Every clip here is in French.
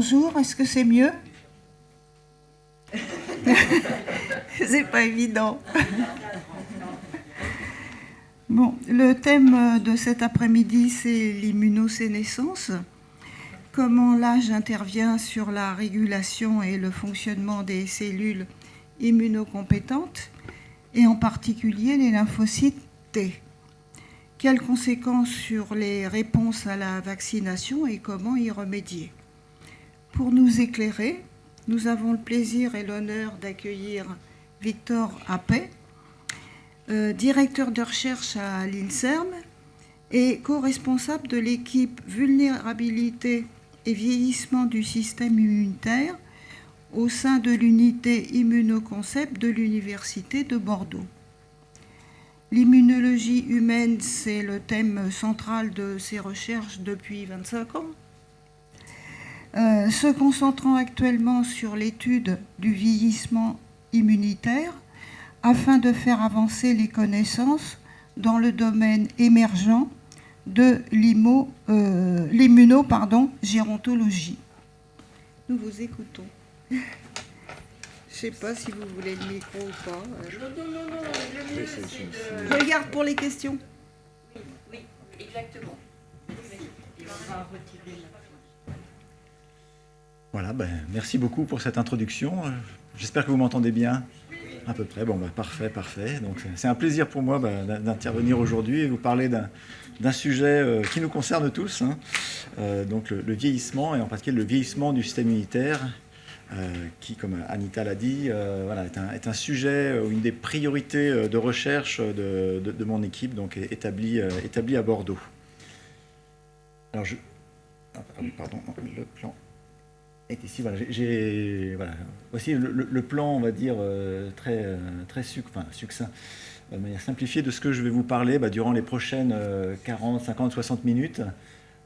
Bonjour, est-ce que c'est mieux? C'est pas évident. Bon, le thème de cet après-midi, c'est l'immunosénescence. Comment l'âge intervient sur la régulation et le fonctionnement des cellules immunocompétentes, et en particulier les lymphocytes T. Quelles conséquences sur les réponses à la vaccination et comment y remédier? Pour nous éclairer, nous avons le plaisir et l'honneur d'accueillir Victor Appey, directeur de recherche à l'INSERM et co-responsable de l'équipe Vulnérabilité et vieillissement du système immunitaire au sein de l'unité Immunoconcept de l'Université de Bordeaux. L'immunologie humaine, c'est le thème central de ses recherches depuis 25 ans. Se concentrant actuellement sur l'étude du vieillissement immunitaire afin de faire avancer les connaissances dans le domaine émergent de l'immunogérontologie. Nous vous écoutons. Je ne sais pas si vous voulez le micro ou pas. Non. Je regarde pour les questions. Oui, exactement. Et on va retirer la... Voilà, merci beaucoup pour cette introduction. J'espère que vous m'entendez bien. À peu près, parfait. Donc, c'est un plaisir pour moi d'intervenir aujourd'hui et vous parler d'un sujet qui nous concerne tous, donc le vieillissement, et en particulier le vieillissement du système immunitaire, qui, comme Anita l'a dit, est un sujet ou une des priorités de recherche de mon équipe, donc établie à Bordeaux. Alors, le plan... Et ici, voici le plan, on va dire, très succinct, de manière simplifiée de ce que je vais vous parler durant les prochaines 40, 50, 60 minutes,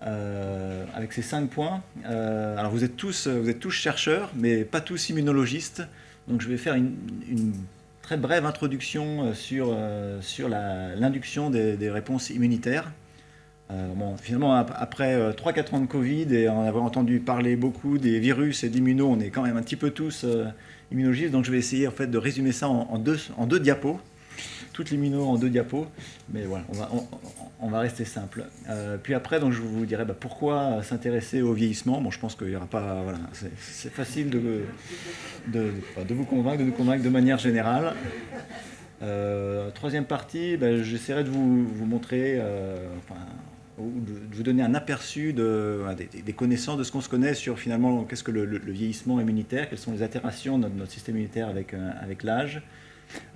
avec ces 5 points. Alors, vous êtes tous chercheurs, mais pas tous immunologistes, donc je vais faire une très brève introduction sur l'induction des réponses immunitaires. Finalement, après 3-4 ans de Covid et en avoir entendu parler beaucoup des virus et d'immuno, on est quand même un petit peu tous immunologistes. Donc je vais essayer en fait de résumer ça en deux diapos, toute l'immuno en 2 diapos. Mais voilà, on va rester simple. Puis après, donc je vous dirai pourquoi s'intéresser au vieillissement. Bon, je pense qu'il n'y aura pas, c'est facile de vous convaincre, de nous convaincre de manière générale. Troisième partie, j'essaierai de vous montrer, ou de vous donner un aperçu des connaissances, de ce qu'on se connaît sur finalement qu'est-ce que le vieillissement immunitaire, quelles sont les altérations de notre système immunitaire avec l'âge.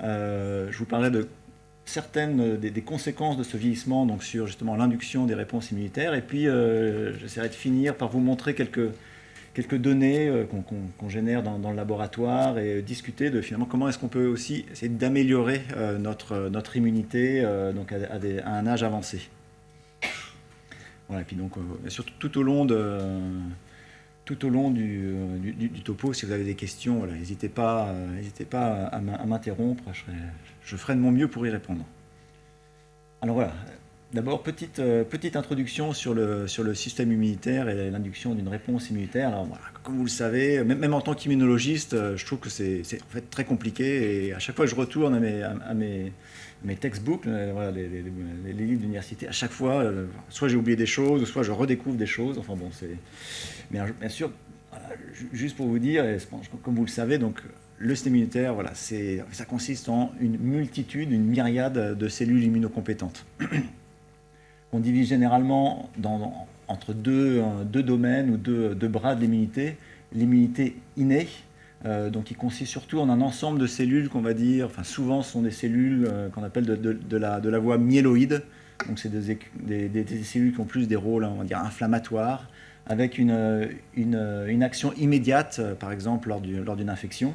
Je vous parlerai de certaines des conséquences de ce vieillissement, donc sur justement l'induction des réponses immunitaires, et puis j'essaierai de finir par vous montrer quelques données qu'on génère dans le laboratoire et discuter de finalement comment est-ce qu'on peut aussi essayer d'améliorer notre immunité à un âge avancé. Voilà, et puis donc surtout tout au long du topo, si vous avez des questions, n'hésitez pas à m'interrompre, je ferai de mon mieux pour y répondre. Alors voilà. D'abord, petite introduction sur le système immunitaire et l'induction d'une réponse immunitaire. Alors, comme vous le savez, même en tant qu'immunologiste, je trouve que c'est en fait très compliqué. Et à chaque fois que je retourne à mes textbooks, les livres d'université, à chaque fois, soit j'ai oublié des choses, soit je redécouvre des choses. Enfin bon, mais bien sûr, juste pour vous dire, et comme vous le savez, donc le système immunitaire, ça consiste en une myriade de cellules immunocompétentes. On divise généralement entre deux domaines ou deux bras de l'immunité. L'immunité innée, donc qui consiste surtout en un ensemble de cellules qu'on va dire, souvent ce sont des cellules qu'on appelle de la voie myéloïde. Donc c'est des cellules qui ont plus des rôles, on va dire, inflammatoires, avec une action immédiate, par exemple lors d'une infection.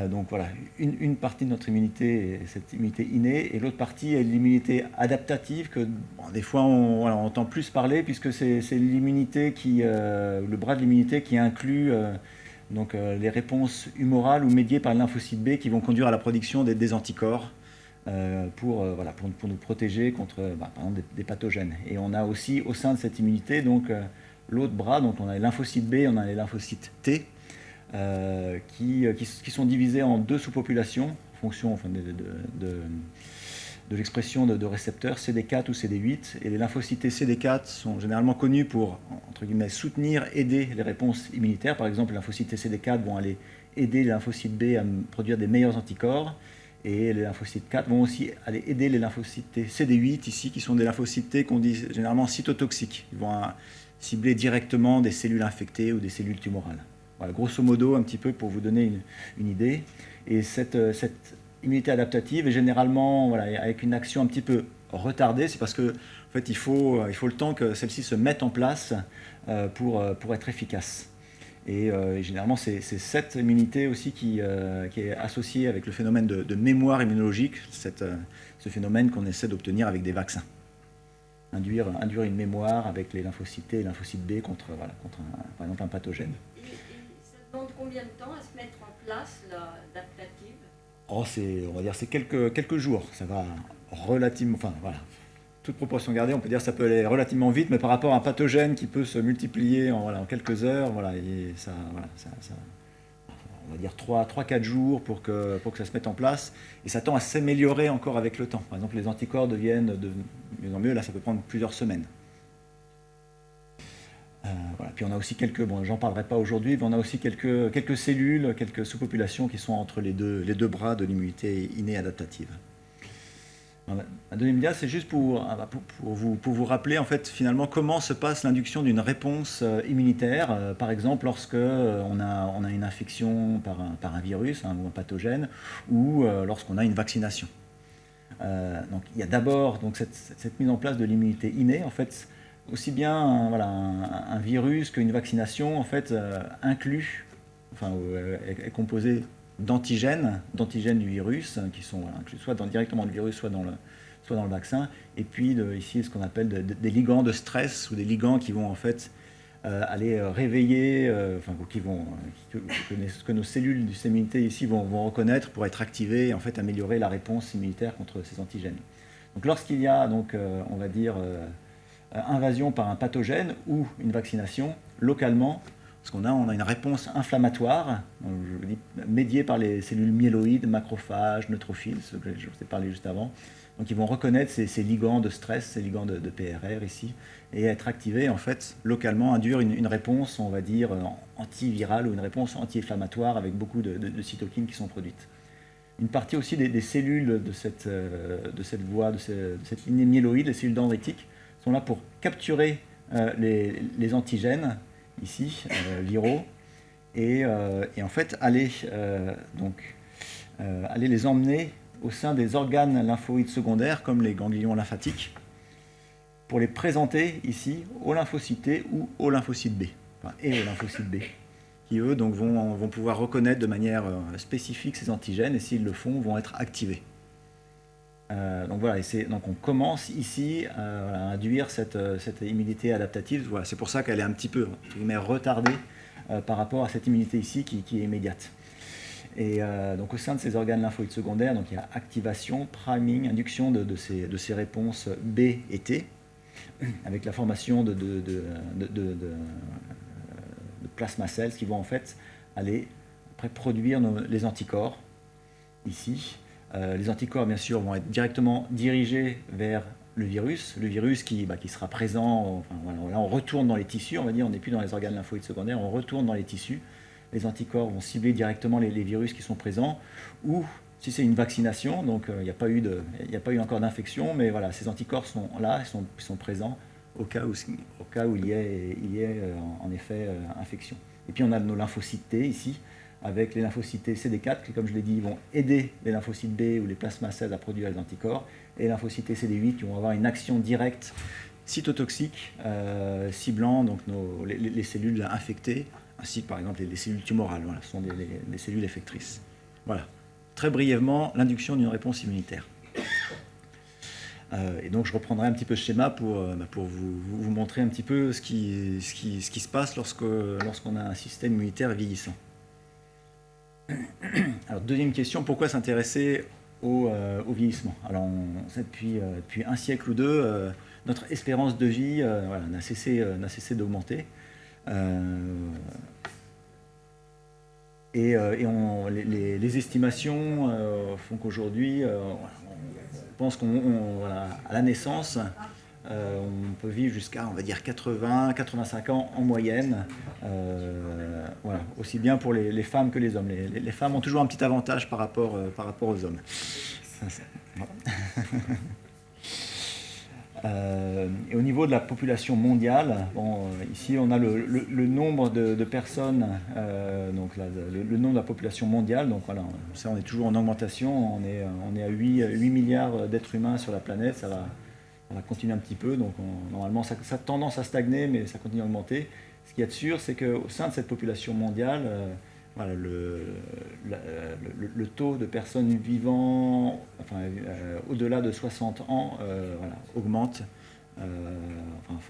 Donc voilà, une partie de notre immunité est cette immunité innée, et l'autre partie est l'immunité adaptative que des fois on entend plus parler, puisque c'est l'immunité le bras de l'immunité qui inclut les réponses humorales ou médiées par le lymphocyte B qui vont conduire à la production des anticorps pour nous protéger contre par exemple des pathogènes. Et on a aussi au sein de cette immunité donc l'autre bras, donc on a les lymphocytes B, on a les lymphocytes T, qui sont divisés en deux sous-populations, en fonction de l'expression de récepteurs CD4 ou CD8. Et les lymphocytes CD4 sont généralement connus pour, entre guillemets, soutenir, aider les réponses immunitaires. Par exemple, les lymphocytes CD4 vont aller aider les lymphocytes B à produire des meilleurs anticorps. Et les lymphocytes 4 vont aussi aller aider les lymphocytes CD8, ici, qui sont des lymphocytes T qu'on dit généralement cytotoxiques. Ils vont cibler directement des cellules infectées ou des cellules tumorales. Voilà, grosso modo, un petit peu pour vous donner une idée. Et cette immunité adaptative est généralement avec une action un petit peu retardée. C'est parce que en fait, il faut le temps que celle-ci se mette en place pour être efficace. Et généralement, c'est cette immunité aussi qui est associée avec le phénomène de mémoire immunologique, ce phénomène qu'on essaie d'obtenir avec des vaccins. Induire une mémoire avec les lymphocytes T et les lymphocytes B contre par exemple un pathogène. Et ça demande combien de temps à se mettre en place l'adaptative ? On va dire c'est quelques jours. Ça va relativement, toute proportion gardée, on peut dire que ça peut aller relativement vite, mais par rapport à un pathogène qui peut se multiplier en quelques heures, on va dire 3-4 jours pour que ça se mette en place. Et ça tend à s'améliorer encore avec le temps. Par exemple, les anticorps deviennent de mieux en mieux. Là, ça peut prendre plusieurs semaines. Puis on a aussi j'en parlerai pas aujourd'hui, mais on a aussi quelques cellules, quelques sous-populations qui sont entre les deux bras de l'immunité innée adaptative. La deuxième dia, c'est juste pour vous rappeler en fait finalement comment se passe l'induction d'une réponse immunitaire, par exemple lorsque on a une infection par un virus ou un pathogène, ou lorsqu'on a une vaccination. Donc il y a d'abord cette mise en place de l'immunité innée, en fait. Aussi bien un virus qu'une vaccination en fait est composé d'antigènes du virus qui sont inclus soit directement dans le virus, soit dans le vaccin, et puis ici ce qu'on appelle des ligands de stress ou des ligands qui vont en fait aller réveiller, que nos cellules du système immunitaire ici vont reconnaître pour être activées et en fait améliorer la réponse immunitaire contre ces antigènes. Donc lorsqu'il y a on va dire invasion par un pathogène ou une vaccination, localement, parce qu'on a une réponse inflammatoire, je dis, médiée par les cellules myéloïdes, macrophages, neutrophiles, ce que je vous ai parlé juste avant. Donc ils vont reconnaître ces ligands de stress, ces ligands de PRR ici, et être activés, en fait, localement, induire une réponse, on va dire, antivirale ou une réponse anti-inflammatoire avec beaucoup de cytokines qui sont produites. Une partie aussi des cellules de cette voie, de cette lignée myéloïde, les cellules dendritiques, sont là pour capturer les antigènes, ici, viraux, et en fait aller les emmener au sein des organes lymphoïdes secondaires, comme les ganglions lymphatiques, pour les présenter ici aux lymphocytes T ou aux lymphocytes B, et aux lymphocytes B, qui eux donc, vont pouvoir reconnaître de manière spécifique ces antigènes, et s'ils le font, vont être activés. Donc on commence ici à induire cette immunité adaptative. Voilà, c'est pour ça qu'elle est un petit peu retardée par rapport à cette immunité ici qui est immédiate. Et donc au sein de ces organes lymphoïdes secondaires, donc il y a activation, priming, induction de ces réponses B et T, avec la formation de plasma cells qui vont en fait aller après produire les anticorps ici. Les anticorps, bien sûr, vont être directement dirigés vers le virus qui sera présent. Là, on retourne dans les tissus, on va dire, on n'est plus dans les organes lymphoïdes secondaires, on retourne dans les tissus. Les anticorps vont cibler directement les virus qui sont présents, ou si c'est une vaccination, donc il n'y a pas eu encore d'infection, mais voilà, ces anticorps sont là, ils sont présents au cas où il y ait en effet infection. Et puis on a nos lymphocytes T ici, avec les lymphocytes CD4 qui, comme je l'ai dit, vont aider les lymphocytes B ou les plasma cells à produire les anticorps, et les lymphocytes CD8 qui vont avoir une action directe cytotoxique, ciblant donc les cellules infectées, ainsi que par exemple les cellules tumorales. Voilà, ce sont des cellules effectrices. Voilà, très brièvement, l'induction d'une réponse immunitaire. Et donc je reprendrai un petit peu ce schéma pour vous montrer un petit peu ce qui se passe lorsqu'on a un système immunitaire vieillissant. Alors, deuxième question, pourquoi s'intéresser au vieillissement? Alors, depuis un siècle ou deux, notre espérance de vie n'a cessé d'augmenter. Les estimations font qu'aujourd'hui, on pense qu'à la naissance, on peut vivre jusqu'à, on va dire, 80-85 ans en moyenne, aussi bien pour les femmes que les hommes. Les femmes ont toujours un petit avantage par rapport aux hommes. Et au niveau de la population mondiale, ici on a le nombre de personnes, donc là, le nombre de la population mondiale, donc voilà, ça on est toujours en augmentation, on est à 8 milliards d'êtres humains sur la planète, ça va continuer un petit peu, donc normalement ça a tendance à stagner, mais ça continue à augmenter. Ce qu'il y a de sûr, c'est qu'au sein de cette population mondiale, le taux de personnes vivant au-delà de 60 ans augmente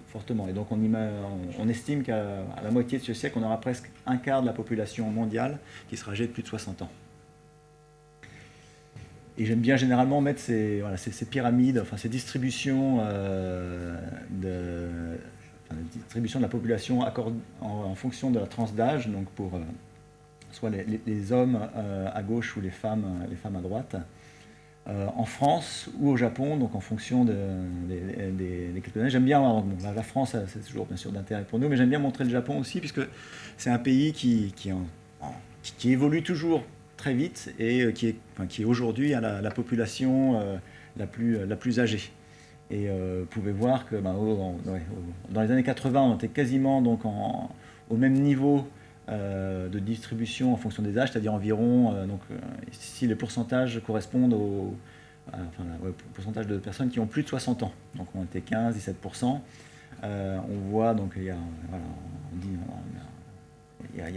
fortement. Et donc on estime qu'à la moitié de ce siècle, on aura presque un quart de la population mondiale qui sera âgée de plus de 60 ans. Et j'aime bien généralement mettre ces pyramides, ces distributions de la population en fonction de la tranche d'âge, donc pour soit les hommes à gauche ou les femmes à droite, en France ou au Japon, donc en fonction des quelques années. J'aime bien, la France, c'est toujours bien sûr d'intérêt pour nous, mais j'aime bien montrer le Japon aussi, puisque c'est un pays qui évolue toujours très vite et qui est aujourd'hui à la population la plus âgée. Et vous pouvez voir que dans les années 80, on était quasiment donc au même niveau de distribution en fonction des âges, c'est-à-dire environ, ici les pourcentages correspondent au pourcentage de personnes qui ont plus de 60 ans. Donc on était 15-17%. On voit, donc il y a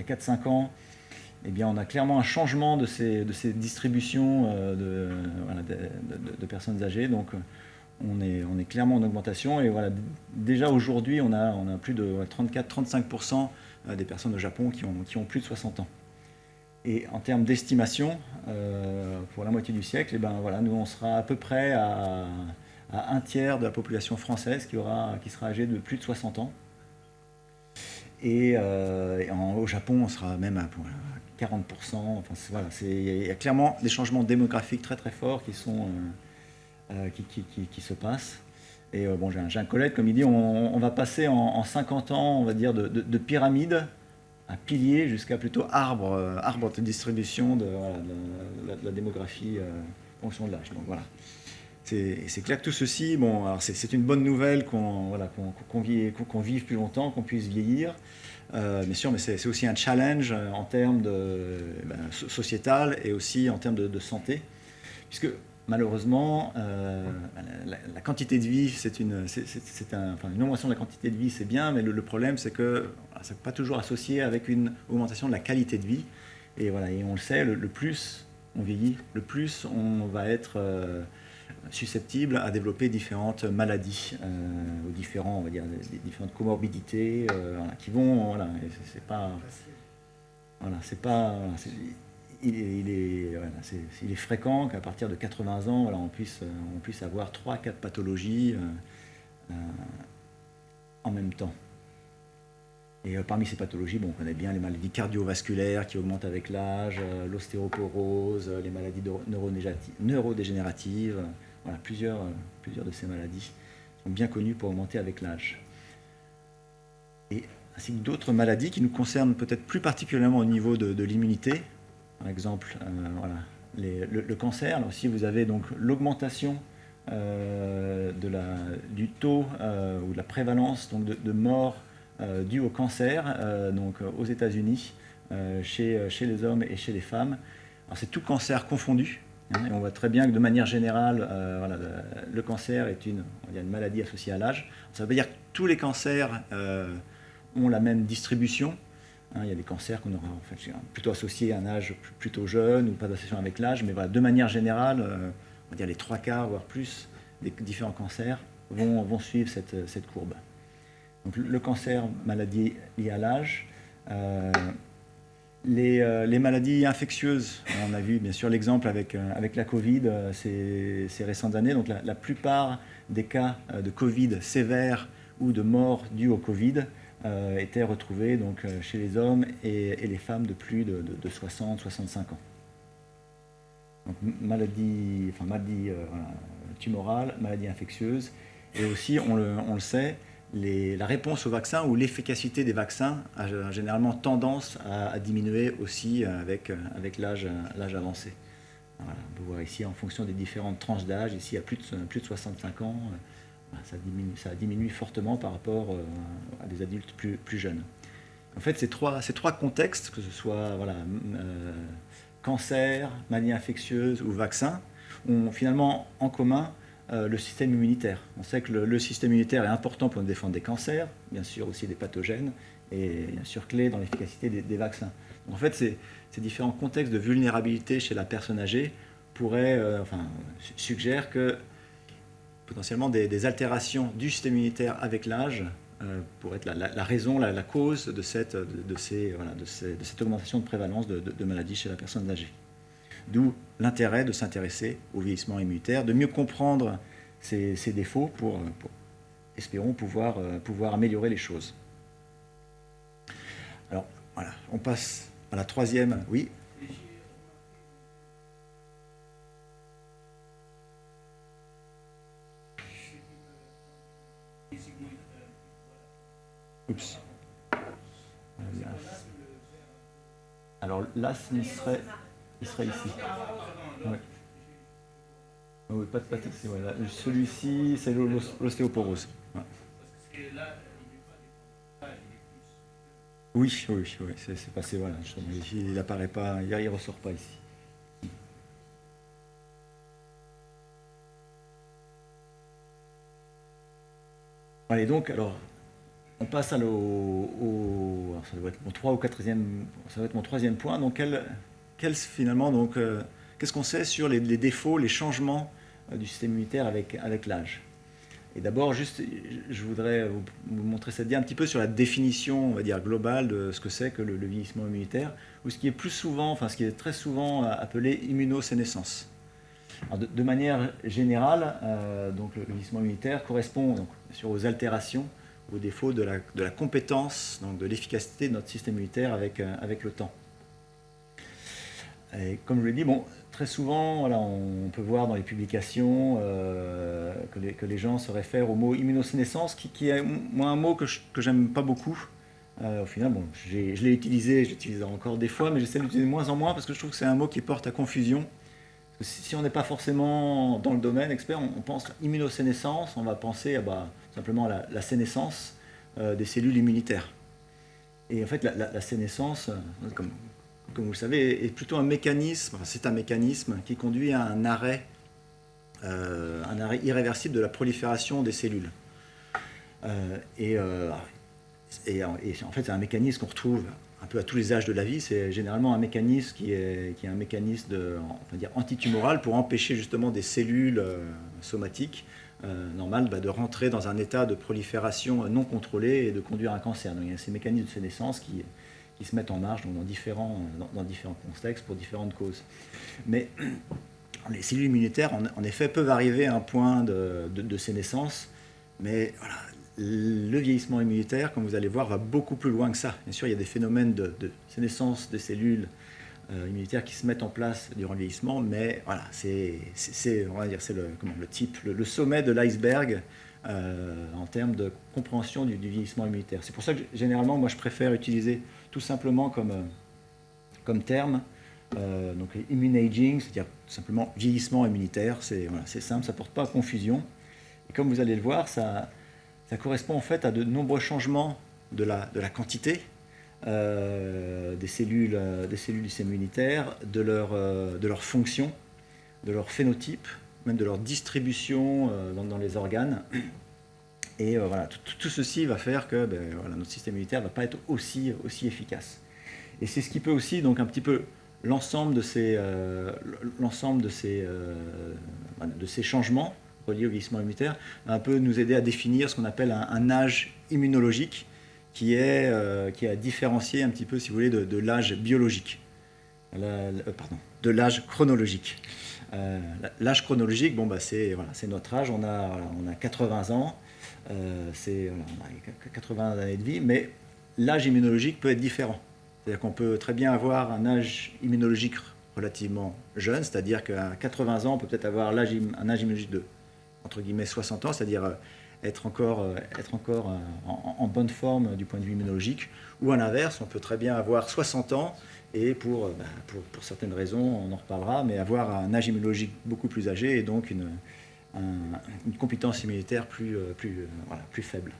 4-5 ans, eh bien, on a clairement un changement de ces distributions de personnes âgées. Donc on est clairement en augmentation. Et voilà, déjà aujourd'hui, on a plus de 34-35% des personnes au Japon qui ont plus de 60 ans. Et en termes d'estimation, pour la moitié du siècle, eh ben, nous on sera à peu près à un tiers de la population française qui sera âgée de plus de 60 ans. Et au Japon, on sera même à 40%. Il y a clairement des changements démographiques très très forts qui se passent. Et j'ai un collègue, comme il dit, on va passer en 50 ans, on va dire, de pyramide à pilier jusqu'à plutôt arbre de distribution de la démographie en fonction de l'âge. Donc voilà. C'est clair que tout ceci, c'est une bonne nouvelle qu'on vive plus longtemps, qu'on puisse vieillir. Bien sûr, mais c'est aussi un challenge en termes sociétal et aussi en termes de santé, puisque malheureusement, la quantité de vie, une augmentation de la quantité de vie, c'est bien, mais le problème, c'est que ça n'est pas toujours associé avec une augmentation de la qualité de vie. Et on le sait, le plus on vieillit, le plus on va être susceptible à développer différentes maladies, ou différentes comorbidités qui vont, il est fréquent qu'à partir de 80 ans, on puisse avoir 3-4 pathologies en même temps. Et parmi ces pathologies, on connaît bien les maladies cardiovasculaires qui augmentent avec l'âge, l'ostéoporose, les maladies neurodégénératives. Plusieurs de ces maladies sont bien connues pour augmenter avec l'âge. Et ainsi que d'autres maladies qui nous concernent peut-être plus particulièrement au niveau de l'immunité. Par exemple, le cancer. Alors ici, vous avez donc l'augmentation du taux ou de la prévalence donc de morts dues au cancer aux États-Unis, chez les hommes et chez les femmes. Alors c'est tout cancer confondu. Et on voit très bien que de manière générale, le cancer est une maladie associée à l'âge. Ça veut dire que tous les cancers ont la même distribution. Il y a des cancers qu'on aura plutôt associés à un âge plutôt jeune ou pas d'association avec l'âge, mais de manière générale, on va dire les 3/4, voire plus, des différents cancers vont suivre cette courbe. Donc le cancer, maladie liée à l'âge, Les maladies infectieuses, on a vu bien sûr l'exemple avec la Covid ces récentes années. Donc la plupart des cas de Covid sévères ou de mort dus au Covid étaient retrouvés donc, chez les hommes et les femmes de plus de 60-65 ans. Donc maladie tumorale, maladie infectieuse, et aussi on le sait, la réponse au vaccin ou l'efficacité des vaccins a généralement tendance à diminuer aussi avec l'âge avancé. Voilà, on peut voir ici en fonction des différentes tranches d'âge, ici à plus de 65 ans, ça diminue fortement par rapport à des adultes plus jeunes. En fait, ces trois contextes, que ce soit cancer, maladie infectieuse ou vaccin, ont finalement en commun le système immunitaire. On sait que le système immunitaire est important pour nous défendre des cancers, bien sûr aussi des pathogènes, et bien sûr clé dans l'efficacité des vaccins. Donc, en fait, ces différents contextes de vulnérabilité chez la personne âgée suggèrent que potentiellement des altérations du système immunitaire avec l'âge pourraient être la raison, la cause de cette augmentation de prévalence de maladies chez la personne âgée. D'où l'intérêt de s'intéresser au vieillissement immunitaire, de mieux comprendre ses défauts pour espérons, pouvoir améliorer les choses. Alors, voilà, on passe à la troisième. Oui. Oups. Alors, l'as, il serait ici. Ouais. Oui, pas de souci. Voilà. Celui-ci, c'est l'ostéoporose. Ouais. Oui, c'est passé. Voilà. Il n'apparaît pas, il ne ressort pas ici. Allez, donc, alors, on passe ça doit être mon troisième point. Donc, finalement, donc, qu'est-ce qu'on sait sur les défauts, les changements du système immunitaire avec l'âge? Et d'abord, juste, je voudrais vous montrer cette dia un petit peu sur la définition, on va dire, globale de ce que c'est que le vieillissement immunitaire, ou ce qui est très souvent appelé immunosénescence. Alors, de manière générale, donc le vieillissement immunitaire correspond donc, sur aux altérations, aux défauts de la compétence, donc de l'efficacité de notre système immunitaire avec le temps. Et comme je l'ai dit, très souvent, voilà, on peut voir dans les publications que les gens se réfèrent au mot immunosénescence, qui est moi un mot que j'aime pas beaucoup. Au final, je l'ai utilisé, je l'utilise encore des fois, mais j'essaie de l'utiliser de moins en moins parce que je trouve que c'est un mot qui porte à confusion. Parce que si on n'est pas forcément dans le domaine expert, on pense immunosénescence, on va penser simplement à la sénescence des cellules immunitaires. Et en fait, la sénescence, comme vous le savez, est plutôt un mécanisme qui conduit à un arrêt irréversible de la prolifération des cellules. Et en fait, c'est un mécanisme qu'on retrouve un peu à tous les âges de la vie. C'est généralement un mécanisme qui est un mécanisme antitumoral pour empêcher justement des cellules somatiques normales de rentrer dans un état de prolifération non contrôlé et de conduire à un cancer. Donc il y a ces mécanismes de sénescence qui se mettent en marche dans différents contextes pour différentes causes. Mais les cellules immunitaires, en effet, peuvent arriver à un point de sénescence, mais voilà, le vieillissement immunitaire, comme vous allez voir, va beaucoup plus loin que ça. Bien sûr, il y a des phénomènes de sénescence des cellules immunitaires qui se mettent en place durant le vieillissement, mais voilà, c'est le sommet de l'iceberg en termes de compréhension du vieillissement immunitaire. C'est pour ça que généralement, moi, je préfère utiliser tout simplement comme terme donc immunaging, c'est-à-dire tout simplement vieillissement immunitaire. C'est simple, ça ne porte pas à confusion. Et comme vous allez le voir, ça correspond en fait à de nombreux changements de la quantité des cellules du système immunitaire, de leur fonction, de leur phénotype, même de leur distribution dans les organes. Et voilà, tout ceci va faire que notre système immunitaire ne va pas être aussi efficace. Et c'est ce qui peut aussi, donc un petit peu, l'ensemble de ces changements reliés au vieillissement immunitaire va un peu nous aider à définir ce qu'on appelle un âge immunologique qui est à différencier un petit peu, si vous voulez, de l'âge biologique, de l'âge chronologique. L'âge chronologique, bon, bah, c'est notre âge, on a 80 ans, on a 80 années de vie, mais l'âge immunologique peut être différent. C'est-à-dire qu'on peut très bien avoir un âge immunologique relativement jeune, c'est-à-dire qu'à 80 ans, on peut peut-être avoir un âge immunologique de, entre guillemets, 60 ans, c'est-à-dire être encore en bonne forme du point de vue immunologique, ou à l'inverse, on peut très bien avoir 60 ans et pour certaines raisons, on en reparlera, mais avoir un âge immunologique beaucoup plus âgé et donc une compétence immunitaire plus faible.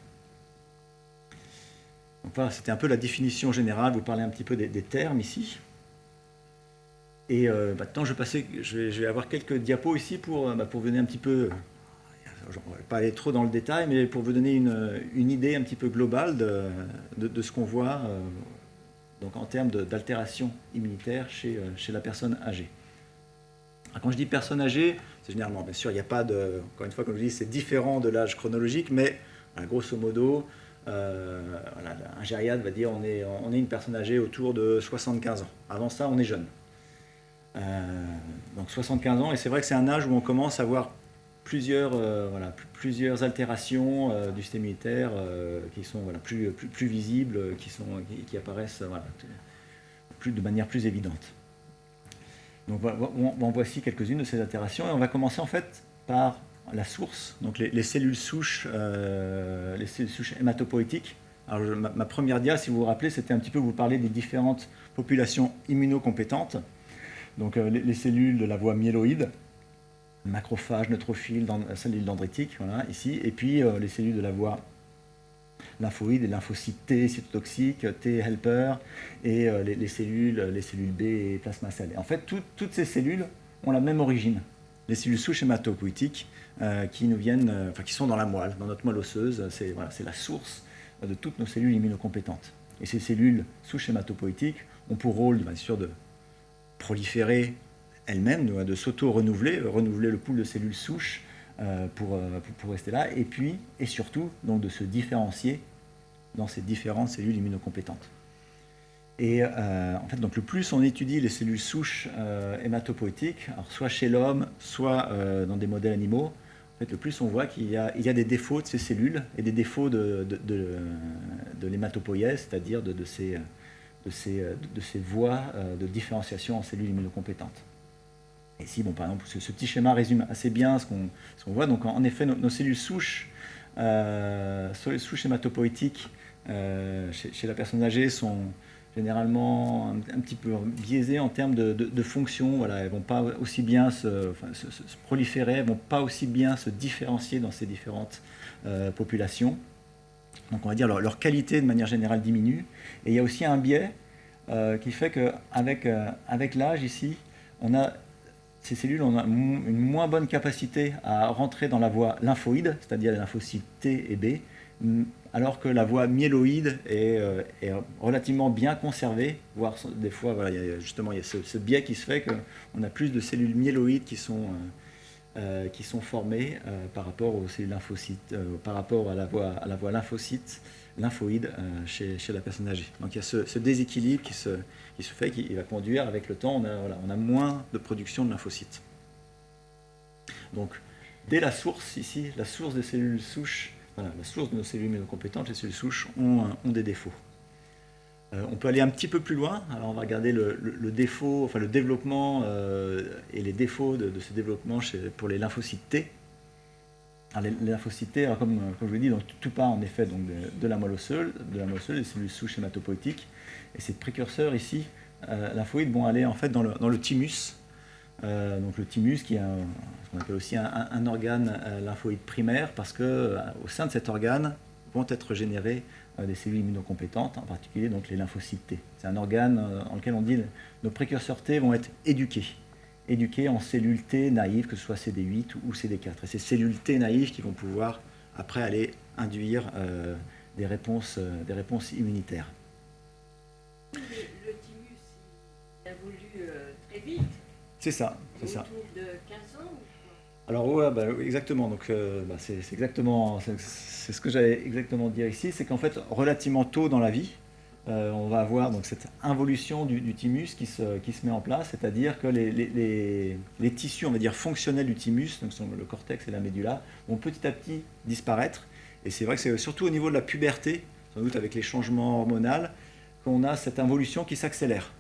Donc voilà, c'était un peu la définition générale, vous parlez un petit peu des termes ici. Et maintenant, je vais avoir quelques diapos ici pour vous donner un petit peu, je ne vais pas aller trop dans le détail, mais pour vous donner une idée un petit peu globale de ce qu'on voit donc en termes d'altération immunitaire chez la personne âgée. Alors, quand je dis personne âgée, c'est généralement, bien sûr, il n'y a pas de, encore une fois, comme je dis, c'est différent de l'âge chronologique, mais grosso modo, un gériade va dire on est une personne âgée autour de 75 ans. Avant ça, on est jeune. Donc 75 ans, et c'est vrai que c'est un âge où on commence à avoir plusieurs altérations du système immunitaire qui sont plus visibles, qui apparaissent de manière plus évidente. Donc voici quelques-unes de ces altérations, et on va commencer en fait par la source, donc les cellules souches hématopoïétiques. Alors ma première dia, si vous vous rappelez, c'était un petit peu vous parler des différentes populations immunocompétentes. Donc les cellules de la voie myéloïde, macrophages, neutrophiles, cellules dendritiques, voilà, ici, et puis les cellules de la voie lymphoïde, les lymphocytes T, cytotoxiques, T helper, et les cellules B et plasma cell. En fait, toutes ces cellules ont la même origine. Les cellules souches hématopoïétiques qui sont dans la moelle, dans notre moelle osseuse, c'est la source de toutes nos cellules immunocompétentes. Et ces cellules souches hématopoïétiques ont pour rôle, bien sûr, de proliférer elles-mêmes, de s'auto-renouveler, renouveler le pool de cellules souches pour rester là, et puis, et surtout, donc, de se différencier dans ces différentes cellules immunocompétentes. Et en fait, donc, le plus on étudie les cellules souches hématopoïétiques, alors soit chez l'homme, soit dans des modèles animaux, en fait, le plus on voit qu'il y a des défauts de ces cellules et des défauts de l'hématopoïèse, c'est-à-dire de ces voies de différenciation en cellules immunocompétentes. Et ici, bon, par exemple, ce petit schéma résume assez bien ce qu'on voit. Donc, en effet, nos cellules souches hématopoïétiques chez la personne âgée sont généralement un petit peu biaisées en termes de fonction. Voilà, elles ne vont pas aussi bien se proliférer, elles ne vont pas aussi bien se différencier dans ces différentes populations. Donc on va dire leur qualité de manière générale diminue. Et il y a aussi un biais qui fait qu'avec l'âge ici, ces cellules ont une moins bonne capacité à rentrer dans la voie lymphoïde, c'est-à-dire les lymphocytes T et B, alors que la voie myéloïde est relativement bien conservée, voire des fois, voilà, il y a ce biais qui se fait qu'on a plus de cellules myéloïdes qui sont formées par rapport aux cellules lymphocytes, par rapport à la voie lymphoïde chez la personne âgée. Donc il y a ce déséquilibre qui se fait, qui va conduire avec le temps, on a moins de production de lymphocytes. Donc dès la source ici, la source des cellules souches, la source de nos cellules immunocompétentes, les cellules souches ont des défauts. On peut aller un petit peu plus loin. Alors on va regarder le développement et les défauts de ce développement pour les lymphocytes T. Alors, les lymphocytes T, comme je vous l'ai dit, donc, tout part en effet donc, de la moelle osseuse, des cellules souches hématopoïétiques. Et ces précurseurs ici, lymphoïdes, vont aller en fait dans le thymus. Donc le thymus qui est ce qu'on appelle aussi un organe lymphoïde primaire, parce qu'au sein de cet organe vont être générées des cellules immunocompétentes, en particulier donc les lymphocytes T. C'est un organe dans lequel on dit nos précurseurs T vont être éduqués en cellules T naïves, que ce soit CD8 ou CD4. Et ces cellules T naïves qui vont pouvoir après aller induire des réponses immunitaires. Le thymus, il évolue très vite. C'est ça. Autour de 15 ans ou quoi ? Alors ouais, exactement. Donc c'est exactement, c'est ce que j'allais exactement dire ici, c'est qu'en fait relativement tôt dans la vie, on va avoir donc cette involution du thymus qui se met en place, c'est-à-dire que les tissus, on va dire fonctionnels du thymus, donc le cortex et la médula, vont petit à petit disparaître. Et c'est vrai que c'est surtout au niveau de la puberté, sans doute avec les changements hormonaux, qu'on a cette involution qui s'accélère.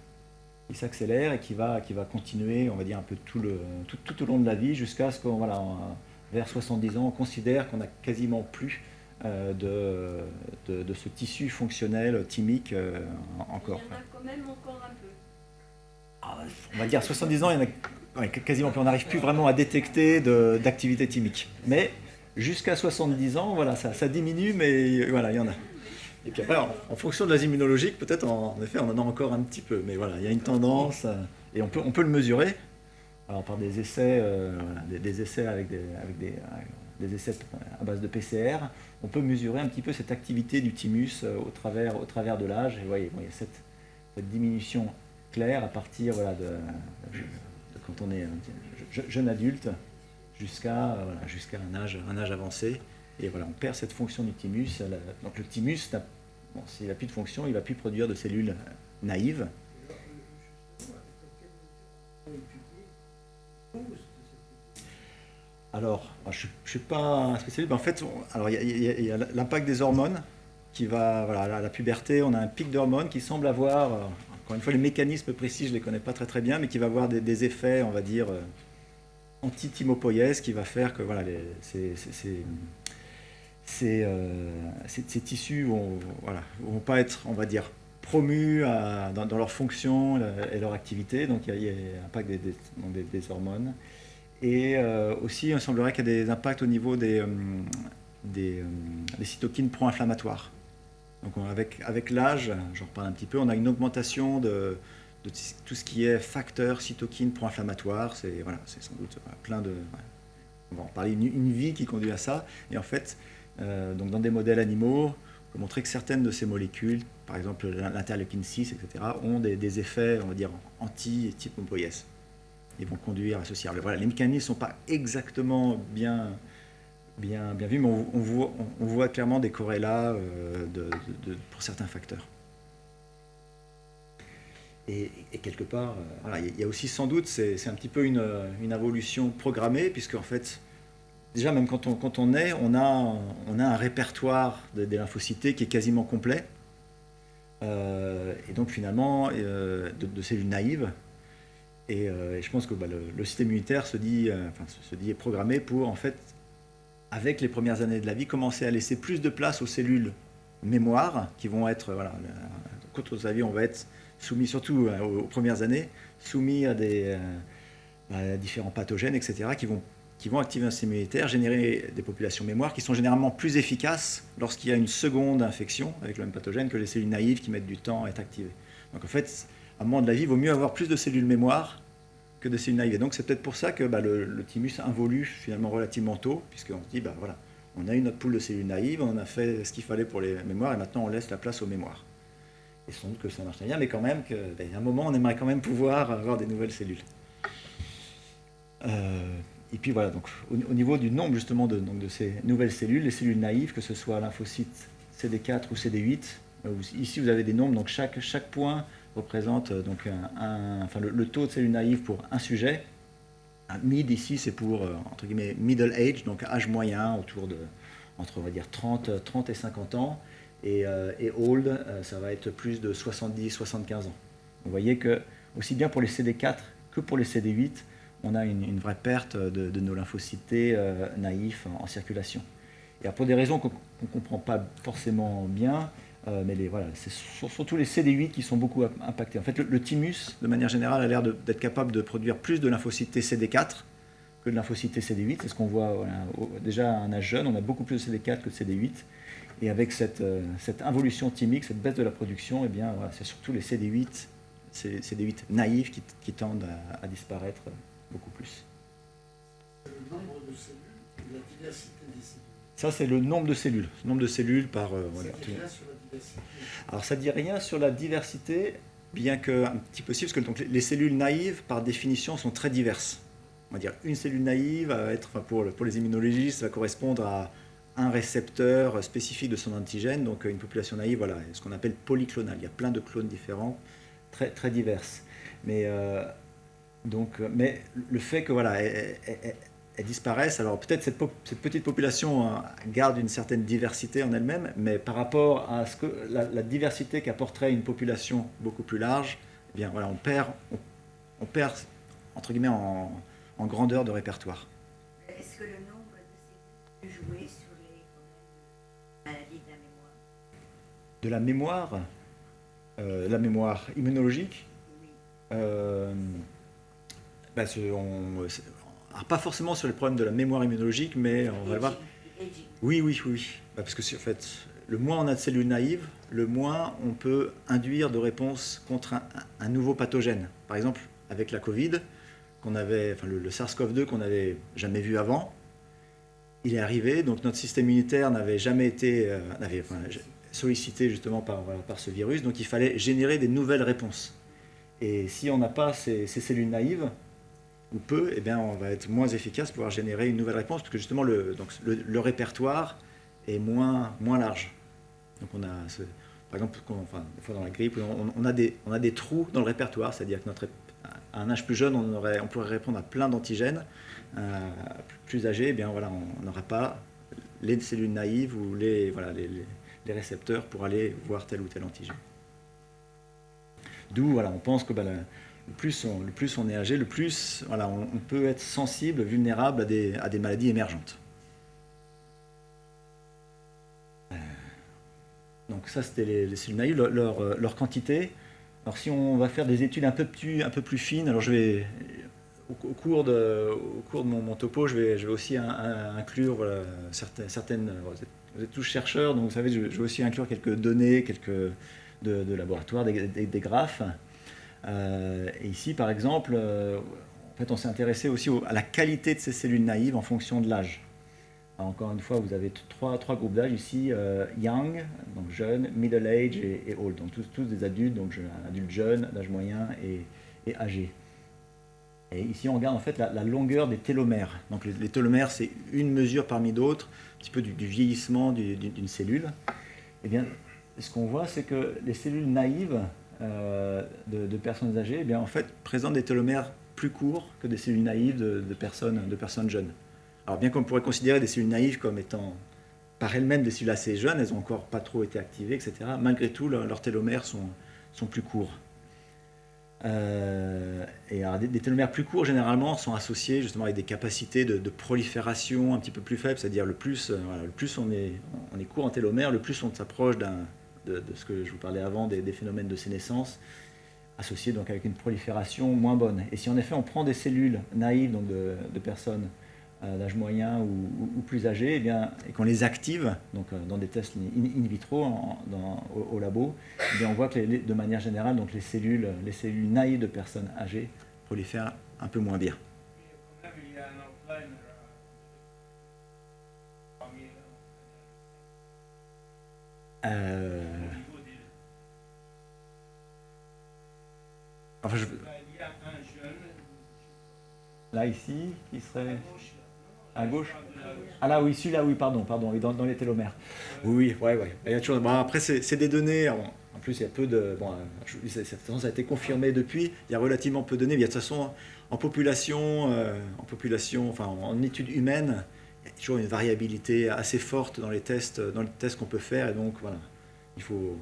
Qui s'accélère et qui va continuer, on va dire, un peu tout au long de la vie, jusqu'à ce qu'on, vers 70 ans, on considère qu'on n'a quasiment plus de ce tissu fonctionnel, thymique encore. Il y en a quand même encore un peu. On va dire 70 ans, il y en a quasiment plus. On n'arrive plus vraiment à détecter d'activité thymique. Mais jusqu'à 70 ans, voilà, ça diminue, mais voilà, il y en a. Et puis après, en fonction de l'âge immunologique, peut-être en effet, on en a encore un petit peu. Mais voilà, il y a une tendance, et on peut le mesurer. Alors par des essais, des essais avec des essais à base de PCR, on peut mesurer un petit peu cette activité du thymus au travers de l'âge. Et voyez, il y a cette diminution claire à partir de quand on est jeune adulte jusqu'à un âge avancé. Et voilà, on perd cette fonction du thymus. Donc le thymus, s'il n'a plus de fonction, il ne va plus produire de cellules naïves. Alors, je ne suis pas spécialiste, mais en fait, il y a l'impact des hormones qui va, à la puberté, on a un pic d'hormones qui semble avoir, encore une fois, les mécanismes précis, je ne les connais pas très très bien, mais qui va avoir des effets, on va dire, anti-thymopoïèse, qui va faire que ces tissus vont pas être, on va dire, promus dans leur fonction et leur activité. Donc il y a l'impact des hormones. Et aussi, il semblerait qu'il y a des impacts au niveau des cytokines pro-inflammatoires. Donc avec l'âge, j'en reparle un petit peu, on a une augmentation de tout ce qui est facteurs cytokines pro-inflammatoires. C'est sans doute plein de... On va en parler, une vie qui conduit à ça. Et en fait, donc dans des modèles animaux, on peut montrer que certaines de ces molécules, par exemple l'interleukine 6, etc., ont des effets, on va dire, anti-thymopoïèse. Ils vont conduire à ceci. Voilà, les mécanismes ne sont pas exactement bien vus, mais on voit clairement des corrélats pour certains facteurs. Et quelque part, il y a aussi sans doute, c'est un petit peu une évolution programmée, puisque en fait, déjà même quand on naît, on a un répertoire des lymphocytes qui est quasiment complet, et donc finalement de cellules naïves. Et je pense que le système immunitaire se dit est programmé pour, en fait, avec les premières années de la vie, commencer à laisser plus de place aux cellules mémoire qui vont être, quand on vie, on va être soumis, surtout aux premières années, soumis à différents pathogènes, etc., qui vont activer un système immunitaire, générer des populations mémoire qui sont généralement plus efficaces lorsqu'il y a une seconde infection avec le même pathogène que les cellules naïves qui mettent du temps à être activées. Donc en fait, à un moment de la vie, il vaut mieux avoir plus de cellules mémoire que de cellules naïves. Et donc c'est peut-être pour ça que le thymus involue finalement relativement tôt, puisqu'on se dit, on a eu notre pool de cellules naïves, on a fait ce qu'il fallait pour les mémoires, et maintenant on laisse la place aux mémoires. Et sans doute que ça marche bien, mais quand même, à un moment, on aimerait quand même pouvoir avoir des nouvelles cellules. Et puis voilà, donc au niveau du nombre justement de ces nouvelles cellules, les cellules naïves, que ce soit lymphocytes CD4 ou CD8, ici vous avez des nombres, donc chaque point représente donc le taux de cellules naïves pour un sujet. Un mid ici, c'est pour entre guillemets middle age, donc âge moyen entre on va dire 30 et 50 ans, et old, ça va être plus de 70-75 ans. Vous voyez que aussi bien pour les CD4 que pour les CD8, on a une vraie perte de nos lymphocytes naïfs en circulation. Et pour des raisons qu'on ne comprend pas forcément bien, mais c'est surtout les CD8 qui sont beaucoup impactés. En fait, le thymus, de manière générale, a l'air d'être capable de produire plus de lymphocytes CD4 que de lymphocytes CD8. C'est ce qu'on voit déjà à un âge jeune. On a beaucoup plus de CD4 que de CD8. Et avec cette involution thymique, cette baisse de la production, eh bien, c'est surtout les CD8 naïfs qui tendent à disparaître beaucoup plus. Le nombre de cellules et la diversité des cellules. Ça, c'est le nombre de cellules. Le nombre de cellules par... Alors, ça ne dit rien sur la diversité, bien qu'un petit peu si, parce que donc, les cellules naïves, par définition, sont très diverses. on va dire, une cellule naïve va être, enfin, pour les immunologistes, ça va correspondre à un récepteur spécifique de son antigène, donc une population naïve, voilà, ce qu'on appelle polyclonale. Il y a plein de clones différents, très, très diverses. Mais le fait que voilà, elles disparaissent, alors peut-être cette petite population garde une certaine diversité en elle-même, mais par rapport à ce que la diversité qu'apporterait une population beaucoup plus large, eh bien voilà, on perd entre guillemets en grandeur de répertoire. Est-ce que le nombre de cellules peut jouer sur les maladies de la mémoire? De la mémoire immunologique. Oui. Pas forcément sur les problèmes de la mémoire immunologique, mais on va voir. Oui. Parce que en fait, le moins on a de cellules naïves, le moins on peut induire de réponse contre un nouveau pathogène. Par exemple, avec la Covid, le SARS-CoV-2 qu'on n'avait jamais vu avant, il est arrivé, donc notre système immunitaire n'avait jamais été sollicité justement par ce virus, donc il fallait générer des nouvelles réponses. Et si on n'a pas ces cellules naïves, ou peu, eh bien, on va être moins efficace pour pouvoir générer une nouvelle réponse, parce que justement le répertoire est moins large. Donc on a, par exemple, des fois dans la grippe, on a des trous dans le répertoire, c'est-à-dire que à un âge plus jeune, on pourrait répondre à plein d'antigènes. Plus âgé, eh bien, voilà, on n'aura pas les cellules naïves ou les récepteurs pour aller voir tel ou tel antigène. D'où voilà, on pense que le plus on est âgé, le plus voilà, on peut être sensible, vulnérable à des maladies émergentes. Donc ça, c'était les cellules naïves, leur quantité. Alors si on va faire des études un peu plus fines, alors je vais, au cours de mon topo, je vais aussi inclure voilà, certaines. Vous êtes tous chercheurs, donc vous savez, je vais aussi inclure quelques données, de laboratoire, des graphes. Et ici, par exemple, en fait, on s'est intéressé aussi à la qualité de ces cellules naïves en fonction de l'âge. Encore une fois, vous avez trois groupes d'âge ici, young, donc jeune, middle age et old, donc tous des adultes, donc adultes jeunes, d'âge moyen et âgés. Et ici, on regarde en fait la longueur des télomères. Donc les télomères, c'est une mesure parmi d'autres, un petit peu du vieillissement d'une cellule. Et bien, ce qu'on voit, c'est que les cellules naïves de personnes âgées, eh bien, en fait, présentent des télomères plus courts que des cellules naïves de personnes jeunes. Alors bien qu'on pourrait considérer des cellules naïves comme étant par elles-mêmes des cellules assez jeunes, elles n'ont encore pas trop été activées, etc. Malgré tout, leurs télomères sont plus courts. Et alors, des télomères plus courts, généralement, sont associés justement avec des capacités de prolifération un petit peu plus faibles, c'est-à-dire le plus on est court en télomère, le plus on s'approche de ce que je vous parlais avant, des phénomènes de sénescence, associés donc avec une prolifération moins bonne. Et si en effet on prend des cellules naïves, donc de personnes d'âge moyen ou plus âgées, eh bien, et qu'on les active donc, dans des tests in vitro au labo, eh bien, on voit que de manière générale, donc les cellules naïves de personnes âgées prolifèrent un peu moins bien. Enfin, il y a un jeune là ici qui serait à gauche. Ah là oui, celui-là oui, pardon, dans les télomères. Oui. Il y a toujours. Bon, après c'est des données. En plus il y a peu de. Bon, ça a été confirmé depuis. Il y a relativement peu de données. Mais de toute façon en population, enfin en études humaines, il y a toujours une variabilité assez forte dans les tests qu'on peut faire. Et donc voilà, il faut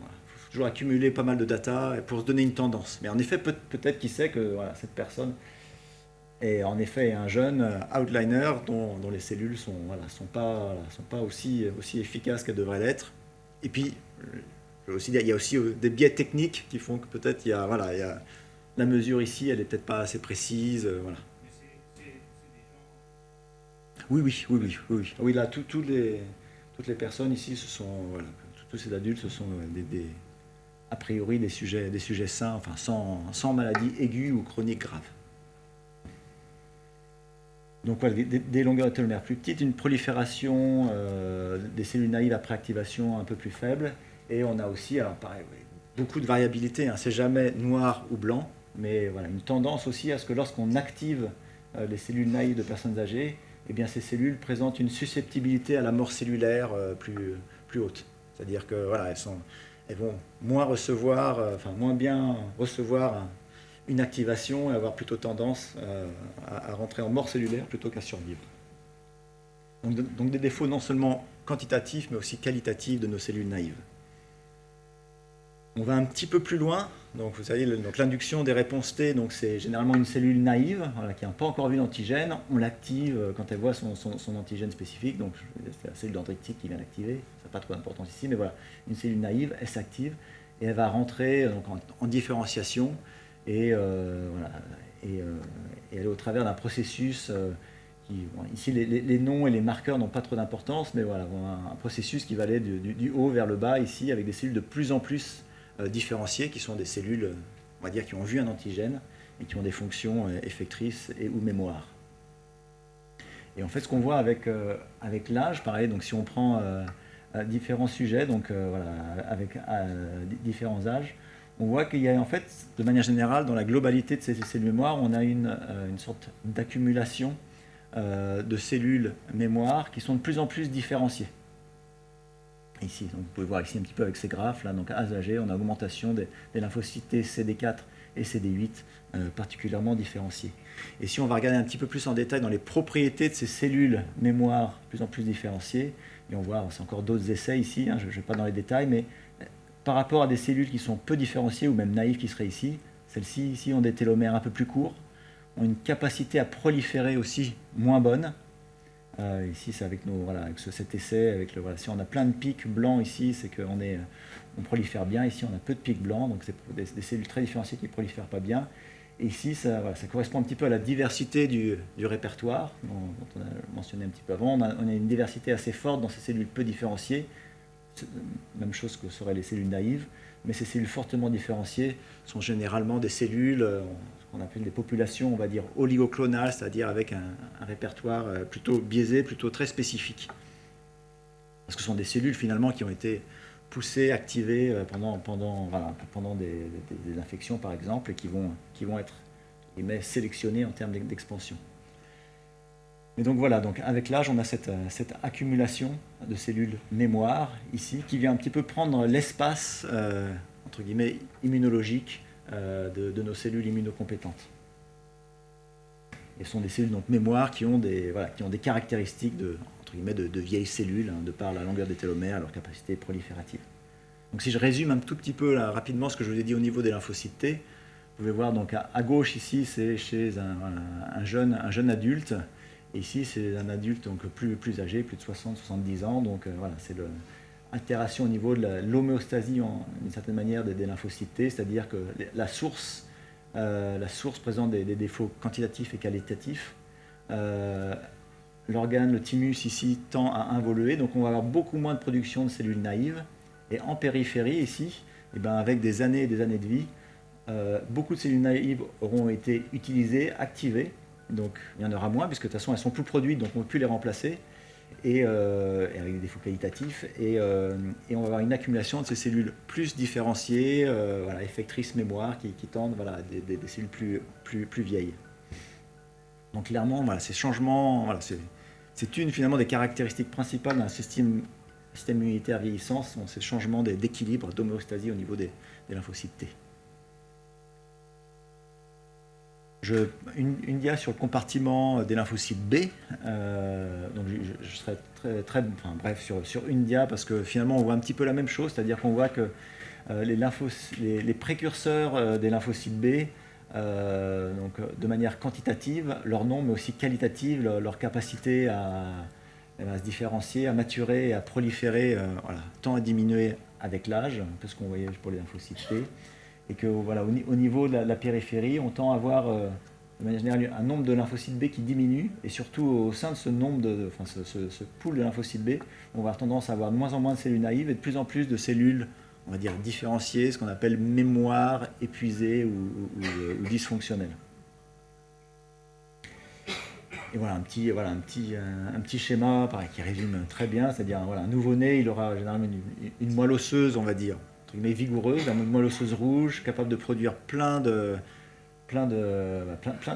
toujours accumuler pas mal de data pour se donner une tendance. Mais en effet, peut-être qui sait que voilà, cette personne est en effet un jeune outliner dont les cellules sont pas aussi efficaces qu'elles devraient l'être. Et puis, il y a aussi des biais techniques qui font que peut-être il y a la mesure ici, elle n'est peut-être pas assez précise. Voilà. Oui, là, toutes les personnes ici, tous ces adultes, ce sont a priori des sujets sains, enfin sans maladie aiguë ou chronique grave. Donc voilà, des longueurs de télomères plus petites, une prolifération des cellules naïves après activation un peu plus faible, et on a aussi, alors pareil, beaucoup de variabilité, hein, c'est jamais noir ou blanc, mais voilà, une tendance aussi à ce que lorsqu'on active les cellules naïves de personnes âgées, eh bien, ces cellules présentent une susceptibilité à la mort cellulaire plus haute. C'est-à-dire que voilà, elles vont moins bien recevoir une activation et avoir plutôt tendance à rentrer en mort cellulaire plutôt qu'à survivre. Donc des défauts non seulement quantitatifs mais aussi qualitatifs de nos cellules naïves. On va un petit peu plus loin. Donc vous savez, l'induction des réponses T, c'est généralement une cellule naïve qui n'a pas encore vu d'antigène. On l'active quand elle voit son antigène spécifique. Donc c'est la cellule dendritique qui vient l'activer. Ça n'a pas trop d'importance ici, mais voilà, une cellule naïve, elle s'active et elle va rentrer en différenciation et elle est au travers d'un processus ici les noms et les marqueurs n'ont pas trop d'importance, mais voilà, un processus qui va aller du haut vers le bas ici avec des cellules de plus en plus différenciées qui sont des cellules, on va dire, qui ont vu un antigène et qui ont des fonctions effectrices ou mémoire. Et en fait, ce qu'on voit avec l'âge, pareil, donc si on prend différents sujets, donc voilà, avec différents âges, on voit qu'il y a en fait, de manière générale, dans la globalité de ces cellules mémoire, on a une sorte d'accumulation de cellules mémoire qui sont de plus en plus différenciées. Ici, donc vous pouvez voir ici un petit peu avec ces graphes, là, donc âge âgé, on a augmentation des lymphocytes T, CD4 et CD8 particulièrement différenciés. Et si on va regarder un petit peu plus en détail dans les propriétés de ces cellules mémoire de plus en plus différenciées, et on voit, c'est encore d'autres essais ici, je ne vais pas dans les détails, mais par rapport à des cellules qui sont peu différenciées ou même naïves qui seraient ici, celles-ci ici ont des télomères un peu plus courts, ont une capacité à proliférer aussi moins bonne. Ici, c'est avec cet essai, si on a plein de pics blancs ici, c'est qu'on prolifère bien. Ici, on a peu de pics blancs, donc c'est des cellules très différenciées qui ne prolifèrent pas bien. Et ici, ça correspond un petit peu à la diversité du répertoire, dont on a mentionné un petit peu avant. On a une diversité assez forte dans ces cellules peu différenciées, même chose que seraient les cellules naïves, mais ces cellules fortement différenciées sont généralement des cellules qu'on appelle des populations, on va dire, oligoclonales, c'est-à-dire avec un répertoire plutôt biaisé, plutôt très spécifique. Parce que ce sont des cellules finalement qui ont été poussées, activées pendant des infections par exemple, et qui vont être sélectionnées en termes d'expansion. Et donc voilà, donc avec l'âge, on a cette accumulation de cellules mémoire ici, qui vient un petit peu prendre l'espace, entre guillemets, immunologique de nos cellules immunocompétentes. Et ce sont des cellules donc mémoire qui ont des caractéristiques de vieilles cellules, de par la longueur des télomères, leur capacité proliférative. Donc si je résume un tout petit peu là, rapidement ce que je vous ai dit au niveau des lymphocytes T, vous pouvez voir donc à gauche ici, c'est chez un jeune adulte. Et ici, c'est un adulte donc plus âgé, plus de 60-70 ans. Donc voilà, c'est l'altération au niveau de l'homéostasie, d'une certaine manière, des lymphocytes T, c'est-à-dire que la source présente des défauts quantitatifs et qualitatifs. L'organe, le thymus ici, tend à involuer, donc on va avoir beaucoup moins de production de cellules naïves. Et en périphérie, ici, avec des années et des années de vie, beaucoup de cellules naïves auront été utilisées, activées. Donc il y en aura moins, puisque de toute façon elles sont plus produites, donc on ne peut plus les remplacer, et avec des défauts qualitatifs, et on va avoir une accumulation de ces cellules plus différenciées, effectrices mémoire, qui tendent des cellules plus vieilles. Donc clairement, ces changements, c'est finalement des caractéristiques principales d'un système immunitaire vieillissant, sont ces changements d'équilibre, d'homéostasie au niveau des lymphocytes T. Une dia sur le compartiment des lymphocytes B. Donc je serai très bref sur une dia parce que finalement on voit un petit peu la même chose, c'est-à-dire qu'on voit que les précurseurs des lymphocytes B, donc de manière quantitative, leur nombre, mais aussi qualitative, leur capacité à se différencier, à maturer et à proliférer, tend à diminuer avec l'âge, un peu ce qu'on voyait pour les lymphocytes T. Et que au niveau de la périphérie, on tend à avoir de manière générale un nombre de lymphocytes B qui diminue, et surtout au sein de ce nombre ce pool de lymphocytes B, on va avoir tendance à avoir de moins en moins de cellules naïves et de plus en plus de cellules, on va dire, différenciées, ce qu'on appelle mémoire épuisée ou dysfonctionnelle. Et voilà un petit schéma pareil, qui résume très bien, c'est-à-dire un nouveau-né, il aura généralement une moelle osseuse, on va dire, mais vigoureuse, une moelle osseuse rouge, capable de produire plein de plein de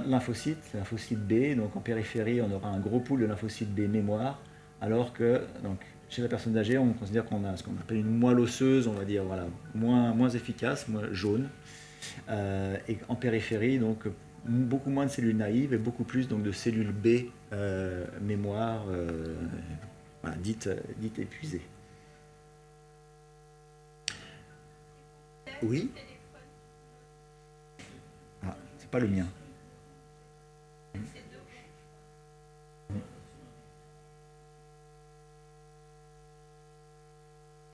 lymphocytes, lymphocytes B. Donc en périphérie, on aura un gros pool de lymphocytes B mémoire, alors que donc, chez la personne âgée, on considère qu'on a ce qu'on appelle une moelle osseuse, on va dire, voilà, moins efficace, moins jaune. Et en périphérie, donc beaucoup moins de cellules naïves et beaucoup plus donc, de cellules B mémoire, voilà, dites épuisées. Oui. Ah, c'est pas le mien.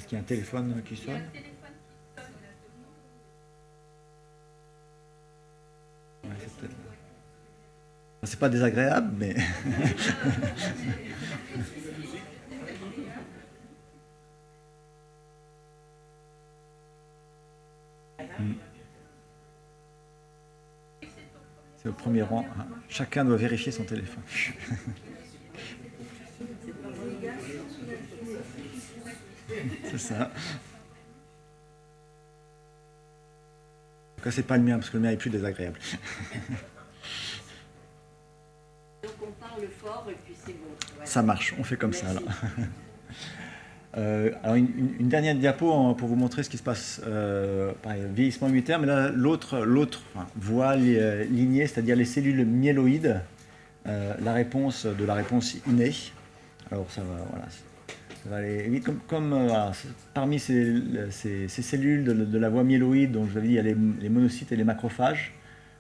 Est-ce qu'il y a un téléphone qui sonne? Ouais, c'est peut-être là. C'est pas désagréable, mais. C'est au premier rang. Chacun doit vérifier son téléphone. C'est ça. En tout cas, c'est pas le mien, parce que le mien est plus désagréable. Donc on parle fort et puis c'est bon. Voilà. Ça marche, on fait comme Merci. ça. Alors une dernière diapo pour vous montrer ce qui se passe, pareil, vieillissement immunitaire, mais là l'autre voie lignée, c'est-à-dire les cellules myéloïdes, la réponse innée. Alors ça va aller vite, voilà, parmi ces cellules de la voie myéloïde, dont je vous avais dit, il y a les monocytes et les macrophages.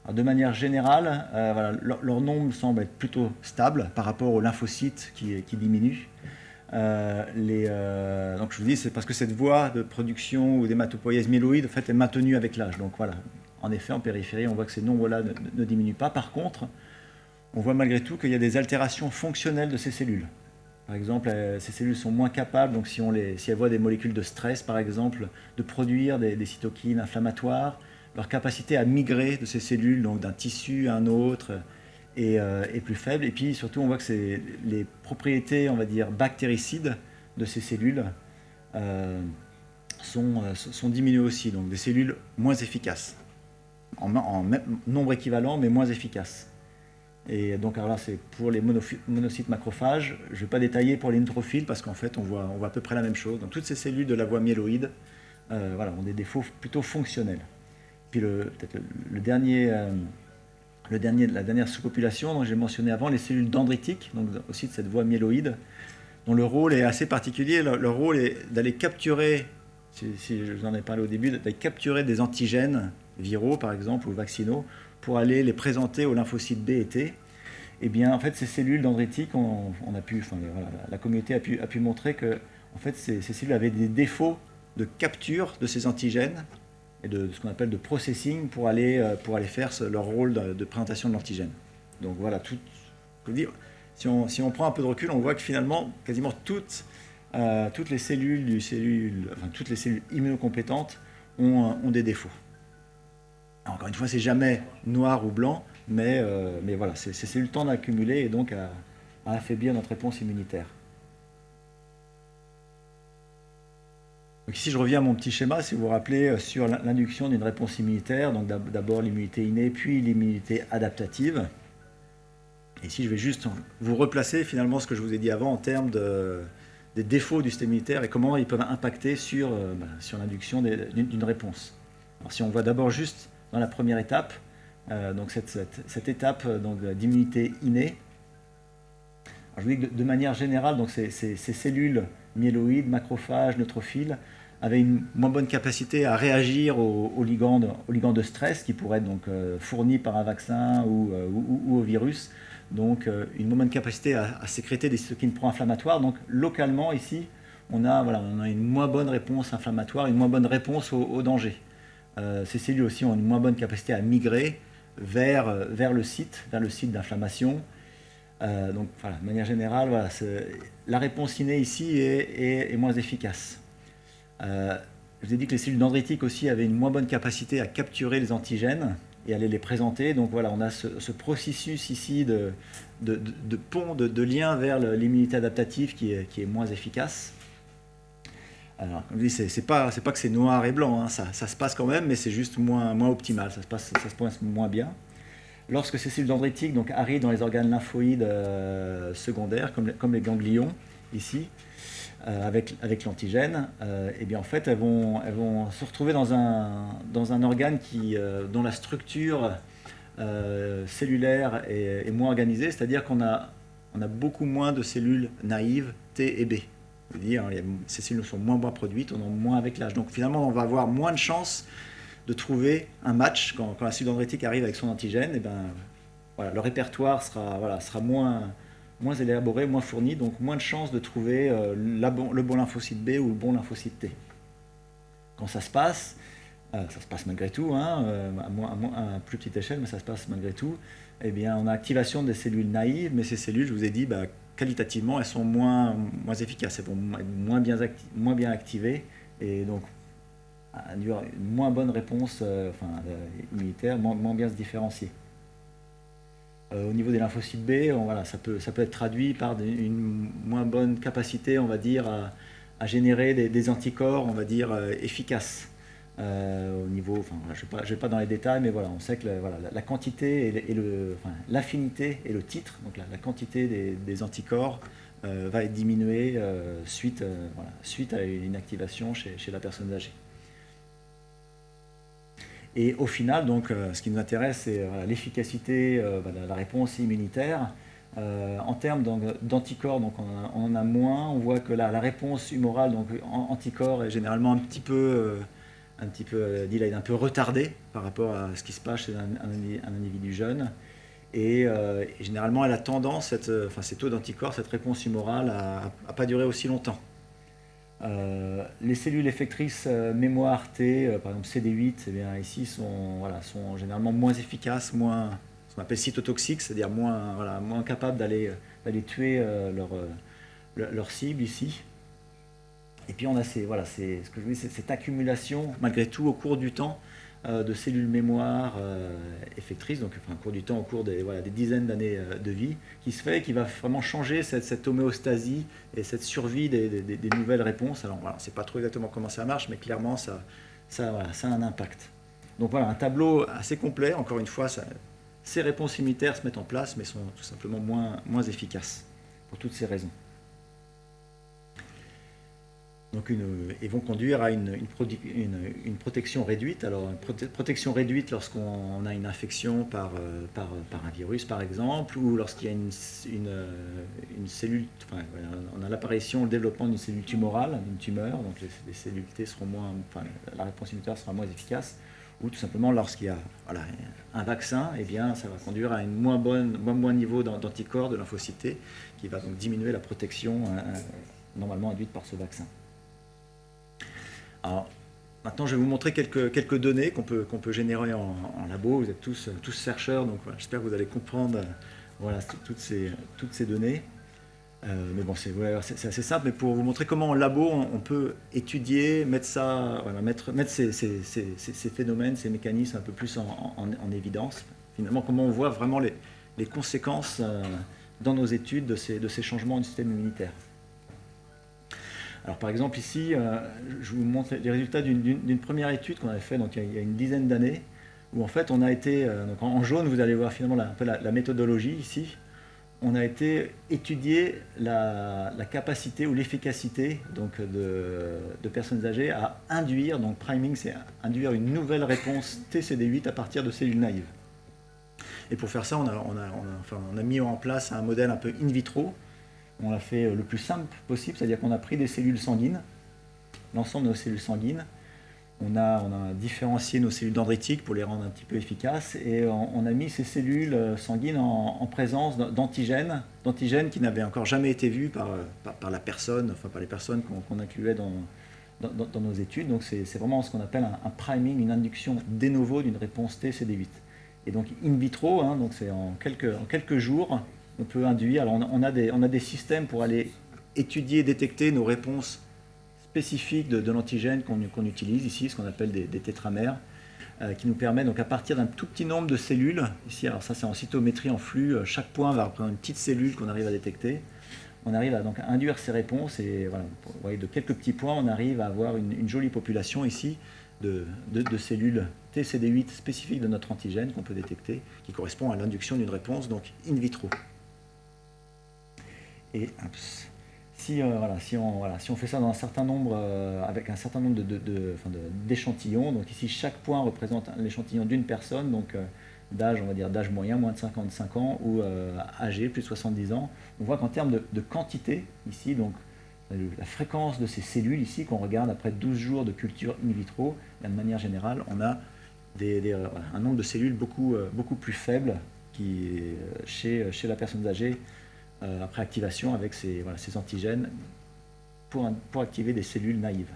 Alors, de manière générale, voilà, leur nombre semble être plutôt stable par rapport aux lymphocytes qui diminuent. Donc je vous dis, c'est parce que cette voie de production ou d'hématopoïèse myéloïde en fait, est maintenue avec l'âge. Donc voilà, en effet, en périphérie, on voit que ces nombres-là ne diminuent pas. Par contre, on voit malgré tout qu'il y a des altérations fonctionnelles de ces cellules. Par exemple, ces cellules sont moins capables, donc si elles voient des molécules de stress, par exemple, de produire des cytokines inflammatoires, leur capacité à migrer de ces cellules, donc d'un tissu à un autre, est plus faible. Et puis surtout, on voit que les propriétés, on va dire, bactéricides de ces cellules sont diminuées aussi, donc des cellules moins efficaces, en nombre équivalent, mais moins efficaces. Et donc alors là, c'est pour les monocytes macrophages. Je ne vais pas détailler pour les neutrophiles, parce qu'en fait, on voit à peu près la même chose. Donc toutes ces cellules de la voie myéloïde voilà, ont des défauts plutôt fonctionnels. Puis peut-être la dernière sous-population dont j'ai mentionné avant, les cellules dendritiques, donc aussi de cette voie myéloïde, dont le rôle est assez particulier. Leur rôle est d'aller capturer, si je vous en ai parlé au début, d'aller capturer des antigènes viraux, par exemple, ou vaccinaux, pour aller les présenter aux lymphocytes B et T. Et bien, en fait, ces cellules dendritiques, la communauté a pu montrer que en fait, ces cellules avaient des défauts de capture de ces antigènes et de ce qu'on appelle de processing pour aller faire leur rôle de présentation de l'antigène. Donc voilà, si on prend un peu de recul, on voit que finalement, quasiment toutes les cellules toutes les cellules immunocompétentes ont des défauts. Alors, encore une fois, c'est jamais noir ou blanc, mais voilà, ces cellules tendent à accumuler et donc à affaiblir notre réponse immunitaire. Donc ici, je reviens à mon petit schéma, si vous vous rappelez, sur l'induction d'une réponse immunitaire. Donc d'abord l'immunité innée, puis l'immunité adaptative. Et ici, je vais juste vous replacer finalement ce que je vous ai dit avant en termes des défauts du système immunitaire et comment ils peuvent impacter sur l'induction d'une réponse. Alors si on voit d'abord juste dans la première étape, donc cette étape d'immunité innée. Alors je vous dis que de manière générale, donc ces cellules myéloïdes, macrophages, neutrophiles, avaient une moins bonne capacité à réagir aux ligands de stress qui pourraient être donc fournis par un vaccin ou au virus. Donc une moins bonne capacité à sécréter des cytokines pro-inflammatoires. Donc localement ici, on a une moins bonne réponse inflammatoire, une moins bonne réponse au danger. Ces cellules aussi ont une moins bonne capacité à migrer vers le site d'inflammation. Donc voilà, de manière générale, voilà, la réponse innée ici est moins efficace. Je vous ai dit que les cellules dendritiques aussi avaient une moins bonne capacité à capturer les antigènes et à les présenter. Donc voilà, on a ce processus ici de pont, de lien vers l'immunité adaptative qui est moins efficace. Alors, comme je dis, c'est pas que c'est noir et blanc, hein, ça se passe quand même, mais c'est juste moins optimal, ça se passe moins bien. Lorsque ces cellules dendritiques donc, arrivent dans les organes lymphoïdes secondaires, comme les ganglions, ici, avec l'antigène, et bien en fait elles vont se retrouver dans un organe dont la structure cellulaire est moins organisée, c'est-à-dire qu'on a beaucoup moins de cellules naïves T et B. C'est-à-dire ces cellules sont moins produites, on en a moins avec l'âge. Donc finalement on va avoir moins de chances de trouver un match quand la cellule dendritique arrive avec son antigène. Et ben, voilà, le répertoire sera moins élaboré, moins fourni, donc moins de chances de trouver le bon lymphocyte B ou le bon lymphocyte T. Quand ça se passe malgré tout, hein, à plus petite échelle, mais ça se passe malgré tout, eh bien, on a activation des cellules naïves, mais ces cellules, je vous ai dit, qualitativement, elles sont moins efficaces, elles vont être moins bien activées, et donc induire une moins bonne réponse immunitaire, moins bien se différencier. Au niveau des lymphocytes B, ça peut être traduit par une moins bonne capacité, on va dire, à générer des anticorps, on va dire, efficaces. Au niveau, je ne vais pas dans les détails, mais voilà, on sait que la quantité l'affinité et le titre, donc la quantité des anticorps va être diminuée suite à une activation chez la personne âgée. Et au final, donc, ce qui nous intéresse, c'est l'efficacité de la réponse immunitaire. En termes d'anticorps, donc on en a moins. On voit que la réponse humorale, donc anticorps, est généralement un petit peu delayed, un peu retardée par rapport à ce qui se passe chez un individu jeune. Et généralement, elle a tendance, ces taux d'anticorps, cette réponse humorale, à ne pas durer aussi longtemps. Les cellules effectrices mémoire T, par exemple CD8, eh bien, ici sont généralement moins efficaces, ce qu'on appelle cytotoxiques, c'est-à-dire moins capables d'aller tuer leur cible ici. Et puis on a cette accumulation, malgré tout, au cours du temps, de cellules mémoire effectrices, donc au cours du temps, au cours des dizaines d'années de vie, qui va vraiment changer cette homéostasie et cette survie des nouvelles réponses. Alors voilà, on ne sait pas trop exactement comment ça marche, mais clairement ça a un impact. Donc voilà, un tableau assez complet. Encore une fois, ces réponses immunitaires se mettent en place, mais sont tout simplement moins efficaces pour toutes ces raisons. Donc et vont conduire à une protection réduite. Alors, une protection réduite lorsqu'on a une infection par un virus, par exemple, ou lorsqu'il y a une cellule, on a l'apparition, le développement d'une cellule tumorale, d'une tumeur, donc les cellules T seront la réponse immunitaire sera moins efficace, ou tout simplement lorsqu'il y a un vaccin, eh bien, ça va conduire à un moins bon niveau d'anticorps, de lymphocytes T, qui va donc diminuer la protection normalement induite par ce vaccin. Alors, maintenant, je vais vous montrer quelques données qu'on peut générer en labo. Vous êtes tous chercheurs, donc j'espère que vous allez comprendre toutes ces données. Mais bon, c'est assez simple. Mais pour vous montrer comment en labo, on peut étudier, mettre ces phénomènes, ces mécanismes un peu plus en évidence. Finalement, comment on voit vraiment les conséquences dans nos études de ces changements du système immunitaire. Alors par exemple ici, je vous montre les résultats d'une première étude qu'on avait faite il y a une dizaine d'années, où en fait on a été, donc en jaune vous allez voir finalement la méthodologie ici, on a été étudier la capacité ou l'efficacité donc de personnes âgées à induire, donc priming c'est induire une nouvelle réponse TCD8 à partir de cellules naïves. Et pour faire ça on a mis en place un modèle un peu in vitro. On l'a fait le plus simple possible, c'est-à-dire qu'on a pris des cellules sanguines, l'ensemble de nos cellules sanguines, on a différencié nos cellules dendritiques pour les rendre un petit peu efficaces, et on a mis ces cellules sanguines en présence d'antigènes qui n'avaient encore jamais été vus par la personne, par les personnes qu'on incluait dans nos études. Donc c'est vraiment ce qu'on appelle un priming, une induction de novo d'une réponse TCD8. Et donc in vitro, donc c'est en quelques jours, on peut induire. Alors on a des systèmes pour aller étudier, détecter nos réponses spécifiques de l'antigène qu'on utilise ici, ce qu'on appelle des tétramères, qui nous permet donc à partir d'un tout petit nombre de cellules, ici alors ça c'est en cytométrie en flux, chaque point va représenter une petite cellule qu'on arrive à détecter. On arrive à donc induire ces réponses et voilà, vous voyez, de quelques petits points on arrive à avoir une jolie population ici de cellules TCD8 spécifique de notre antigène qu'on peut détecter, qui correspond à l'induction d'une réponse, donc in vitro. Et si on fait ça dans un certain nombre, avec un certain nombre d'échantillons, donc ici chaque point représente l'échantillon d'une personne, donc d'âge, on va dire d'âge moyen, moins de 55 ans, ou âgé, plus de 70 ans, on voit qu'en termes de quantité, ici, donc la fréquence de ces cellules ici, qu'on regarde après 12 jours de culture in vitro, de manière générale, on a un nombre de cellules beaucoup plus faible chez la personne âgée, après activation avec ces antigènes pour activer des cellules naïves.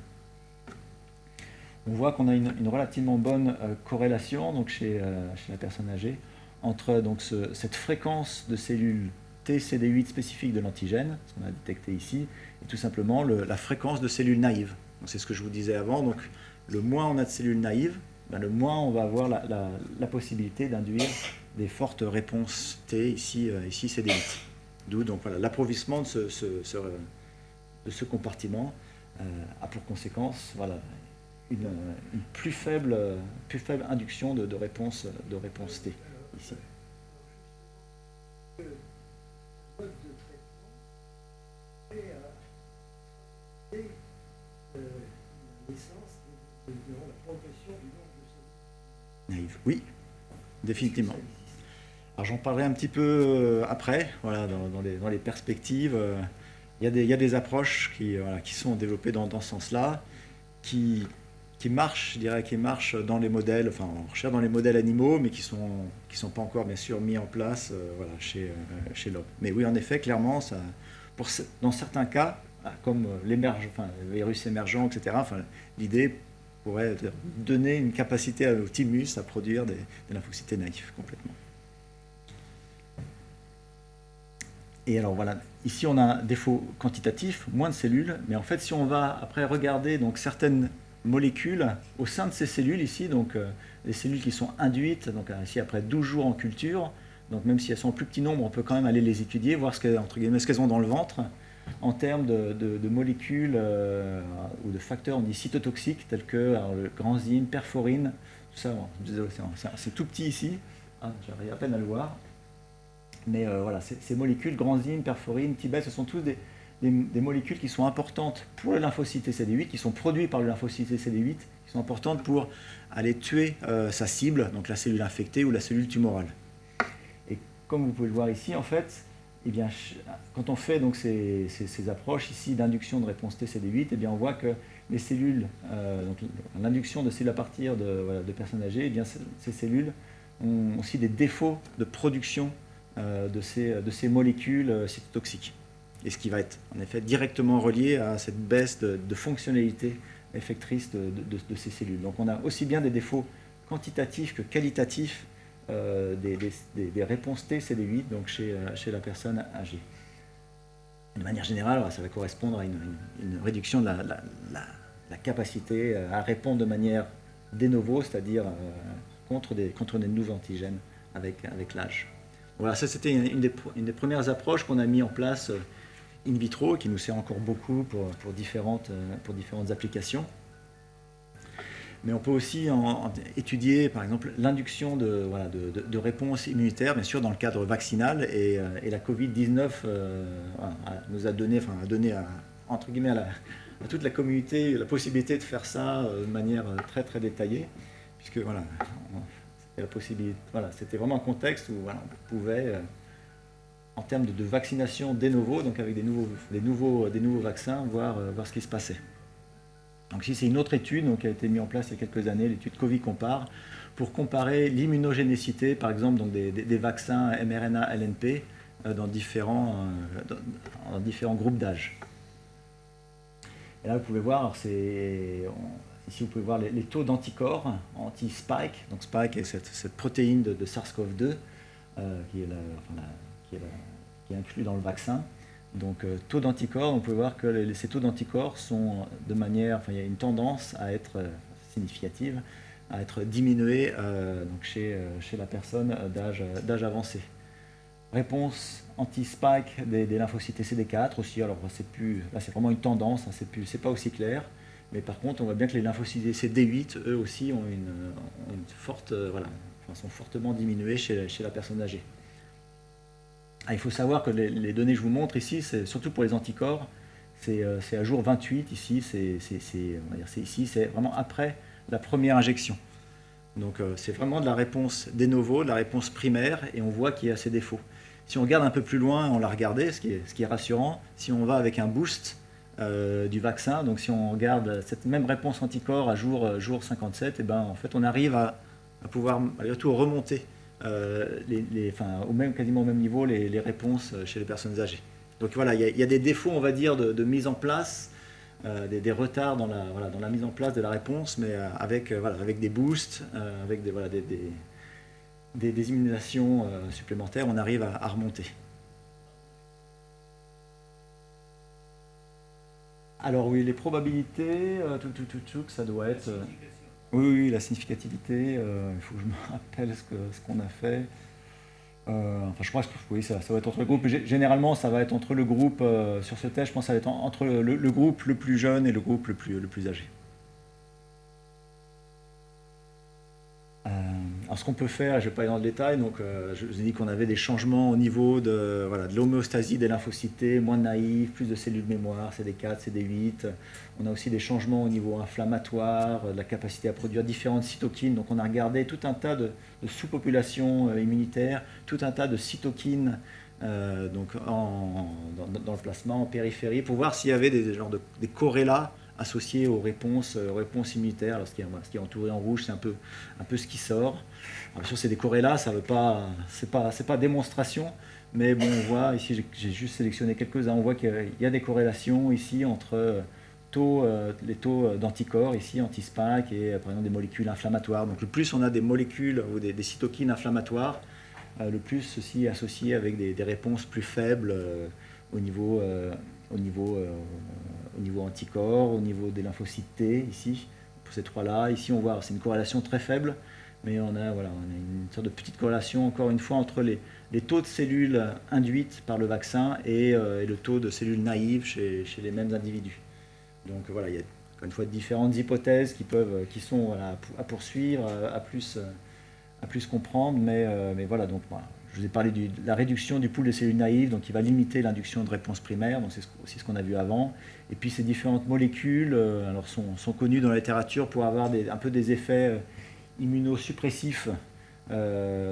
On voit qu'on a une relativement bonne corrélation donc chez la personne âgée entre donc, cette fréquence de cellules TCD8 spécifique de l'antigène, ce qu'on a détecté ici, et tout simplement la fréquence de cellules naïves. C'est ce que je vous disais avant, donc le moins on a de cellules naïves, le moins on va avoir la possibilité d'induire des fortes réponses T, ici CD8. D'où donc voilà, l'appauvrissement de ce compartiment a pour conséquence une plus faible induction de réponse T ici. Le mode de traitement est à la naissance et la progression du nombre de cellules naïves. Oui, définitivement. Alors j'en parlerai un petit peu après, voilà, dans les perspectives. Il y a des approches qui sont développées dans ce sens-là, qui marchent, je dirais, dans les modèles, enfin on recherche dans les modèles animaux, mais qui sont pas encore bien sûr mis en place chez l'homme. Mais oui, en effet, clairement, dans certains cas, comme les virus émergents, etc., l'idée pourrait être de donner une capacité au thymus à produire des lymphocytes naïfs complètement. Et alors voilà, ici on a un défaut quantitatif, moins de cellules, mais en fait si on va après regarder donc certaines molécules au sein de ces cellules ici, donc les cellules qui sont induites, donc ici après 12 jours en culture, donc même si elles sont en plus petit nombre, on peut quand même aller les étudier, voir ce qu'elles ont dans le ventre, en termes de molécules ou de facteurs, on dit cytotoxiques, tels que le granzyme, perforine, tout ça, c'est tout petit ici, j'arrive à peine à le voir. Mais voilà, ces molécules, granzyme, perforine, Tibet, ce sont tous des molécules qui sont importantes pour le lymphocyte CD8, qui sont produits par le lymphocyte CD8, qui sont importantes pour aller tuer sa cible, donc la cellule infectée ou la cellule tumorale. Et comme vous pouvez le voir ici, en fait, eh bien, quand on fait donc ces approches ici d'induction de réponse TCD8, eh bien, on voit que les cellules, l'induction de cellules à partir de personnes âgées, eh bien, ces cellules ont aussi des défauts de production de ces molécules cytotoxiques. Et ce qui va être en effet directement relié à cette baisse de fonctionnalité effectrice de ces cellules. Donc on a aussi bien des défauts quantitatifs que qualitatifs des réponses T CD8 donc chez la personne âgée. De manière générale, ça va correspondre à une réduction de la capacité à répondre de manière de novo, c'est-à-dire contre des nouveaux antigènes avec l'âge. Voilà, ça c'était une des premières approches qu'on a mis en place in vitro, qui nous sert encore beaucoup pour différentes applications. Mais on peut aussi étudier, par exemple, l'induction de réponses immunitaires, bien sûr, dans le cadre vaccinal. Et la Covid-19 nous a donné, entre guillemets, à toute la communauté la possibilité de faire ça de manière très, très détaillée, puisque voilà, la possibilité, c'était vraiment un contexte où on pouvait, en termes de vaccination de novo, donc avec des nouveaux vaccins, voir ce qui se passait. Donc ici, c'est une autre étude qui a été mise en place il y a quelques années, l'étude Covid-Compare, pour comparer l'immunogénicité, par exemple, donc des vaccins mRNA-LNP dans différents groupes d'âge. Et là, vous pouvez voir, ici, vous pouvez voir les taux d'anticorps anti-spike. Donc spike est cette protéine de SARS-CoV-2 qui est inclus dans le vaccin. Donc taux d'anticorps, on peut voir que ces taux d'anticorps sont il y a une tendance à être significative, à être diminuée donc chez la personne d'âge avancé. Réponse anti-spike des lymphocytes CD4 aussi, alors là c'est vraiment une tendance, c'est pas aussi clair, Mais par contre, on voit bien que les lymphocytes CD8, eux aussi, ont une forte, sont fortement diminués chez la personne âgée. Il faut savoir que les données que je vous montre ici, c'est surtout pour les anticorps, c'est à jour 28 ici, c'est vraiment après la première injection. Donc c'est vraiment de la réponse de novo, de la réponse primaire, et on voit qu'il y a ces défauts. Si on regarde un peu plus loin, on l'a regardé, ce qui est rassurant, si on va avec un boost du vaccin, donc si on regarde cette même réponse anticorps à jour 57, et ben, en fait on arrive à pouvoir malgré tout remonter quasiment au même niveau les réponses chez les personnes âgées. Donc voilà, il y a des défauts, on va dire, de mise en place, des retards dans la mise en place de la réponse, mais avec des boosts, avec des immunisations supplémentaires, on arrive à remonter. Alors oui, les probabilités, ça doit être... Oui, la significativité, il faut que je me rappelle ce qu'on a fait. Je pense que oui, ça va être entre le groupe. Généralement, ça va être entre le groupe, sur ce test, je pense que ça va être entre le groupe le plus jeune et le groupe le plus âgé. Alors ce qu'on peut faire, je ne vais pas aller dans le détail, donc je vous ai dit qu'on avait des changements au niveau de l'homéostasie des lymphocytes, moins de naïfs, plus de cellules mémoire, CD4, CD8. On a aussi des changements au niveau inflammatoire, de la capacité à produire différentes cytokines. Donc on a regardé tout un tas de sous-populations immunitaires, tout un tas de cytokines dans le plasma, en périphérie, pour voir s'il y avait des corrélats associés aux réponses immunitaires. Alors, ce qui est entouré en rouge, c'est un peu ce qui sort. Alors, bien sûr, c'est des corrélats, ça veut pas, c'est pas démonstration, mais bon, on voit ici, j'ai juste sélectionné quelques-uns. On voit qu'il y a des corrélations ici entre les taux d'anticorps ici, anti-spike, et par exemple des molécules inflammatoires. Donc, le plus on a des molécules ou des cytokines inflammatoires, le plus ceci est associé avec des réponses plus faibles au niveau anticorps, au niveau des lymphocytes T, ici, pour ces trois-là. Ici, on voit, c'est une corrélation très faible, mais on a une sorte de petite corrélation, encore une fois, entre les taux de cellules induites par le vaccin et le taux de cellules naïves chez les mêmes individus. Donc voilà, il y a encore une fois différentes hypothèses qui sont à poursuivre, à plus comprendre, mais voilà, donc voilà. Je vous ai parlé de la réduction du pool de cellules naïves, donc qui va limiter l'induction de réponse primaire, donc c'est aussi ce qu'on a vu avant. Et puis ces différentes molécules sont connues dans la littérature pour avoir un peu des effets immunosuppressifs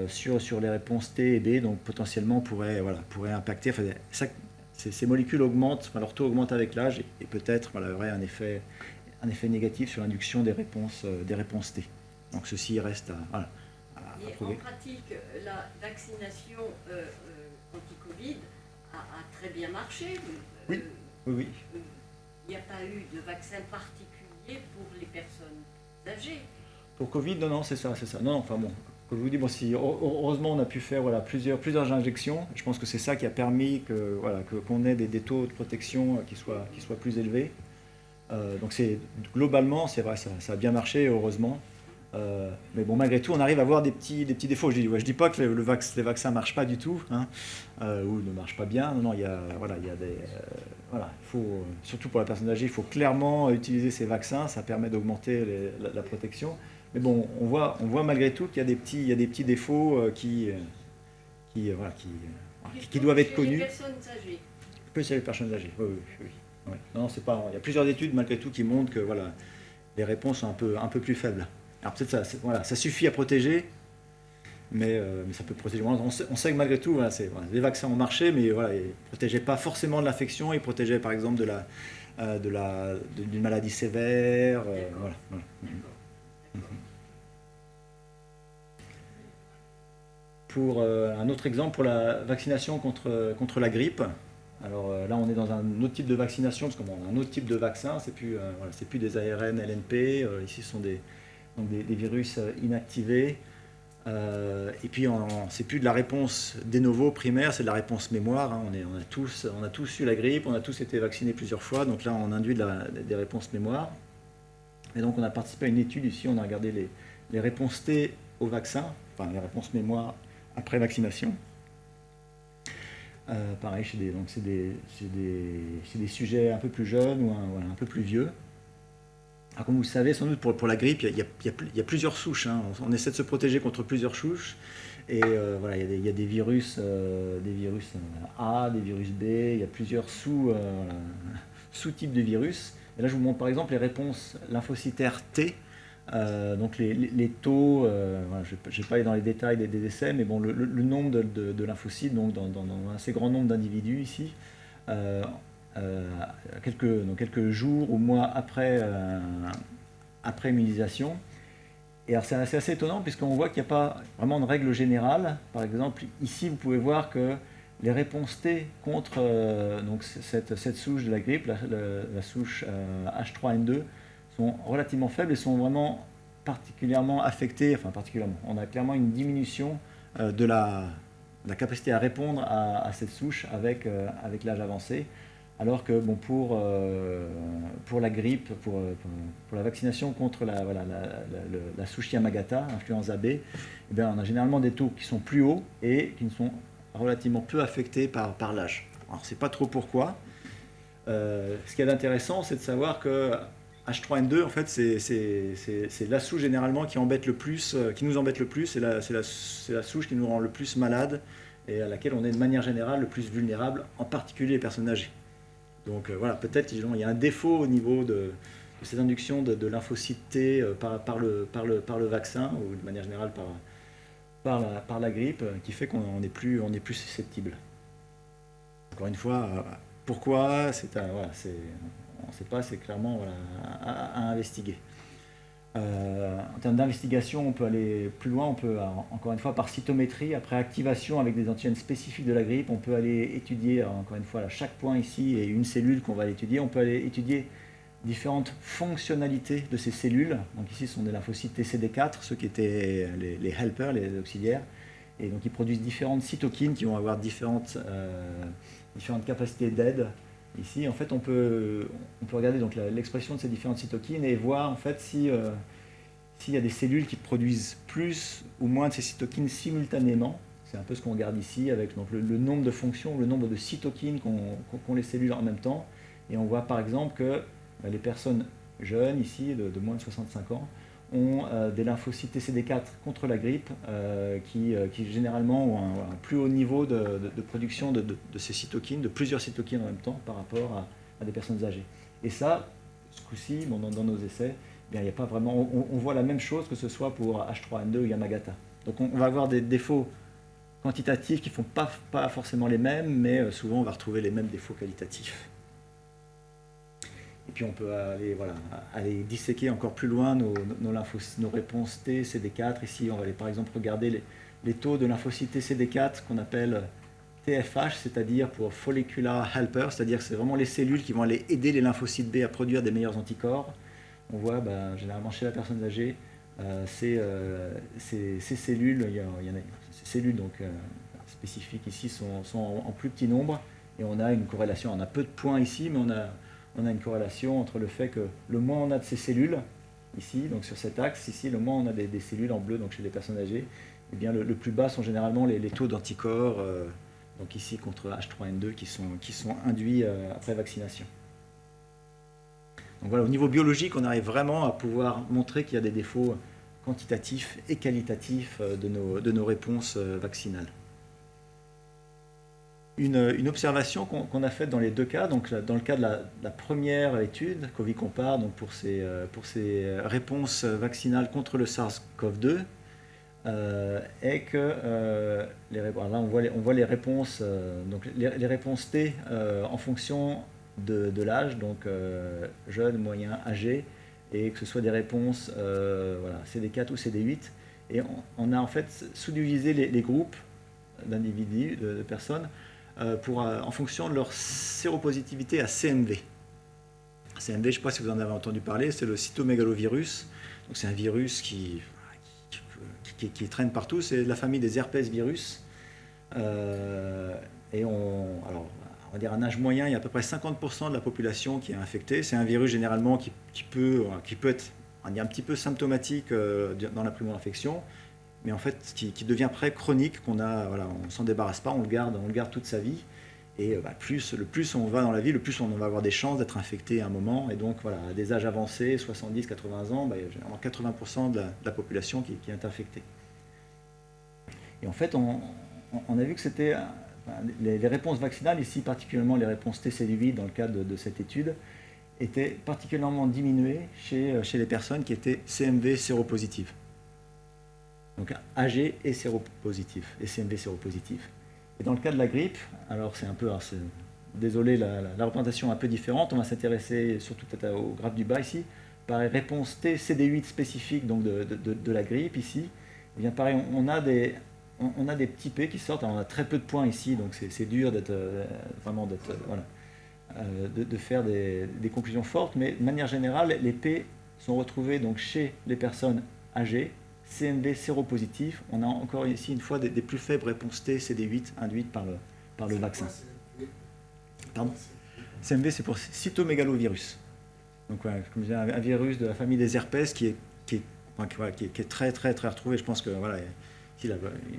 sur les réponses T et B, donc potentiellement pourraient impacter. Ces molécules augmentent, leur taux augmente avec l'âge et peut-être aurait un effet négatif sur l'induction des réponses T. Donc ceci reste à prouver. En pratique, la vaccination anti-Covid a très bien marché. Oui. Il n'y a pas eu de vaccin particulier pour les personnes âgées. Pour Covid, non, c'est ça. Non, enfin bon, comme je vous dis, heureusement on a pu faire plusieurs injections. Je pense que c'est ça qui a permis qu'on ait des taux de protection qui soient plus élevés. Donc globalement, c'est vrai, ça a bien marché, heureusement. Mais bon, malgré tout, on arrive à avoir des petits défauts. Je dis pas que les vaccins marchent pas du tout, ou ne marchent pas bien. Non, il y a des, faut, surtout pour la personne âgée, il faut clairement utiliser ces vaccins. Ça permet d'augmenter la protection. Mais bon, on voit malgré tout qu'il y a des petits défauts qui doivent être connus. Chez les personnes âgées. Plus chez les personnes âgées. Oui. Non, c'est pas. Il y a plusieurs études malgré tout qui montrent que les réponses sont un peu plus faibles. Alors peut-être ça suffit à protéger, mais ça peut protéger. On sait que malgré tout, les vaccins ont marché, mais ils ne protégeaient pas forcément de l'infection, ils protégeaient par exemple d'une maladie sévère. Pour un autre exemple, pour la vaccination contre la grippe, alors là on est dans un autre type de vaccination, parce qu'on a un autre type de vaccin, c'est plus des ARN, LNP, ici ce sont des virus inactivés, et puis c'est plus de la réponse de novo primaire, c'est de la réponse mémoire. On a tous eu la grippe, on a tous été vaccinés plusieurs fois, donc là on induit des réponses mémoire. Et donc on a participé à une étude ici, on a regardé les réponses T au vaccin, enfin les réponses mémoire après vaccination. Pareil, c'est des, sujets un peu plus jeunes ou un peu plus vieux. Et donc on a regardé les réponses T au vaccin, et puis on a regardé les réponses mémoire après vaccination. Pareil, c'est des sujets un peu plus jeunes ou un peu plus vieux. Et donc on a regardé les réponses T au vaccin, et puis on a regardé les réponses mémoire après vaccination. Alors, comme vous le savez, sans doute pour la grippe, il y a plusieurs souches. Hein. On essaie de se protéger contre plusieurs souches. Et voilà, il y a des virus A, des virus B, il y a plusieurs sous-types de virus. Et là, je vous montre par exemple les réponses lymphocytaires T. Donc les taux, voilà, je ne vais pas aller dans les détails des essais, mais bon, le nombre de lymphocytes, donc dans un assez grand nombre d'individus ici, quelques jours ou mois après immunisation. Et alors c'est assez étonnant puisqu'on voit qu'il n'y a pas vraiment de règle générale. Par exemple, ici vous pouvez voir que les réponses T contre donc cette souche de la grippe, la souche H3N2, sont relativement faibles et sont vraiment particulièrement affectées, enfin particulièrement, on a clairement une diminution de la capacité à répondre à cette souche avec l'âge avancé, alors que bon, pour la grippe, pour la vaccination contre la souche Yamagata, influenza B, eh bien, on a généralement des taux qui sont plus hauts et qui ne sont relativement peu affectés par l'âge. Alors on ne sait pas trop pourquoi. Ce qui est intéressant, c'est de savoir que H3N2, en fait, c'est la souche généralement qui nous embête le plus, c'est la souche qui nous rend le plus malade et à laquelle on est de manière générale le plus vulnérable, en particulier les personnes âgées. Donc voilà, peut-être qu'il y a un défaut au niveau de cette induction de lymphocytes T par le vaccin, ou de manière générale par la grippe, qui fait qu'on est plus susceptible. Encore une fois, pourquoi on ne sait pas, c'est clairement à investiguer. En termes d'investigation, on peut aller plus loin, on peut, encore une fois, par cytométrie, après activation avec des antigènes spécifiques de la grippe, on peut aller étudier, encore une fois, à chaque point ici, et une cellule qu'on va aller étudier, on peut aller étudier différentes fonctionnalités de ces cellules. Donc ici, ce sont des lymphocytes TCD4, ceux qui étaient les helpers, les auxiliaires, et donc ils produisent différentes cytokines qui vont avoir différentes capacités d'aide. Ici, en fait, on peut regarder donc l'expression de ces différentes cytokines et voir en fait s'il y a des cellules qui produisent plus ou moins de ces cytokines simultanément. C'est un peu ce qu'on regarde ici avec donc, le nombre de fonctions, le nombre de cytokines qu'ont les cellules en même temps. Et on voit par exemple que les personnes jeunes ici, de moins de 65 ans, ont des lymphocytes TCD4 contre la grippe qui généralement ont un plus haut niveau de production de ces cytokines, de plusieurs cytokines en même temps par rapport à des personnes âgées. Et ça, ce coup-ci, bon, dans nos essais, eh bien, il y a pas vraiment, on voit la même chose que ce soit pour H3N2 ou Yamagata. Donc on va avoir des défauts quantitatifs qui ne font pas forcément les mêmes, mais souvent on va retrouver les mêmes défauts qualitatifs. Et puis on peut aller disséquer encore plus loin nos réponses T, CD4. Ici, on va aller par exemple regarder les taux de lymphocytes TCD4 qu'on appelle TFH, c'est-à-dire pour Follicular Helper, c'est-à-dire que c'est vraiment les cellules qui vont aller aider les lymphocytes B à produire des meilleurs anticorps. On voit généralement chez la personne âgée, ces cellules, ces cellules donc, spécifiques ici sont en plus petit nombre et on a une corrélation. On a peu de points ici, mais on a une corrélation entre le fait que le moins on a de ces cellules, ici, donc sur cet axe, ici, le moins on a des cellules en bleu, donc chez les personnes âgées, eh bien le plus bas sont généralement les taux d'anticorps, donc ici contre H3N2, qui sont induits après vaccination. Donc voilà, au niveau biologique, on arrive vraiment à pouvoir montrer qu'il y a des défauts quantitatifs et qualitatifs de nos réponses vaccinales. Une observation qu'on a faite dans les deux cas, donc dans le cas de la première étude, Covey-Compare, donc pour ces réponses vaccinales contre le SARS-CoV-2, est que là on voit les réponses, donc les réponses T en fonction de l'âge, donc jeune, moyen, âgé, et que ce soit des réponses CD4 ou CD8, et on a en fait sous-divisé les groupes d'individus, de personnes, en fonction de leur séropositivité à CMV. CMV, je ne sais pas si vous en avez entendu parler, c'est le cytomégalovirus. Donc c'est un virus qui traîne partout, c'est de la famille des herpès-virus. Et on va dire à un âge moyen, il y a à peu près 50% de la population qui est infectée. C'est un virus généralement qui peut être un petit peu symptomatique dans la primo-infection, mais en fait qui devient très chronique, on s'en débarrasse pas, on le garde toute sa vie. Et le plus on va dans la vie, le plus on va avoir des chances d'être infecté à un moment. Et donc, voilà, à des âges avancés, 70, 80 ans, il y a généralement 80% de la population qui est infectée. Et en fait, on a vu que c'était les réponses vaccinales, ici particulièrement les réponses TCD8 dans le cadre de cette étude, étaient particulièrement diminuées chez les personnes qui étaient CMV séropositives. Donc âgés et séropositifs, et CMV séropositifs. Et dans le cas de la grippe, alors c'est un peu, désolé, la représentation est un peu différente, on va s'intéresser surtout peut-être au graphe du bas ici, par les réponses TCD8 spécifiques donc de la grippe ici. Et bien pareil, on a des petits P qui sortent, alors on a très peu de points ici, donc c'est dur de faire des conclusions fortes, mais de manière générale, les P sont retrouvés donc chez les personnes âgées, CMV séropositif. On a encore ici une fois des plus faibles réponses T, CD8 induites par le vaccin. Pardon ? CMV, c'est pour cytomégalovirus. Donc voilà, comme je disais, un virus de la famille des herpès qui est très très très retrouvé. Je pense que voilà, ici, la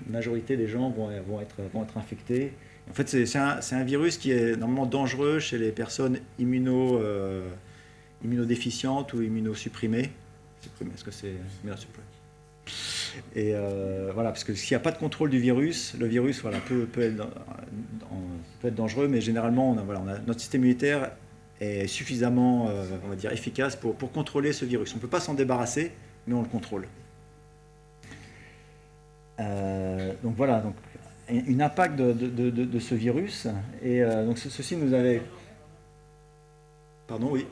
majorité des gens vont être infectés. En fait, c'est un virus qui est normalement dangereux chez les personnes immunodéficientes ou immunosupprimées. Est-ce que c'est et voilà, parce que s'il n'y a pas de contrôle du virus, le virus peut être dangereux, mais généralement, notre système immunitaire est suffisamment on va dire, efficace pour contrôler ce virus. On ne peut pas s'en débarrasser, mais on le contrôle. Donc voilà, donc, une impact de ce virus. Et donc ceci nous avait... Pardon, oui.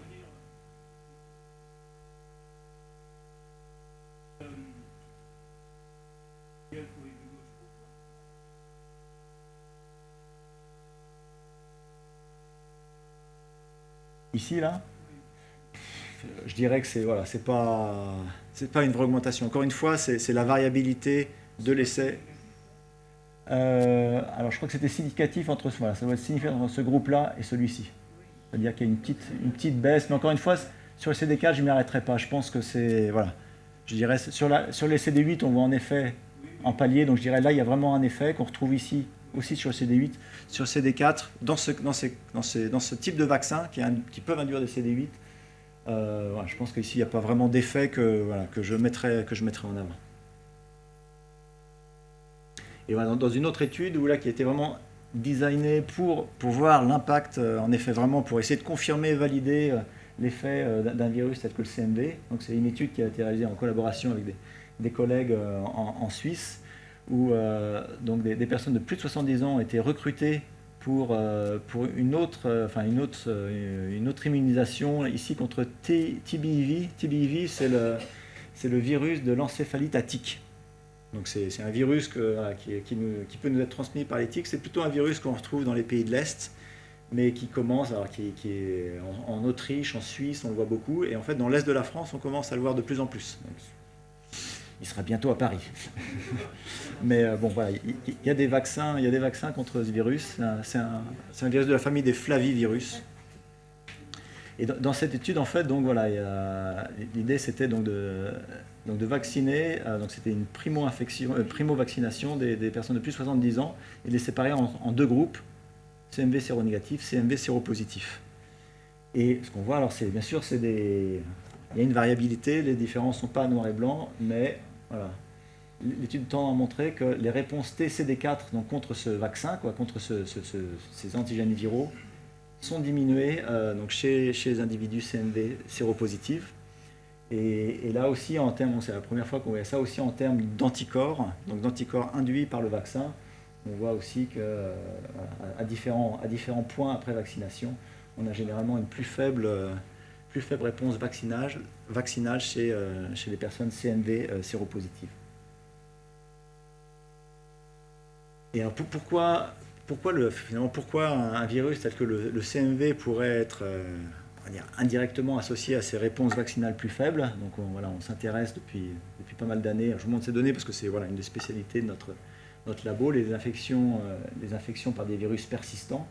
Ici, là, je dirais que c'est pas une vraie augmentation. Encore une fois, c'est la variabilité de l'essai. Alors, je crois que c'était significatif entre ça doit être significatif entre ce groupe-là et celui-ci. C'est-à-dire qu'il y a une petite baisse, mais encore une fois, sur le CD4, je ne m'y arrêterai pas. Je pense que c'est je dirais sur les CD8, on voit en effet en palier. Donc, je dirais là, il y a vraiment un effet qu'on retrouve ici. Aussi sur le CD8, sur le CD4, dans ce type de vaccin qui peuvent induire des CD8, je pense qu'ici, il n'y a pas vraiment d'effet que je mettrais en avant. Et voilà, dans une autre étude qui était vraiment designée pour voir l'impact, en effet, vraiment pour essayer de confirmer et valider l'effet d'un virus tel que le CMV. Donc, c'est une étude qui a été réalisée en collaboration avec des collègues en Suisse, où donc des personnes de plus de 70 ans ont été recrutées pour une autre immunisation, ici contre TBEV. TBEV, c'est le virus de l'encéphalite à tique. Donc c'est un virus qui peut nous être transmis par les tiques. C'est plutôt un virus qu'on retrouve dans les pays de l'Est, mais qui est en Autriche, en Suisse, on le voit beaucoup. Et en fait, dans l'Est de la France, on commence à le voir de plus en plus. Donc, il sera bientôt à Paris. Mais bon, voilà, il y a des vaccins contre ce virus. C'est un virus de la famille des flavivirus. Et dans cette étude, en fait, donc voilà, l'idée c'était donc de vacciner. Donc c'était une primo-vaccination des personnes de plus de 70 ans et de les séparer en deux groupes, CMV séronégatif, CMV séropositif. Et ce qu'on voit, alors bien sûr, il y a une variabilité, les différences ne sont pas noir et blanc, mais voilà. L'étude tend à montrer que les réponses TCD4 donc contre ce vaccin, contre ces antigènes viraux, sont diminuées donc chez les individus CMV séropositifs. Et là aussi, c'est la première fois qu'on voit ça aussi en termes d'anticorps, donc d'anticorps induits par le vaccin. On voit aussi qu'à différents points après vaccination, on a généralement une plus faible réponse vaccinale chez les personnes CMV séropositives. Et alors pourquoi un virus tel que le CMV pourrait être indirectement associé à ces réponses vaccinales plus faibles? Donc on s'intéresse depuis pas mal d'années. Je vous montre ces données parce que c'est une des spécialités de notre labo, les infections par des virus persistants.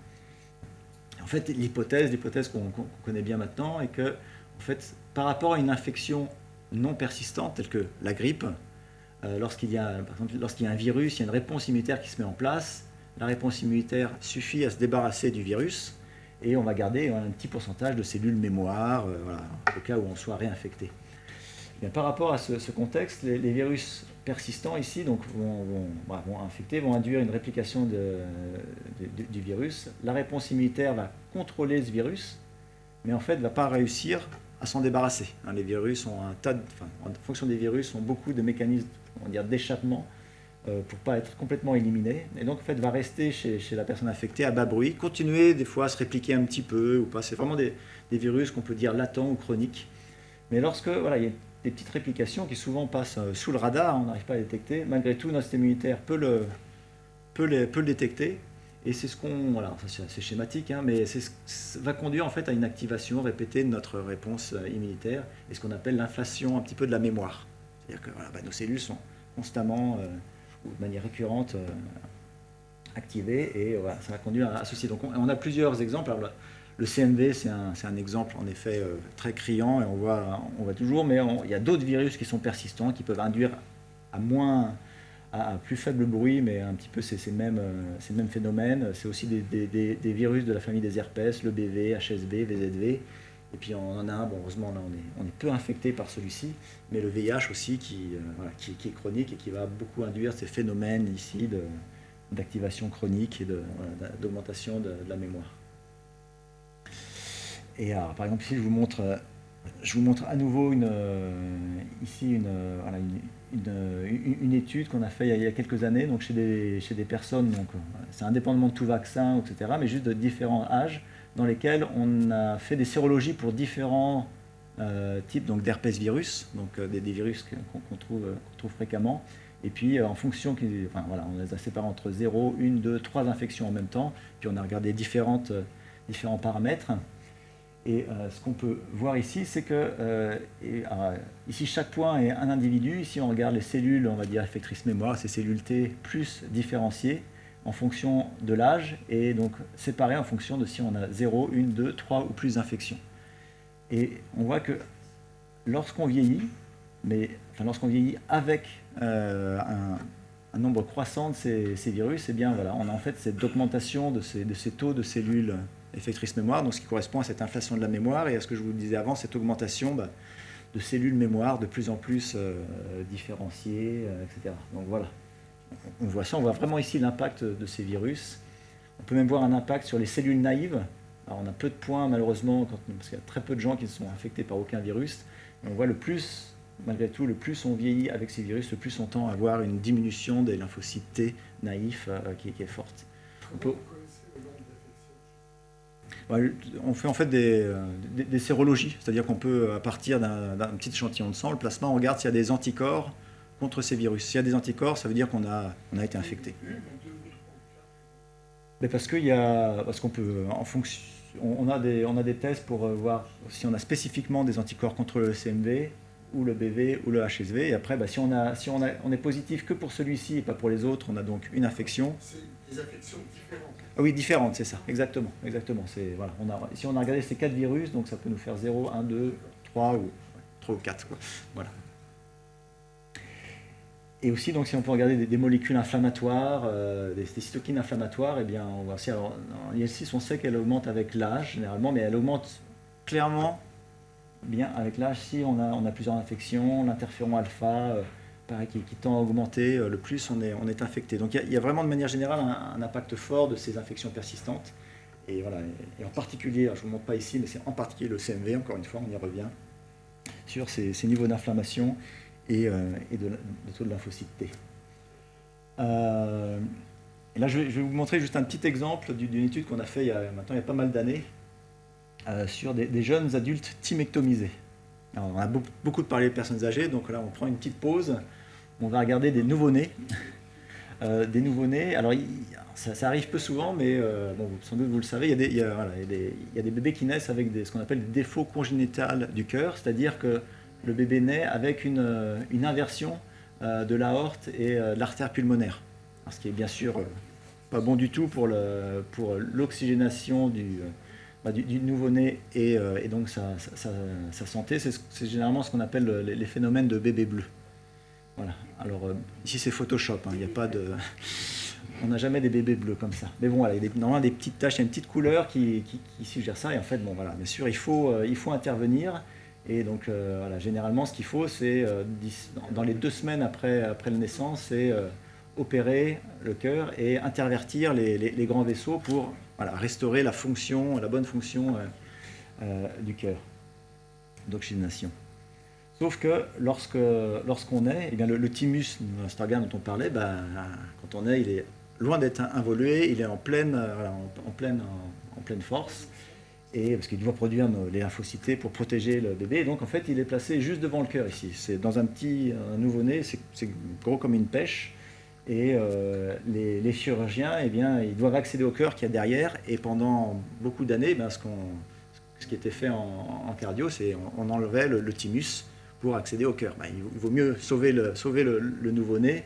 En fait, l'hypothèse qu'on connaît bien maintenant est que, en fait, par rapport à une infection non persistante telle que la grippe, lorsqu'il y a un virus, il y a une réponse immunitaire qui se met en place, la réponse immunitaire suffit à se débarrasser du virus, et on va garder un petit pourcentage de cellules mémoire, voilà, au cas où on soit réinfecté. Bien, par rapport à ce contexte, les virus persistants ici donc, vont induire une réplication du virus. La réponse immunitaire va contrôler ce virus, mais en fait ne va pas réussir à s'en débarrasser. Les virus ont en fonction des virus, ont beaucoup de mécanismes d'échappement pour ne pas être complètement éliminés. Et donc en fait va rester chez la personne infectée à bas bruit, continuer des fois à se répliquer un petit peu ou pas. C'est vraiment des virus qu'on peut dire latents ou chroniques. Mais lorsque il y a des petites réplications qui souvent passent sous le radar, on n'arrive pas à les détecter, malgré tout notre système immunitaire peut le détecter. Et c'est ce qu'on, c'est assez schématique, mais ça va conduire en fait à une activation répétée de notre réponse immunitaire et ce qu'on appelle l'inflation un petit peu de la mémoire. C'est-à-dire que nos cellules sont constamment ou de manière récurrente activées et ça va conduire à ceci. Donc on a plusieurs exemples. Alors, le CMV, c'est un exemple en effet très criant et on voit toujours, mais il y a d'autres virus qui sont persistants, qui peuvent induire à plus faible bruit, mais un petit peu ces mêmes phénomènes. C'est aussi des virus de la famille des herpès, le BV, HSV, VZV. Et puis on en a un, heureusement là on est peu infecté par celui-ci, mais le VIH aussi qui est chronique et qui va beaucoup induire ces phénomènes ici d'activation chronique et d'augmentation de la mémoire. Et alors, par exemple ici je vous montre à nouveau une étude qu'on a fait il y a quelques années donc chez des personnes, donc c'est indépendamment de tout vaccin, etc., mais juste de différents âges, dans lesquels on a fait des sérologies pour différents types d'herpès virus, donc des virus qu'on trouve fréquemment. Et puis en fonction, on les a séparés entre 0, 1, 2, 3 infections en même temps, puis on a regardé différents paramètres. Et ce qu'on peut voir ici, c'est que ici chaque point est un individu. Ici on regarde les cellules, on va dire effectrices mémoire, ces cellules T plus différenciées en fonction de l'âge et donc séparées en fonction de si on a 0, 1, 2, 3 ou plus d'infections. Et on voit que lorsqu'on vieillit, lorsqu'on vieillit avec un nombre croissant de ces virus, on a en fait cette augmentation de ces taux de cellules effectrices mémoire, donc ce qui correspond à cette inflation de la mémoire et à ce que je vous disais avant, cette augmentation de cellules mémoire de plus en plus différenciées, etc. Donc voilà, on voit ça, on voit vraiment ici l'impact de ces virus. On peut même voir un impact sur les cellules naïves. Alors on a peu de points malheureusement, parce qu'il y a très peu de gens qui sont infectés par aucun virus. Et on voit malgré tout, le plus on vieillit avec ces virus, le plus on tend à avoir une diminution des lymphocytes T naïfs qui est forte. On fait en fait des sérologies, c'est-à-dire qu'on peut, à partir d'un petit échantillon de sang, le plasma, on regarde s'il y a des anticorps contre ces virus. S'il y a des anticorps, ça veut dire qu'on a été infecté. Mais parce qu'on peut, en fonction, on a des tests pour voir si on a spécifiquement des anticorps contre le CMV ou le BV ou le HSV. Et après, si on est positif que pour celui-ci et pas pour les autres, on a donc une infection. C'est des infections différentes. Ah oui, différentes, c'est ça, exactement. Si on a regardé ces 4 virus, donc ça peut nous faire 0, 1, 2, 3 ou 4. Quoi. Voilà. Et aussi, donc, si on peut regarder des molécules inflammatoires, des cytokines inflammatoires, on voit aussi, alors, en IL6, on sait qu'elle augmente avec l'âge, généralement, mais elle augmente clairement bien avec l'âge si on a plusieurs infections, l'interféron alpha, pareil, qui tend à augmenter, le plus on est infecté. Donc il y a vraiment de manière générale un impact fort de ces infections persistantes. Et voilà, et en particulier, je ne vous montre pas ici, mais c'est en particulier le CMV, encore une fois, on y revient, sur ces niveaux d'inflammation et de taux de lymphocytes T. Et là, je vais vous montrer juste un petit exemple d'une étude qu'on a fait il y a pas mal d'années sur des jeunes adultes thymectomisés. Alors, on a beaucoup parlé de personnes âgées, donc là on prend une petite pause, on va regarder des nouveau-nés. Alors ça arrive peu souvent, mais sans doute vous le savez, il y a des bébés qui naissent avec ce qu'on appelle des défauts congénitaux du cœur, c'est-à-dire que le bébé naît avec une inversion de l'aorte et de l'artère pulmonaire. Alors, ce qui est bien sûr pas bon du tout pour l'oxygénation du nouveau-né et donc sa santé. C'est généralement ce qu'on appelle les phénomènes de bébé bleu. Voilà. Alors ici c'est Photoshop, il n'y a pas de... on n'a jamais des bébés bleus comme ça. Mais bon, voilà, il y a normalement des petites taches, il y a une petite couleur qui suggère ça. Et en fait, bon, voilà, bien sûr, il faut intervenir. Et donc, voilà, généralement, ce qu'il faut, c'est, dans les 2 semaines après la naissance, c'est opérer le cœur et intervertir les grands vaisseaux pour restaurer la bonne fonction du cœur d'oxygénation. Sauf que lorsqu'on est, eh bien le thymus, cet organe dont on parlait, quand on est, il est loin d'être involué, il est en pleine force, et parce qu'il doit produire les lymphocytes pour protéger le bébé. Et donc en fait, il est placé juste devant le cœur ici. C'est dans un nouveau-né, c'est gros comme une pêche. Et les chirurgiens, eh bien, ils doivent accéder au cœur qu'il y a derrière. Et pendant beaucoup d'années, ce qui était fait en cardio, c'est on enlevait le thymus pour accéder au cœur. Il vaut mieux sauver le nouveau-né.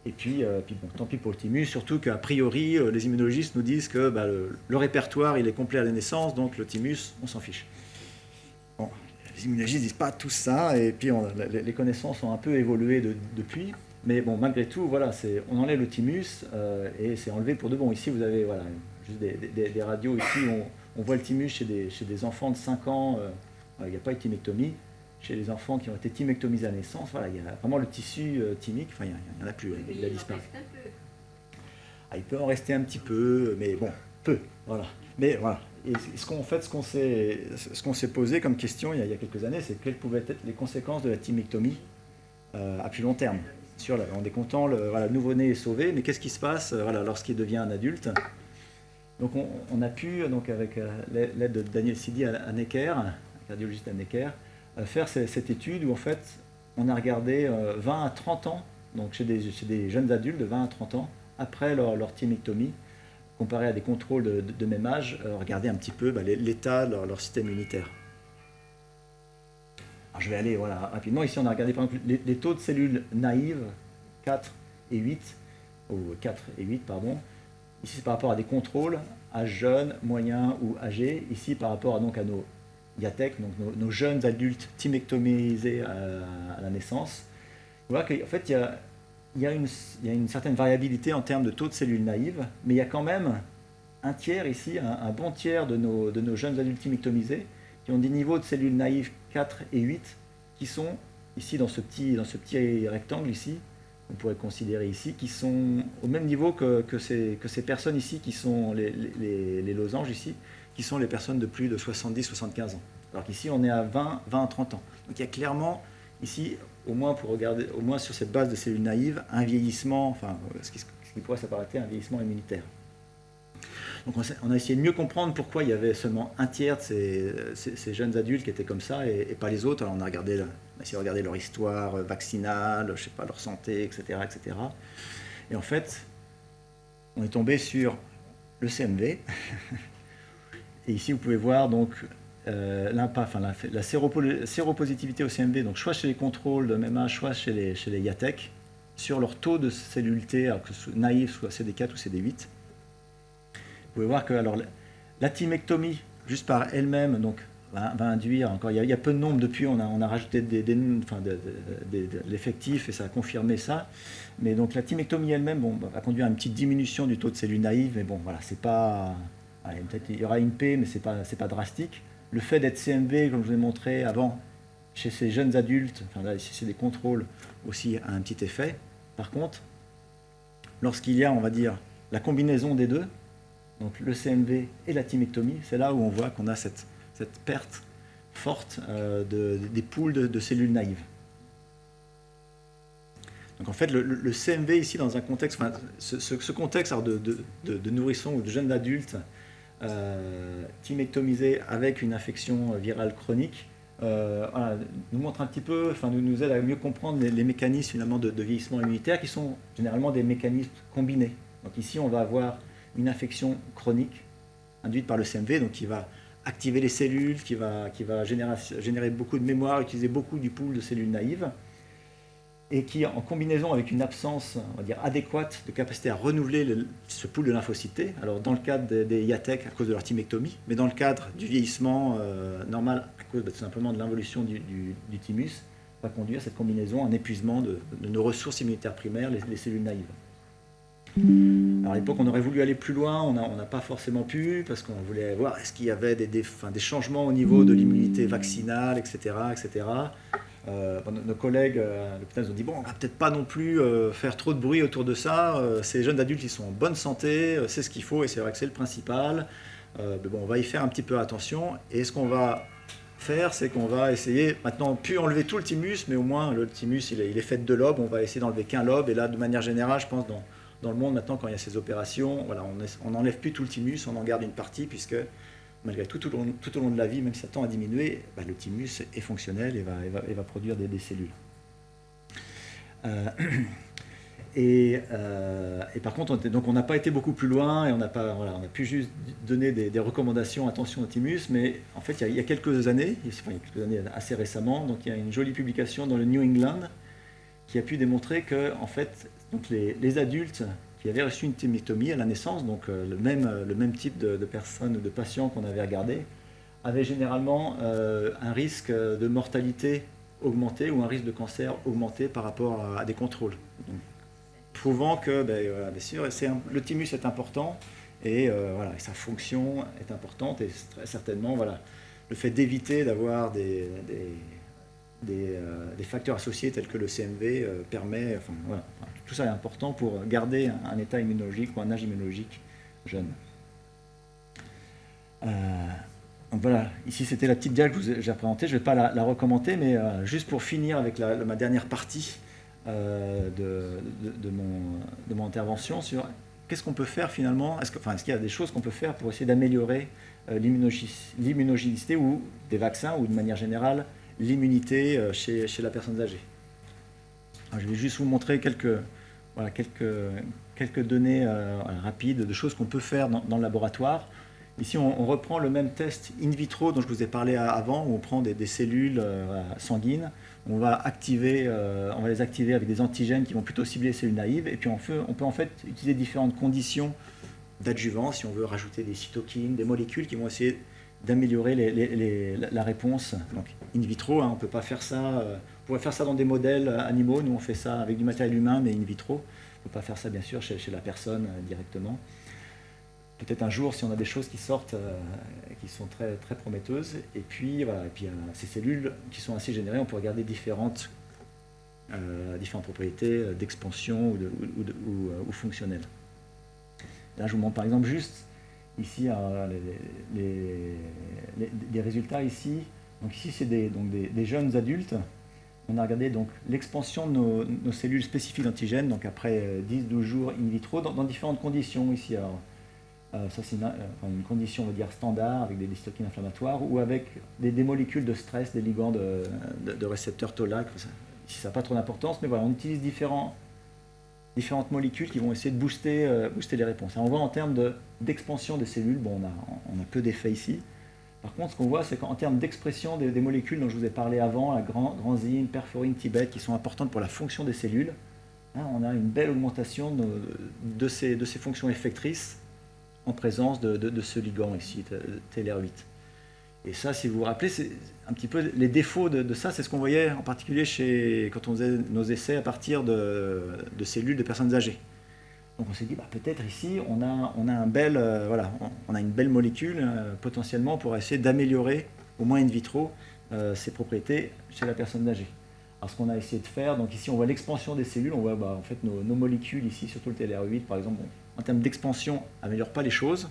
Et puis bon, tant pis pour le thymus, surtout qu'a priori, les immunologistes nous disent que le répertoire il est complet à la naissance, donc le thymus, on s'en fiche. Bon, les immunologistes ne disent pas tout ça, et puis les connaissances ont un peu évolué depuis. Mais bon, malgré tout, voilà, on enlève le thymus et c'est enlevé pour de bon. Ici, vous avez juste des radios ici, on voit le thymus chez des enfants de 5 ans, il n'y a pas de thymectomie. Chez les enfants qui ont été thymectomisés à la naissance, voilà, il y a vraiment le tissu thymique, enfin, il n'y en a plus, il a disparu. Il peut en rester un petit peu, mais bon, peu, voilà. Mais voilà, et ce qu'on s'est posé comme question il y a quelques années, c'est quelles pouvaient être les conséquences de la thymectomie à plus long terme. Sûr, là, on est content, le nouveau-né est sauvé, mais qu'est-ce qui se passe lorsqu'il devient un adulte? Donc on a pu, donc, avec l'aide de Daniel Sidi à Necker, un cardiologiste à Necker, faire cette étude où en fait on a regardé 20 à 30 ans, donc chez des jeunes adultes de 20 à 30 ans, après leur thymectomie, comparé à des contrôles de même âge, regarder un petit peu l'état de leur système immunitaire. Alors je vais aller rapidement. Ici on a regardé par exemple les taux de cellules naïves 4 et 8, ou 4 et 8 pardon. Ici c'est par rapport à des contrôles, âge jeune, moyen ou âgé. Ici par rapport à nos IATEC, donc nos jeunes adultes thymectomisés à la naissance. Vous voyez qu'en fait, il y a une certaine variabilité en termes de taux de cellules naïves, mais il y a quand même un tiers ici, un bon tiers de nos jeunes adultes thymectomisés qui ont des niveaux de cellules naïves 4 et 8 qui sont ici dans ce petit rectangle ici, on pourrait considérer ici, qui sont au même niveau que ces personnes ici qui sont les losanges ici, qui sont les personnes de plus de 70-75 ans. Alors qu'ici, on est à 20 à 30 ans. Donc il y a clairement, ici, au moins sur cette base de cellules naïves, un vieillissement, enfin, ce qui pourrait s'apparenter à un vieillissement immunitaire. Donc on a essayé de mieux comprendre pourquoi il y avait seulement un tiers de ces jeunes adultes qui étaient comme ça et pas les autres. Alors on a essayé de regarder leur histoire vaccinale, je sais pas, leur santé, etc., etc. Et en fait, on est tombé sur le CMV. Et ici, vous pouvez voir donc la séropositivité au CMV, donc soit chez les contrôles de même âge, soit chez les IATEC, sur leur taux de cellule T, alors que ce soit naïf, soit CD4 ou CD8. Vous pouvez voir que la thymectomie, juste par elle-même, donc, va induire, encore, il y a peu de nombres depuis, on a rajouté de l'effectif et ça a confirmé ça. Mais donc la thymectomie elle-même va conduire à une petite diminution du taux de cellules naïves, mais bon, voilà, c'est pas. Allez, peut-être il y aura une P, mais c'est pas drastique. Le fait d'être CMV, comme je vous ai montré avant, chez ces jeunes adultes, enfin là, si c'est des contrôles, aussi a un petit effet. Par contre, lorsqu'il y a, on va dire, la combinaison des deux, donc le CMV et la thymectomie, c'est là où on voit qu'on a cette perte forte des poules de cellules naïves. Donc en fait, le CMV ici, dans un contexte, enfin, ce contexte alors de nourrissons ou de jeunes adultes thymectomisés avec une infection virale chronique, nous montre un petit peu, enfin nous aide à mieux comprendre les mécanismes finalement de vieillissement immunitaire qui sont généralement des mécanismes combinés. Donc ici, on va avoir une infection chronique induite par le CMV, donc qui va activer les cellules, qui va générer beaucoup de mémoire, utiliser beaucoup du pool de cellules naïves, et qui, en combinaison avec une absence, on va dire, adéquate de capacité à renouveler ce pool de lymphocytes, alors dans le cadre des IATEC à cause de leur thymectomie, mais dans le cadre du vieillissement normal à cause tout simplement de l'involution du thymus, va conduire cette combinaison à un épuisement de nos ressources immunitaires primaires, les cellules naïves. Alors à l'époque, on aurait voulu aller plus loin, on n'a pas forcément pu, parce qu'on voulait voir est-ce qu'il y avait des changements au niveau de l'immunité vaccinale, etc. etc. Nos collègues à l'hôpital nous ont dit, bon, on va peut-être pas non plus faire trop de bruit autour de ça, ces jeunes adultes, ils sont en bonne santé, c'est ce qu'il faut, et c'est vrai que c'est le principal. Mais bon, on va y faire un petit peu attention, et ce qu'on va faire, c'est qu'on va essayer, maintenant, plus enlever tout le thymus, mais au moins, le thymus, il est fait de 2 lobes, on va essayer d'enlever qu'un lobe, et là, de manière générale, je pense, dans le monde, maintenant, quand il y a ces opérations, voilà, on n'enlève plus tout le thymus, on en garde une partie, puisque malgré tout au long de la vie, même si ça tend à diminuer, le thymus est fonctionnel et va produire des cellules. Et par contre, on n'a pas été beaucoup plus loin, et on a pu juste donner des recommandations, attention au thymus, mais en fait, il y a quelques années, assez récemment, donc il y a une jolie publication dans le New England qui a pu démontrer que, en fait, donc les adultes qui avaient reçu une thymiectomie à la naissance, donc le même type de personnes, de patients qu'on avait regardés, avaient généralement un risque de mortalité augmenté ou un risque de cancer augmenté par rapport à des contrôles. Donc, prouvant que, bien sûr, le thymus est important et sa fonction est importante, et très certainement, le fait d'éviter d'avoir des facteurs associés tels que le CMV permet, tout ça est important pour garder un état immunologique ou un âge immunologique jeune. Donc voilà, ici c'était la petite dia que j'ai représentée, je ne vais pas la recommenter, mais juste pour finir avec ma dernière partie de mon intervention sur qu'est-ce qu'on peut faire finalement, est-ce qu'il y a des choses qu'on peut faire pour essayer d'améliorer l'immunogénicité ou des vaccins, ou de manière générale l'immunité chez la personne âgée. Alors, je vais juste vous montrer quelques données rapides de choses qu'on peut faire dans le laboratoire. Ici, on reprend le même test in vitro dont je vous ai parlé avant, où on prend des cellules sanguines, on va les activer avec des antigènes qui vont plutôt cibler les cellules naïves, et puis on peut en fait utiliser différentes conditions d'adjuvant, si on veut rajouter des cytokines, des molécules qui vont essayer d'améliorer la réponse. Donc in vitro, on ne peut pas faire ça, on pourrait faire ça dans des modèles animaux, nous on fait ça avec du matériel humain, mais in vitro. On ne peut pas faire ça bien sûr chez la personne directement. Peut-être un jour, si on a des choses qui sortent, qui sont très, très prometteuses, et puis ces cellules qui sont ainsi générées, on peut regarder différentes propriétés d'expansion ou fonctionnelles. Là, je vous montre par exemple juste ici les résultats ici. Donc ici, c'est des jeunes adultes. On a regardé donc l'expansion de nos cellules spécifiques d'antigènes, donc après 10-12 jours in vitro, dans différentes conditions ici. Alors, ça c'est une condition, on va dire, standard, avec des cytokines inflammatoires, ou avec des molécules de stress, des ligands de récepteurs TOLAC. Ici, ça n'a pas trop d'importance, mais voilà, on utilise différentes molécules qui vont essayer de booster les réponses. Et on voit en termes d'expansion des cellules, bon, on a peu d'effets ici. Par contre, ce qu'on voit, c'est qu'en termes d'expression des molécules dont je vous ai parlé avant, la granzine, perforine, tibet, qui sont importantes pour la fonction des cellules, on a une belle augmentation de ces fonctions effectrices en présence de ce ligand ici, TLR8. Et ça, si vous vous rappelez, c'est un petit peu les défauts de ça, c'est ce qu'on voyait en particulier quand on faisait nos essais à partir de cellules de personnes âgées. Donc on s'est dit, peut-être ici, on a une belle molécule potentiellement pour essayer d'améliorer, au moins in vitro, ces propriétés chez la personne âgée. Alors ce qu'on a essayé de faire, donc ici on voit l'expansion des cellules, on voit en fait nos molécules ici, surtout le TLR8 par exemple, en termes d'expansion, n'améliore pas les choses.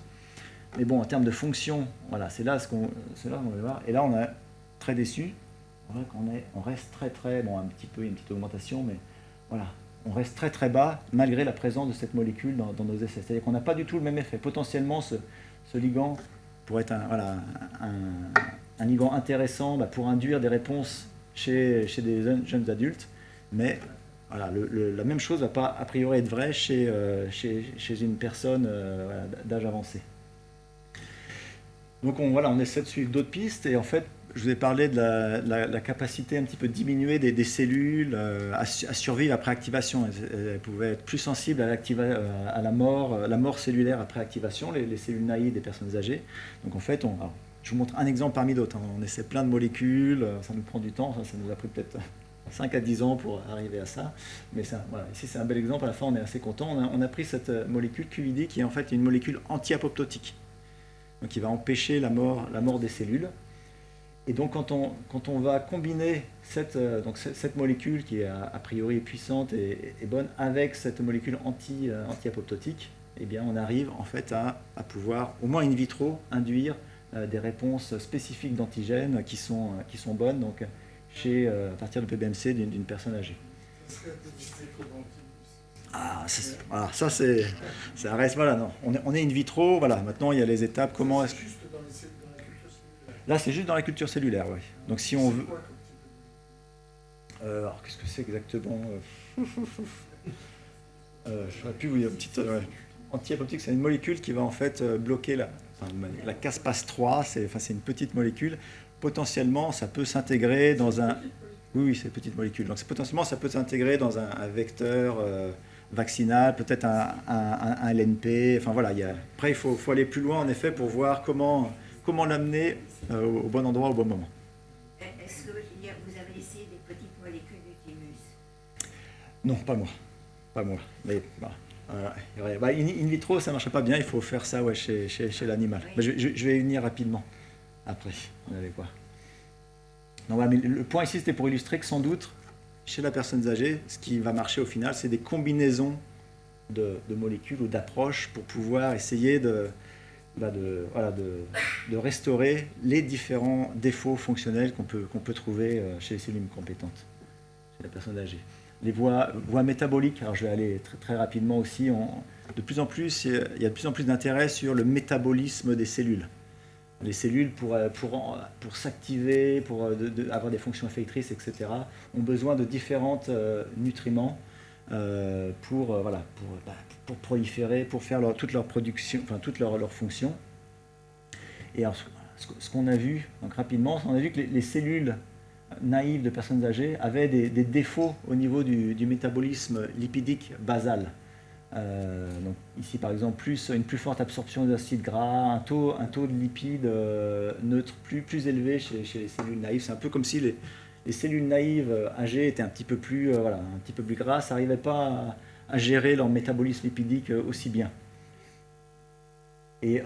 Mais bon, en termes de fonction, c'est là qu'on va voir. Et là, on est très déçu. On voit qu'on reste très, très... Bon, une petite augmentation, mais voilà. On reste très, très bas, malgré la présence de cette molécule dans nos essais. C'est-à-dire qu'on n'a pas du tout le même effet. Potentiellement, ce ligand pourrait être un ligand intéressant pour induire des réponses chez des jeunes adultes, mais... la même chose ne va pas a priori être vraie chez une personne d'âge avancé. Donc on essaie de suivre d'autres pistes, et en fait je vous ai parlé de la capacité un petit peu diminuée des cellules à survivre après activation. Elles pouvaient être plus sensibles à la mort cellulaire après activation, les cellules naïves des personnes âgées. Donc en fait, je vous montre un exemple parmi d'autres. On essaie plein de molécules, ça nous prend du temps, ça nous a pris peut-être 5 à 10 ans pour arriver à ça. Mais ça, voilà, ici, c'est un bel exemple. À la fin, on est assez content. On a pris cette molécule QID qui est en fait une molécule anti-apoptotique. Donc, qui va empêcher la mort des cellules. Et donc, quand on va combiner cette molécule qui est a priori puissante et bonne avec cette molécule anti-apoptotique, eh bien, on arrive en fait à pouvoir, au moins in vitro, induire des réponses spécifiques d'antigènes qui sont bonnes donc, à partir de PBMC d'une personne âgée. Ça serait dépisté comment? Voilà, ça reste, voilà, non. On est in vitro, voilà, maintenant il y a les étapes, comment est-ce que... Juste dans la culture cellulaire. Là, c'est juste dans la culture cellulaire, oui. Donc si on veut... C'est quoi comme type de molécule? Alors, qu'est-ce que c'est exactement j'aurais pu vous dire une petite... Anti-apoptotique, c'est une molécule qui va en fait bloquer la caspase 3, c'est une petite molécule. Potentiellement, ça peut s'intégrer dans un... Oui, c'est une petite molécule. Donc potentiellement, ça peut s'intégrer dans un vecteur vaccinal, peut-être un LNP. Enfin voilà, après, il faut aller plus loin en effet pour voir comment l'amener au bon endroit au bon moment. Est-ce que vous avez essayé des petites molécules du thymus? Non, pas moi. Mais in vitro, ça ne marche pas bien. Il faut faire ça chez l'animal. Oui. Mais je vais y venir rapidement après. Vous allez voir. Non, mais le point ici, c'était pour illustrer que sans doute, chez la personne âgée, ce qui va marcher au final, c'est des combinaisons de molécules ou d'approches pour pouvoir essayer de restaurer les différents défauts fonctionnels qu'on peut trouver chez les cellules compétentes, chez la personne âgée. Les voies métaboliques, alors je vais aller très, très rapidement aussi, il y a de plus en plus d'intérêt sur le métabolisme des cellules. Les cellules, pour s'activer, pour avoir des fonctions effectrices, etc., ont besoin de différents nutriments pour proliférer, pour faire toute leur production, enfin toute leur fonction. Et alors, ce qu'on a vu, donc rapidement, on a vu que les cellules naïves de personnes âgées avaient des défauts au niveau du métabolisme lipidique basal. Donc ici par exemple une plus forte absorption d'acides gras, un taux de lipides neutres plus élevé chez les cellules naïves. C'est un peu comme si les cellules naïves âgées étaient un petit peu plus grasses, n'arrivaient pas à gérer leur métabolisme lipidique aussi bien. Et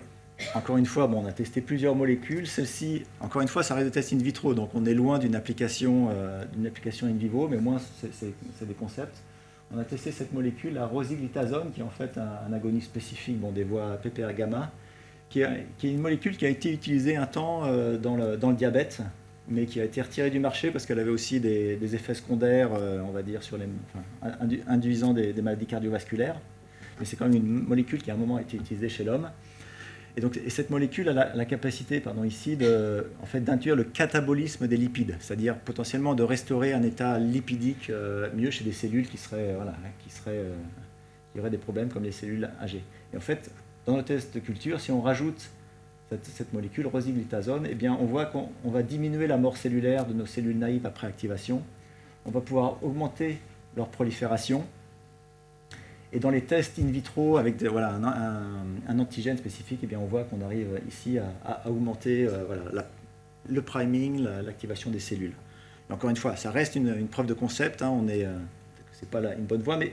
encore une fois, on a testé plusieurs molécules. Celle-ci, encore une fois, ça reste des tests in vitro, donc on est loin d'une application in vivo, mais au moins c'est des concepts. On a testé cette molécule, la rosiglitazone, qui est en fait un agoniste spécifique des voies PPR gamma, qui est une molécule qui a été utilisée un temps dans le diabète, mais qui a été retirée du marché parce qu'elle avait aussi des effets secondaires, on va dire, induisant des maladies cardiovasculaires. Mais c'est quand même une molécule qui à un moment a été utilisée chez l'homme. Et cette molécule a la capacité ici d'induire le catabolisme des lipides, c'est-à-dire potentiellement de restaurer un état lipidique mieux chez des cellules qui auraient des problèmes comme les cellules âgées. Et en fait, dans nos tests de culture, si on rajoute cette molécule, rosiglitazone, eh bien, on voit qu'on va diminuer la mort cellulaire de nos cellules naïves après activation, on va pouvoir augmenter leur prolifération. Et dans les tests in vitro avec un antigène spécifique, eh bien, on voit qu'on arrive ici à augmenter le priming, l'activation des cellules. Et encore une fois, ça reste une preuve de concept, c'est pas une bonne voie, mais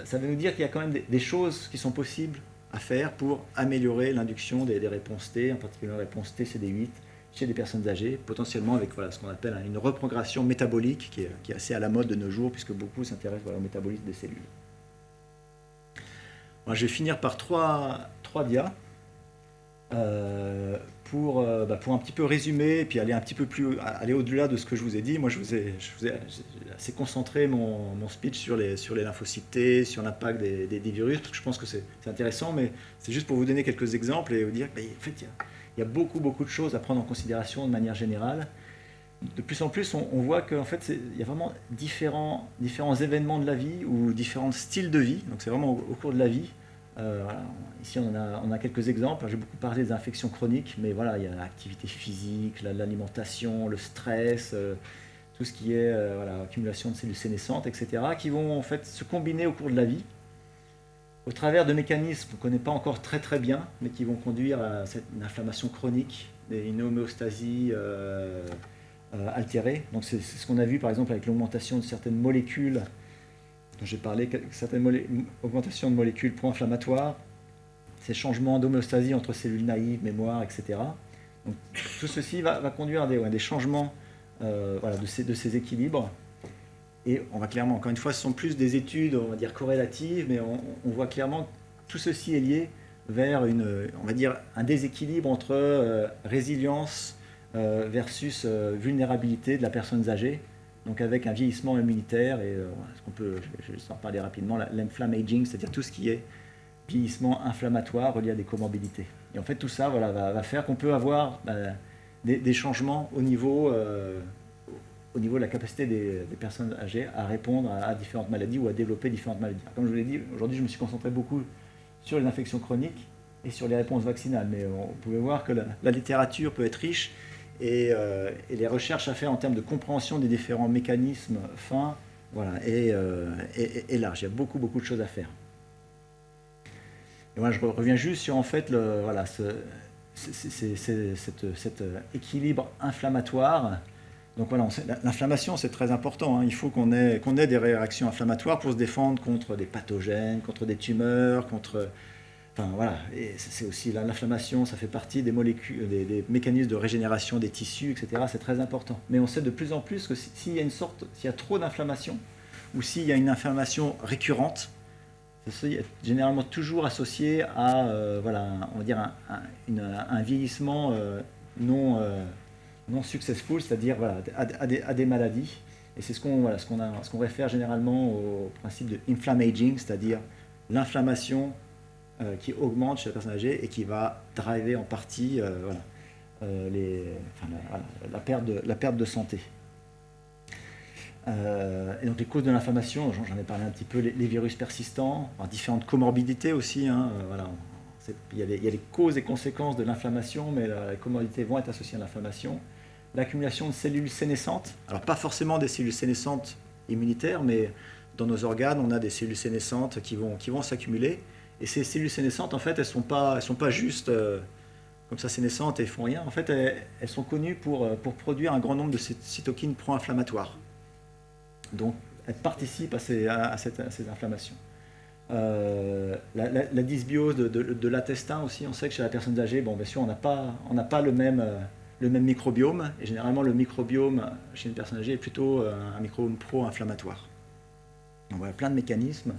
ça veut nous dire qu'il y a quand même des choses qui sont possibles à faire pour améliorer l'induction des réponses T, en particulier la réponse TCD8, chez des personnes âgées, potentiellement avec ce qu'on appelle une reprogrammation métabolique qui est assez à la mode de nos jours, puisque beaucoup s'intéressent au métabolisme des cellules. Moi, je vais finir par trois dias pour un petit peu résumer et puis aller au-delà de ce que je vous ai dit. Moi, je vous ai assez concentré mon speech sur les lymphocytes T, sur l'impact des virus, parce que je pense que c'est intéressant, mais c'est juste pour vous donner quelques exemples et vous dire qu'il y a beaucoup de choses à prendre en considération de manière générale. De plus en plus, on voit qu'en fait, il y a vraiment différents événements de la vie ou différents styles de vie. Donc, c'est vraiment au cours de la vie. Ici, on a quelques exemples. J'ai beaucoup parlé des infections chroniques, mais voilà, il y a l'activité physique, l'alimentation, le stress, tout ce qui est accumulation de cellules sénescentes, etc., qui vont en fait se combiner au cours de la vie, au travers de mécanismes qu'on ne connaît pas encore très très bien, mais qui vont conduire à une inflammation chronique, une homéostasie altérée. Donc c'est ce qu'on a vu par exemple avec l'augmentation de certaines molécules dont j'ai parlé, certaines augmentations de molécules pro-inflammatoires, ces changements d'homéostasie entre cellules naïves, mémoire, etc. Donc, tout ceci va conduire à des changements voilà, de ces équilibres. Et on va clairement, encore une fois, ce sont plus des études, on va dire, corrélatives, mais on voit clairement que tout ceci est lié vers on va dire, un déséquilibre entre résilience versus vulnérabilité de la personne âgée, donc avec un vieillissement immunitaire et ce qu'on peut, je vais en parler rapidement, l'inflammaging, c'est-à-dire tout ce qui est vieillissement inflammatoire relié à des comorbidités. Et en fait, tout ça voilà, va faire qu'on peut avoir des changements au niveau de la capacité des personnes âgées à répondre à différentes maladies ou à développer différentes maladies. Comme je vous l'ai dit, aujourd'hui, je me suis concentré beaucoup sur les infections chroniques et sur les réponses vaccinales, mais vous pouvez voir que la littérature peut être riche et les recherches à faire en termes de compréhension des différents mécanismes fins voilà, est large. Il y a beaucoup de choses à faire. Et voilà, je reviens juste sur en fait voilà, cet équilibre inflammatoire. Donc voilà, l'inflammation c'est très important, hein. Il faut qu'on ait des réactions inflammatoires pour se défendre contre des pathogènes, contre des tumeurs, enfin voilà, et c'est aussi l'inflammation, ça fait partie des molécules, des mécanismes de régénération des tissus, etc. C'est très important. Mais on sait de plus en plus que s'il y a trop d'inflammation ou s'il y a une inflammation récurrente, ceci est généralement toujours associé à voilà, on va dire un vieillissement non successful, c'est-à-dire voilà, à des maladies. Et c'est ce qu'on réfère généralement au principe de inflammaging, c'est-à-dire l'inflammation qui augmente chez la personne âgée et qui va driver en partie la perte de santé. Et donc les causes de l'inflammation, j'en ai parlé un petit peu, les virus persistants, différentes comorbidités aussi, hein, voilà. Il y a les causes et conséquences de l'inflammation, mais les comorbidités vont être associées à l'inflammation. L'accumulation de cellules sénescentes, alors pas forcément des cellules sénescentes immunitaires, mais dans nos organes, on a des cellules sénescentes qui vont s'accumuler. Et ces cellules sénescentes, en fait, elles sont pas juste comme ça sénescentes et font rien. En fait, elles sont connues pour produire un grand nombre de cytokines pro-inflammatoires. Donc, elles participent à ces inflammations. La dysbiose de l'intestin aussi, on sait que chez la personne âgée, bon, bien sûr, on n'a pas le même microbiome, et généralement le microbiome chez une personne âgée est plutôt un microbiome pro-inflammatoire. Donc voilà, plein de mécanismes.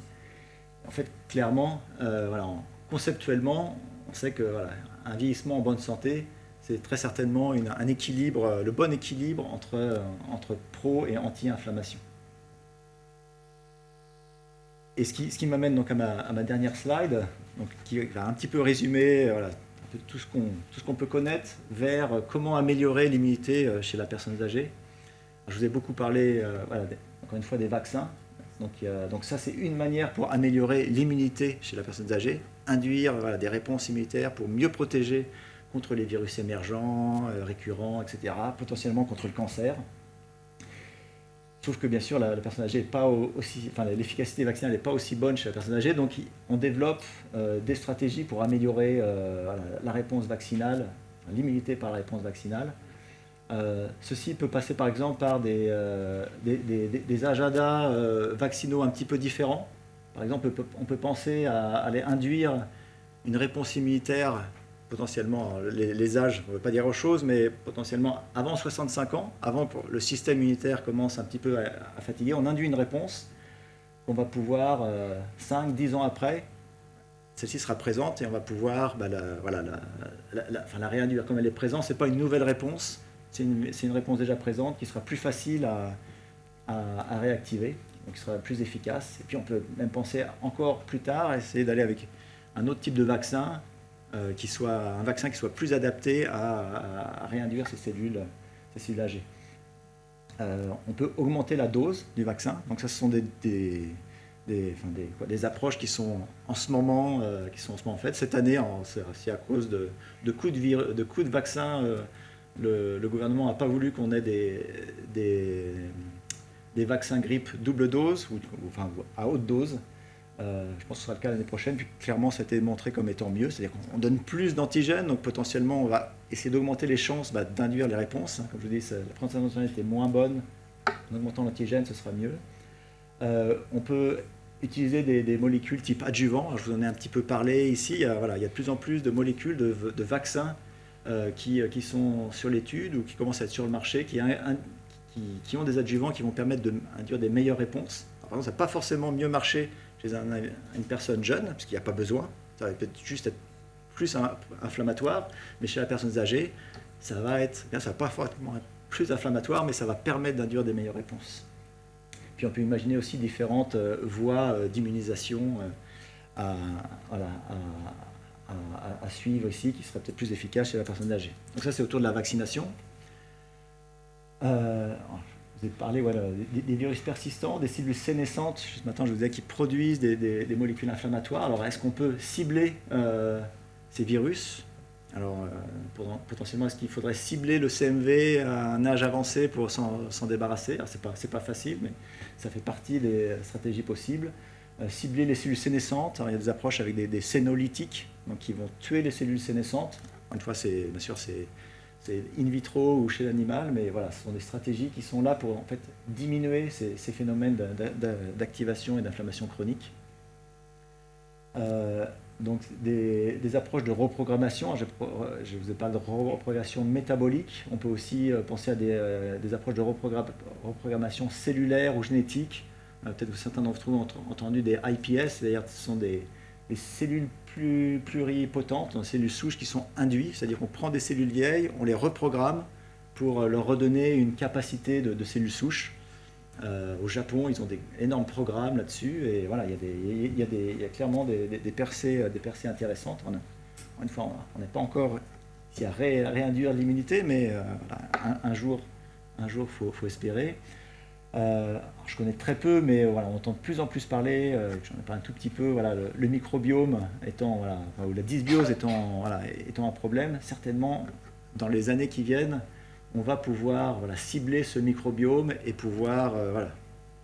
En fait, clairement, voilà, conceptuellement, on sait que voilà, un vieillissement en bonne santé, c'est très certainement un équilibre, le bon équilibre entre pro et anti-inflammation. Et ce qui m'amène donc à ma dernière slide, donc, qui va un petit peu résumer voilà, tout ce qu'on peut connaître vers comment améliorer l'immunité chez la personne âgée. Alors, je vous ai beaucoup parlé, voilà, encore une fois, des vaccins. Donc ça, c'est une manière pour améliorer l'immunité chez la personne âgée, induire voilà, des réponses immunitaires pour mieux protéger contre les virus émergents, récurrents, etc., potentiellement contre le cancer. Sauf que bien sûr, la personne âgée n'est pas aussi, enfin, l'efficacité vaccinale n'est pas aussi bonne chez la personne âgée, donc on développe des stratégies pour améliorer voilà, la réponse vaccinale, l'immunité par la réponse vaccinale. Ceci peut passer par exemple par des agendas vaccinaux un petit peu différents. Par exemple, on peut penser à aller induire une réponse immunitaire, potentiellement, les âges, on ne veut pas dire autre chose, mais potentiellement avant 65 ans, avant que le système immunitaire commence un petit peu à fatiguer, on induit une réponse qu'on va pouvoir, 5-10 ans après, celle-ci sera présente et on va pouvoir la réinduire comme elle est présente. Ce n'est pas une nouvelle réponse, c'est une réponse déjà présente qui sera plus facile à réactiver, donc qui sera plus efficace. Et puis on peut même penser encore plus tard, essayer d'aller avec un autre type de vaccin, un vaccin qui soit plus adapté à réinduire ces cellules âgées. On peut augmenter la dose du vaccin, donc ça ce sont des approches qui sont en ce moment faites. Cette année, c'est à cause de coûts de vaccins, le gouvernement n'a pas voulu qu'on ait des vaccins grippe double dose, ou à haute dose. Je pense que ce sera le cas l'année prochaine. Puis clairement, ça a été montré comme étant mieux. C'est-à-dire qu'on donne plus d'antigènes, donc potentiellement, on va essayer d'augmenter les chances d'induire les réponses. Comme je vous dis, la présentation d'antigènes était moins bonne. En augmentant l'antigène, ce sera mieux. On peut utiliser des molécules type adjuvant. Alors, je vous en ai un petit peu parlé ici. Il y a de plus en plus de molécules de vaccins qui sont sur l'étude ou qui commencent à être sur le marché, qui ont des adjuvants qui vont permettre d'induire des meilleures réponses. Alors, par exemple, ça n'a pas forcément mieux marché chez une personne jeune, parce qu'il n'y a pas besoin. Ça va peut-être juste être plus inflammatoire, mais chez la personne âgée, ça va pas forcément être plus inflammatoire, mais ça va permettre d'induire des meilleures réponses. Puis on peut imaginer aussi différentes voies d'immunisation à suivre ici, qui seraient peut-être plus efficaces chez la personne âgée. Donc ça, c'est autour de la vaccination. Je vous ai parlé des virus persistants, des cellules sénescentes. Ce matin, je vous disais qu'ils produisent des molécules inflammatoires. Alors, est-ce qu'on peut cibler ces virus ? Alors, potentiellement, est-ce qu'il faudrait cibler le CMV à un âge avancé pour s'en débarrasser ? Alors, c'est pas facile, mais ça fait partie des stratégies possibles. Cibler les cellules sénescentes. Alors, il y a des approches avec des sénolytiques, donc qui vont tuer les cellules sénescentes. Une fois, bien sûr, c'est in vitro ou chez l'animal, mais voilà, ce sont des stratégies qui sont là pour en fait diminuer ces phénomènes d'activation et d'inflammation chronique. Donc des approches de reprogrammation, je vous ai parlé de reprogrammation métabolique, on peut aussi penser à des approches de reprogrammation cellulaire ou génétique. Peut-être que certains d'entre vous ont entendu des iPS, c'est-à-dire ce sont des cellules pluripotentes, des cellules souches qui sont induites, c'est-à-dire qu'on prend des cellules vieilles, on les reprogramme pour leur redonner une capacité de cellules souches. Au Japon, ils ont des énormes programmes là-dessus, et voilà, il y a clairement des percées intéressantes. Une fois, on n'est pas encore ici à réinduire l'immunité, mais voilà, un jour, faut espérer. Je connais très peu, mais voilà, on entend de plus en plus parler, j'en ai parlé un tout petit peu, voilà, le microbiome étant, ou la dysbiose étant un problème. Certainement, dans les années qui viennent, on va pouvoir cibler ce microbiome et pouvoir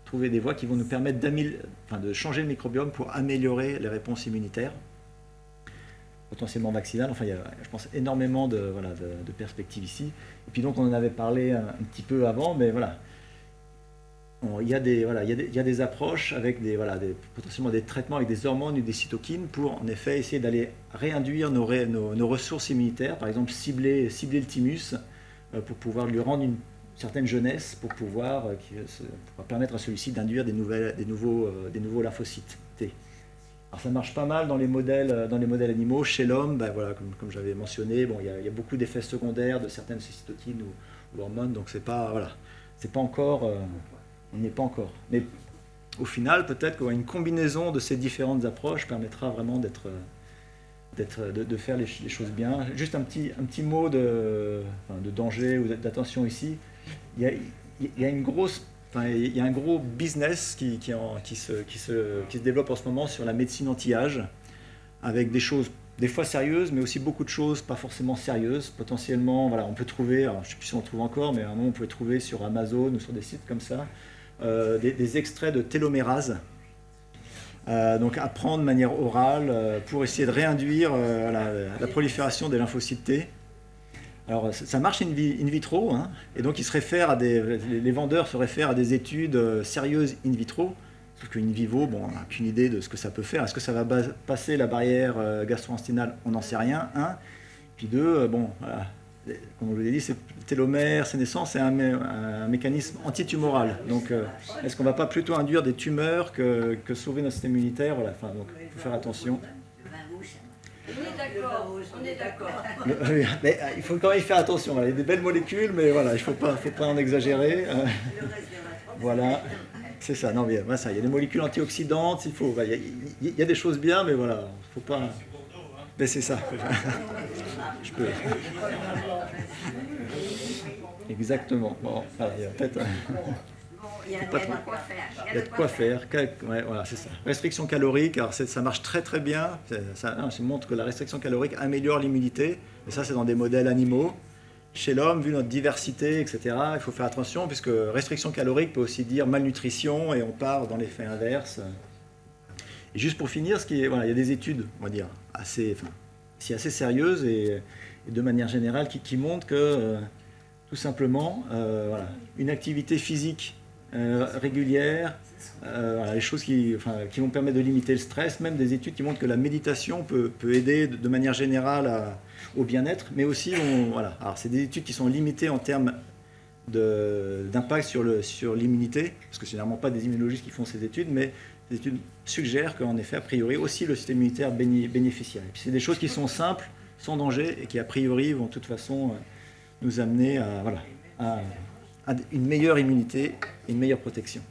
trouver des voies qui vont nous permettre de changer le microbiome pour améliorer les réponses immunitaires, potentiellement vaccinales. Enfin, il y a, je pense, énormément de perspectives ici. Et puis donc, on en avait parlé un petit peu avant, mais voilà, il y a des approches avec potentiellement des traitements avec des hormones ou des cytokines pour en effet essayer d'aller réinduire nos ressources immunitaires, par exemple cibler le thymus, pour pouvoir lui rendre une certaine jeunesse, pour pouvoir permettre à celui-ci d'induire des nouveaux lymphocytes T. Alors ça marche pas mal dans les modèles animaux. Chez l'homme, comme j'avais mentionné, il y a beaucoup d'effets secondaires de certaines cytokines ou hormones, donc c'est pas encore, on n'y est pas encore. Mais au final, peut-être qu'une combinaison de ces différentes approches permettra vraiment de faire les choses bien. Juste un petit mot de danger ou d'attention ici. Il y a un gros business qui se développe en ce moment sur la médecine anti-âge, avec des choses des fois sérieuses, mais aussi beaucoup de choses pas forcément sérieuses. Potentiellement, on peut trouver, alors je ne sais plus si on le trouve encore, mais à un moment on pouvait trouver sur Amazon ou sur des sites comme ça, des extraits de télomérase. Donc à prendre de manière orale pour essayer de réinduire la prolifération des lymphocytes T. Alors ça marche in vitro, hein, et donc les vendeurs se réfèrent à des études sérieuses in vitro, sauf qu'in vivo, on n'a aucune idée de ce que ça peut faire. Est-ce que ça va passer la barrière gastro-intestinale? On n'en sait rien, un. Puis deux, voilà, comme je vous l'ai dit, c'est télomère, sénescence, c'est un mécanisme antitumoral. Donc, est-ce qu'on ne va pas plutôt induire des tumeurs que sauver notre système immunitaire? Voilà, donc, il faut faire attention. On est d'accord. Mais il faut quand même y faire attention. Voilà, il y a des belles molécules, mais voilà, il ne faut pas en exagérer. Voilà, c'est ça. Non, mais ça, il y a des molécules antioxydantes. Il y a des choses bien, mais voilà, il ne faut pas. Mais c'est ça. Je peux. Exactement. Bon, voilà, il y a peut-être. Il y a de quoi faire. Il y a de quoi faire. Ouais, voilà, c'est ça. Restriction calorique, alors ça marche très très bien. Ça montre que la restriction calorique améliore l'immunité. Et ça, c'est dans des modèles animaux. Chez l'homme, vu notre diversité, etc., il faut faire attention, puisque restriction calorique peut aussi dire malnutrition, et on part dans l'effet inverse. Et juste pour finir, il y a des études, on va dire, assez sérieuses et de manière générale qui montrent que, tout simplement, une activité physique régulière, les choses qui vont permettre de limiter le stress, même des études qui montrent que la méditation peut aider de manière générale au bien-être, mais aussi, alors c'est des études qui sont limitées en termes d'impact sur l'immunité, parce que c'est généralement pas des immunologistes qui font ces études, mais les études suggèrent qu'en effet, a priori, aussi le système immunitaire bénéficiaire. Et puis c'est des choses qui sont simples, sans danger, et qui a priori vont de toute façon nous amener à une meilleure immunité et une meilleure protection.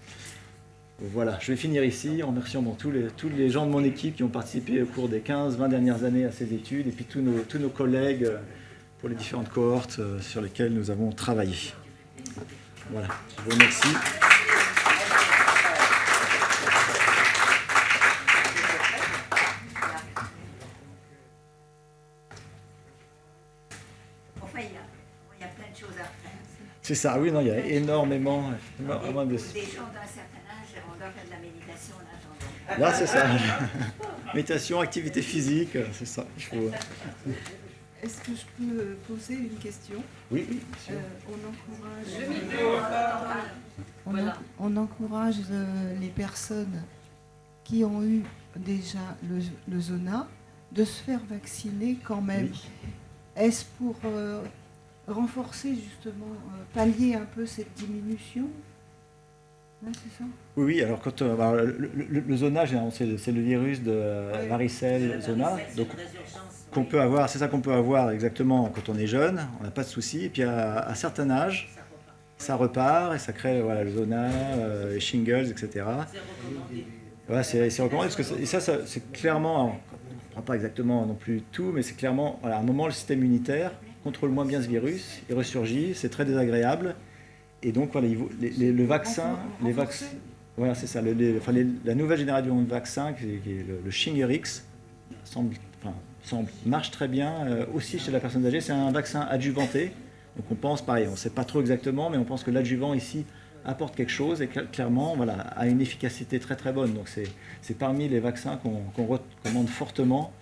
Voilà, je vais finir ici en remerciant tous les gens de mon équipe qui ont participé au cours des 15-20 dernières années à ces études, et puis tous nos collègues pour les différentes cohortes sur lesquelles nous avons travaillé. Voilà, je vous remercie. Enfin, il y a plein de choses à faire. C'est ça, oui, non, il y a énormément de... Des gens d'un certain âge, on doit faire de la méditation en attendant. Là, c'est ça. Méditation, activité physique, c'est ça. Il faut... Est-ce que je peux poser une question? Oui, bien sûr. On encourage les personnes qui ont eu déjà le zona de se faire vacciner quand même. Oui. Est-ce pour renforcer justement, pallier un peu cette diminution? Ouais, c'est ça? Oui, alors quand le zona, c'est le virus de varicelle zona, donc qu'on peut avoir, c'est ça qu'on peut avoir exactement quand on est jeune, on n'a pas de souci, et puis à certain âge, ça repart et ça crée le zona, les shingles, etc. Ouais, c'est recommandé parce que ça c'est clairement, on ne prend pas exactement non plus tout, mais c'est clairement, à un moment le système immunitaire contrôle moins bien ce virus, il ressurgit, c'est très désagréable. Et donc, le vaccin, voilà, c'est ça. La nouvelle génération de vaccins, qui est le Shingrix, marche très bien aussi chez la personne âgée. C'est un vaccin adjuvanté. Donc, on pense, pareil, on ne sait pas trop exactement, mais on pense que l'adjuvant ici apporte quelque chose et clairement, a une efficacité très très bonne. Donc, c'est parmi les vaccins qu'on recommande fortement.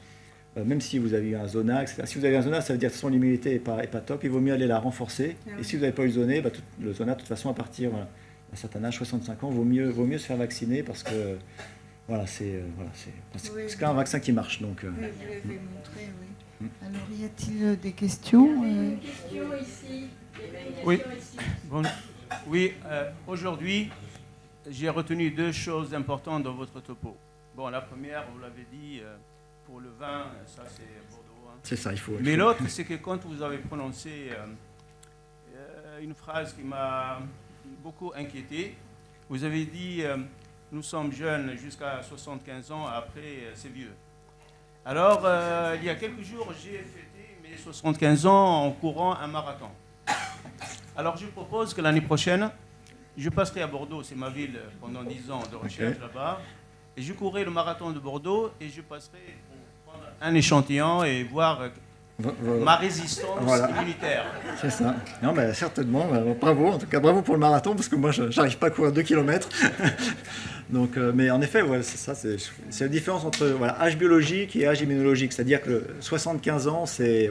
Même si vous avez eu un zona, etc. Si vous avez un zona, ça veut dire que de toute façon l'immunité n'est pas top, il vaut mieux aller la renforcer. Et si vous n'avez pas eu le zona, de toute façon, à partir d'un certain âge, 65 ans, vaut mieux se faire vacciner parce que c'est quand même un vaccin qui marche. Donc, vous l'avez montré, oui. Alors, y a-t-il des questions? Il y avait une question ici. Oui. Bon, oui, aujourd'hui, j'ai retenu deux choses importantes dans votre topo. Bon, la première, vous l'avez dit, pour le vin, ça c'est Bordeaux. Hein. C'est ça, il faut. Mais l'autre, c'est que quand vous avez prononcé une phrase qui m'a beaucoup inquiété, vous avez dit nous sommes jeunes jusqu'à 75 ans, après c'est vieux. Alors, il y a quelques jours, j'ai fêté mes 75 ans en courant un marathon. Alors, je propose que l'année prochaine, je passerai à Bordeaux, c'est ma ville, pendant 10 ans de recherche là-bas, et je courrai le marathon de Bordeaux et je passerai pour prendre un échantillon et voir ma résistance immunitaire. C'est ça. Non, mais certainement, bravo, en tout cas bravo pour le marathon, parce que moi, je n'arrive pas à courir 2 km. Donc, mais en effet, c'est ça, c'est la différence entre âge biologique et âge immunologique. C'est-à-dire que 75 ans, c'est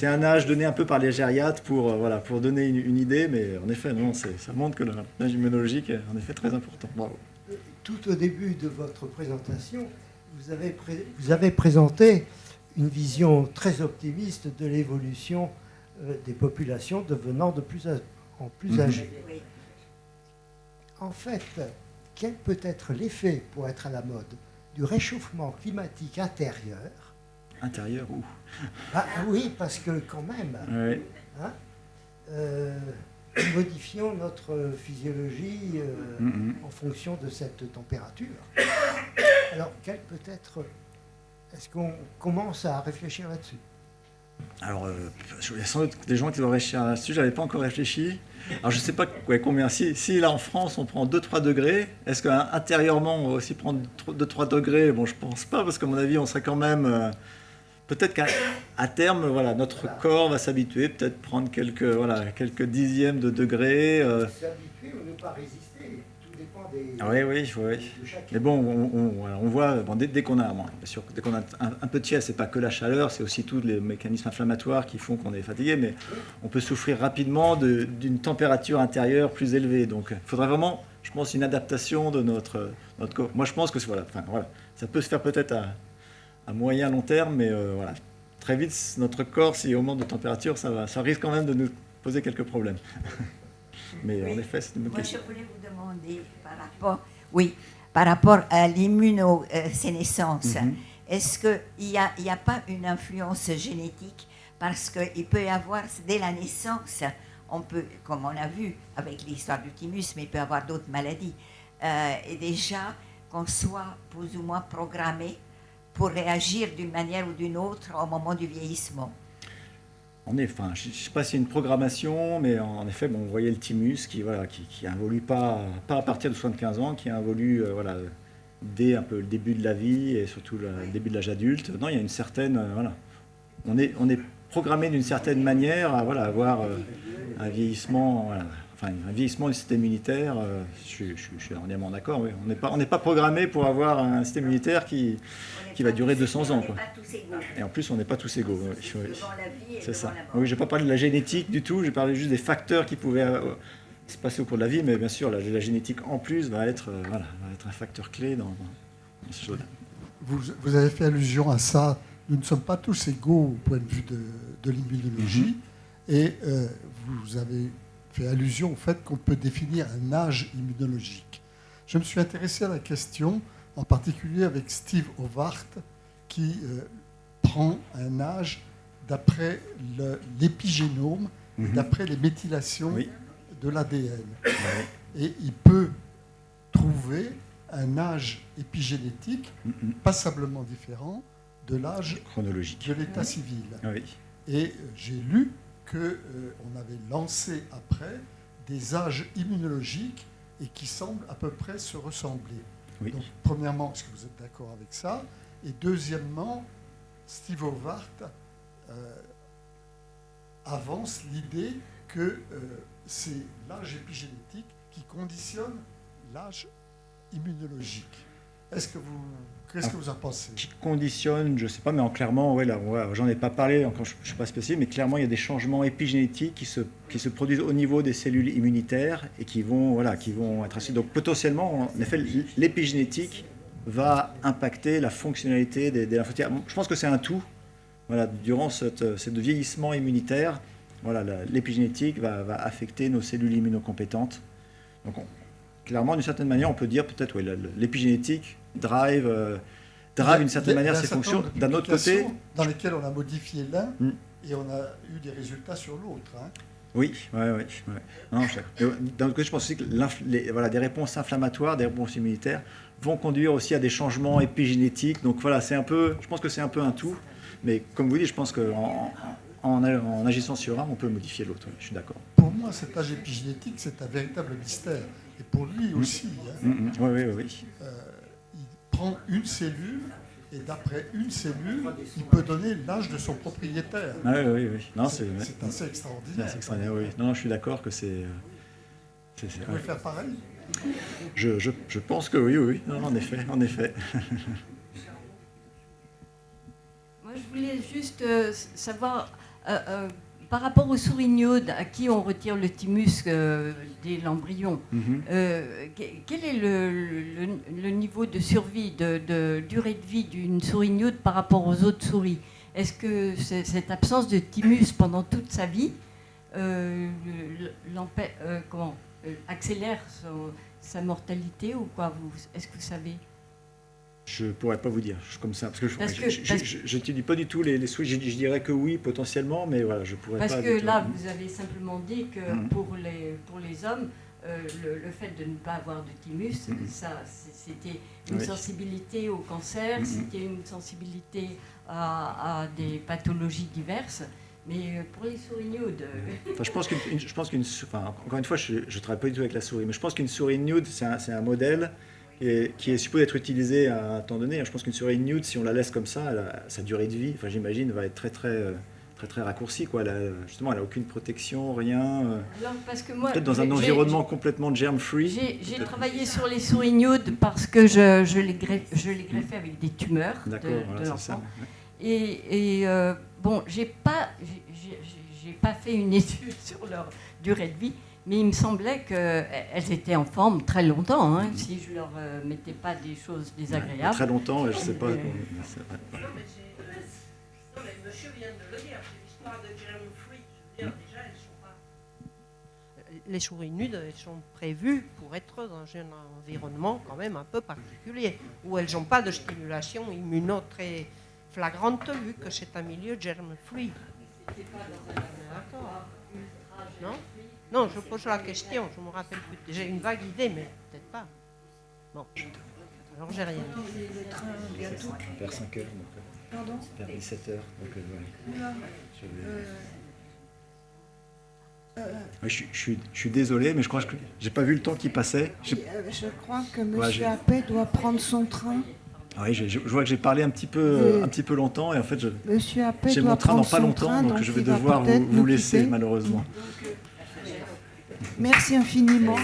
un âge donné un peu par les gériatres pour donner une idée, mais en effet, non, ça montre que l'âge immunologique est en effet très important. Bravo. Tout au début de votre présentation, vous avez présenté une vision très optimiste de l'évolution des populations devenant de plus en plus âgées. Oui. En fait, quel peut être l'effet, pour être à la mode, du réchauffement climatique intérieur? Intérieur où? Oui, parce que quand même, Oui. Nous modifions notre physiologie en fonction de cette température. Alors, quel peut être... Est-ce qu'on commence à réfléchir là-dessus? Alors, il y a sans doute des gens qui doivent réfléchir là-dessus, je n'avais pas encore réfléchi. Alors, je ne sais pas combien. Si là, en France, on prend 2-3 degrés, est-ce qu'intérieurement, on va aussi prendre 2-3 degrés? Bon, je ne pense pas, parce qu'à mon avis, on serait quand même... peut-être qu'à terme, notre corps va s'habituer, peut-être prendre quelques dixièmes de degrés. S'habituer ou ne pas résister, tout dépend des, Oui, oui, oui. de chaque. Mais bon, voilà, on voit, bon, dès qu'on a, bon, bien sûr, dès qu'on a un peu de fièvre, c'est pas que la chaleur, c'est aussi tous les mécanismes inflammatoires qui font qu'on est fatigué, mais on peut souffrir rapidement d'une température intérieure plus élevée. Donc, il faudrait vraiment, je pense, une adaptation de notre corps. Moi, je pense que voilà, enfin, voilà, ça peut se faire peut-être à moyen, long terme, mais voilà, très vite, notre corps, si augmente de température, ça risque quand même de nous poser quelques problèmes. Mais Oui. en effet, c'est une bonne Moi, question. je voulais vous demander par rapport à l'immunosénescence, est-ce qu'il n'y a pas une influence génétique? Parce qu'il peut y avoir, dès la naissance, on peut, comme on a vu avec l'histoire du thymus, mais il peut y avoir d'autres maladies, et déjà qu'on soit plus ou moins programmé pour réagir d'une manière ou d'une autre au moment du vieillissement. Je ne sais pas si c'est une programmation, mais en effet, bon, on voyait le thymus qui évolue pas à partir de 75 ans, qui évolue voilà, dès un peu le début de la vie et surtout le début de l'âge adulte. Non, il y a une certaine... voilà, on est programmé d'une certaine manière à voilà, avoir un vieillissement, voilà, enfin, un vieillissement du système immunitaire. Je suis entièrement d'accord, oui. On n'est pas programmé pour avoir un système immunitaire qui va durer 200 ans. Quoi. On n'est pas tous égaux. Et en plus, on n'est pas tous égaux. Oui. Devant la vie et C'est devant ça. la mort. Oui, je n'ai pas parlé de la génétique du tout, j'ai parlé juste des facteurs qui pouvaient se passer au cours de la vie, mais bien sûr, la génétique en plus va être un facteur clé dans ce chose-là. Vous avez fait allusion à ça. Nous ne sommes pas tous égaux au point de vue de l'immunologie. Et vous avez fait allusion au fait qu'on peut définir un âge immunologique. Je me suis intéressé à la question, en particulier avec Steve Ovart, qui prend un âge d'après l'épigénome, d'après les méthylations de l'ADN. Et il peut trouver un âge épigénétique passablement différent de l'âge chronologique de l'état civil. Oui. Et j'ai lu qu'on avait lancé après des âges immunologiques et qui semblent à peu près se ressembler. Oui. Donc, premièrement, est-ce que vous êtes d'accord avec ça? Et deuxièmement, Steve Ovart avance l'idée que c'est l'âge épigénétique qui conditionne l'âge immunologique. Qu'est-ce que vous en pensez? Qui conditionne, je ne sais pas, mais clairement, ouais, là, j'en ai pas parlé, encore, je ne suis pas spécialiste, mais clairement, il y a des changements épigénétiques qui se produisent au niveau des cellules immunitaires et qui vont être assis. Donc potentiellement, en effet, l'épigénétique va impacter la fonctionnalité des lymphocytes. Je pense que c'est un tout. Voilà, durant ce vieillissement immunitaire, voilà, l'épigénétique va affecter nos cellules immunocompétentes. Donc, clairement, d'une certaine manière, on peut dire peut-être l'épigénétique drive d'une certaine manière ces fonctions. D'un autre côté, dans lesquelles on a modifié l'un et on a eu des résultats sur l'autre. Hein. Oui. D'un autre côté, je pense aussi que des réponses inflammatoires, des réponses immunitaires vont conduire aussi à des changements épigénétiques. Donc voilà, je pense que c'est un peu un tout. Mais comme vous dites, je pense qu'en agissant sur un, on peut modifier l'autre. Je suis d'accord. Pour moi, cet âge épigénétique, c'est un véritable mystère. Et pour lui aussi. Oui. Il prend une cellule et d'après une cellule, il peut donner l'âge de son propriétaire. Oui. Non, c'est assez extraordinaire. C'est extraordinaire, oui. Non, je suis d'accord que c'est... Vous pouvez faire pareil? Je pense que oui. Non, en effet. Moi, je voulais juste savoir, par rapport aux souris-gnaudes à qui on retire le thymus dès l'embryon, quel est le niveau de survie, de durée de vie d'une souris-gnaude par rapport aux autres souris? Est-ce que cette absence de thymus pendant toute sa vie accélère sa mortalité ou quoi? Est-ce que vous savez? Je ne pourrais pas vous dire comme ça, parce que je n'étudie pas du tout les souris. Je dirais que oui, potentiellement, mais voilà, je pourrais pas. Parce que là, vous avez simplement dit que pour les hommes, le fait de ne pas avoir de thymus, c'était une sensibilité au cancer, c'était une sensibilité à des pathologies diverses. Mais pour les souris-gnaudes... encore une fois, je ne travaille pas du tout avec la souris, mais je pense qu'une souris-gnaude, c'est un modèle qui est supposé être utilisé à un temps donné. Je pense qu'une souris-gnaude, si on la laisse comme ça, sa durée de vie, j'imagine, va être très, très, très raccourci, quoi. Justement, elle n'a aucune protection, rien. Alors, parce que moi, peut-être dans un environnement complètement germ-free. J'ai travaillé sur les souris-nudes parce que je les greffais avec des tumeurs de l'enfant. Bon, j'ai pas fait une étude sur leur durée de vie, mais il me semblait qu'elles étaient en forme très longtemps, hein, si je leur mettais pas des choses désagréables. Très longtemps, je sais pas. Monsieur vient de le dire, c'est l'histoire de Jeremy Free. Je veux dire, déjà, elles sont pas. Les souris nudes, elles sont prévues pour être dans un environnement quand même un peu particulier, où elles n'ont pas de stimulation immuno très flagrante, vu que c'est un milieu germ-free. D'accord. Non ? Non, je pose la question, je me rappelle plus. J'ai une vague idée, mais peut-être pas. Bon. Alors j'ai rien. Le train bientôt. Vers 5 heures. Pardon ? Vers 17 heures. Donc, je suis désolé, mais je crois que j'ai pas vu le temps qui passait. Je crois que M. Appé doit prendre son train. Oui, je vois que j'ai parlé un petit peu longtemps et en fait j'ai mon train dans pas longtemps, donc je vais devoir vous laisser malheureusement. Merci infiniment.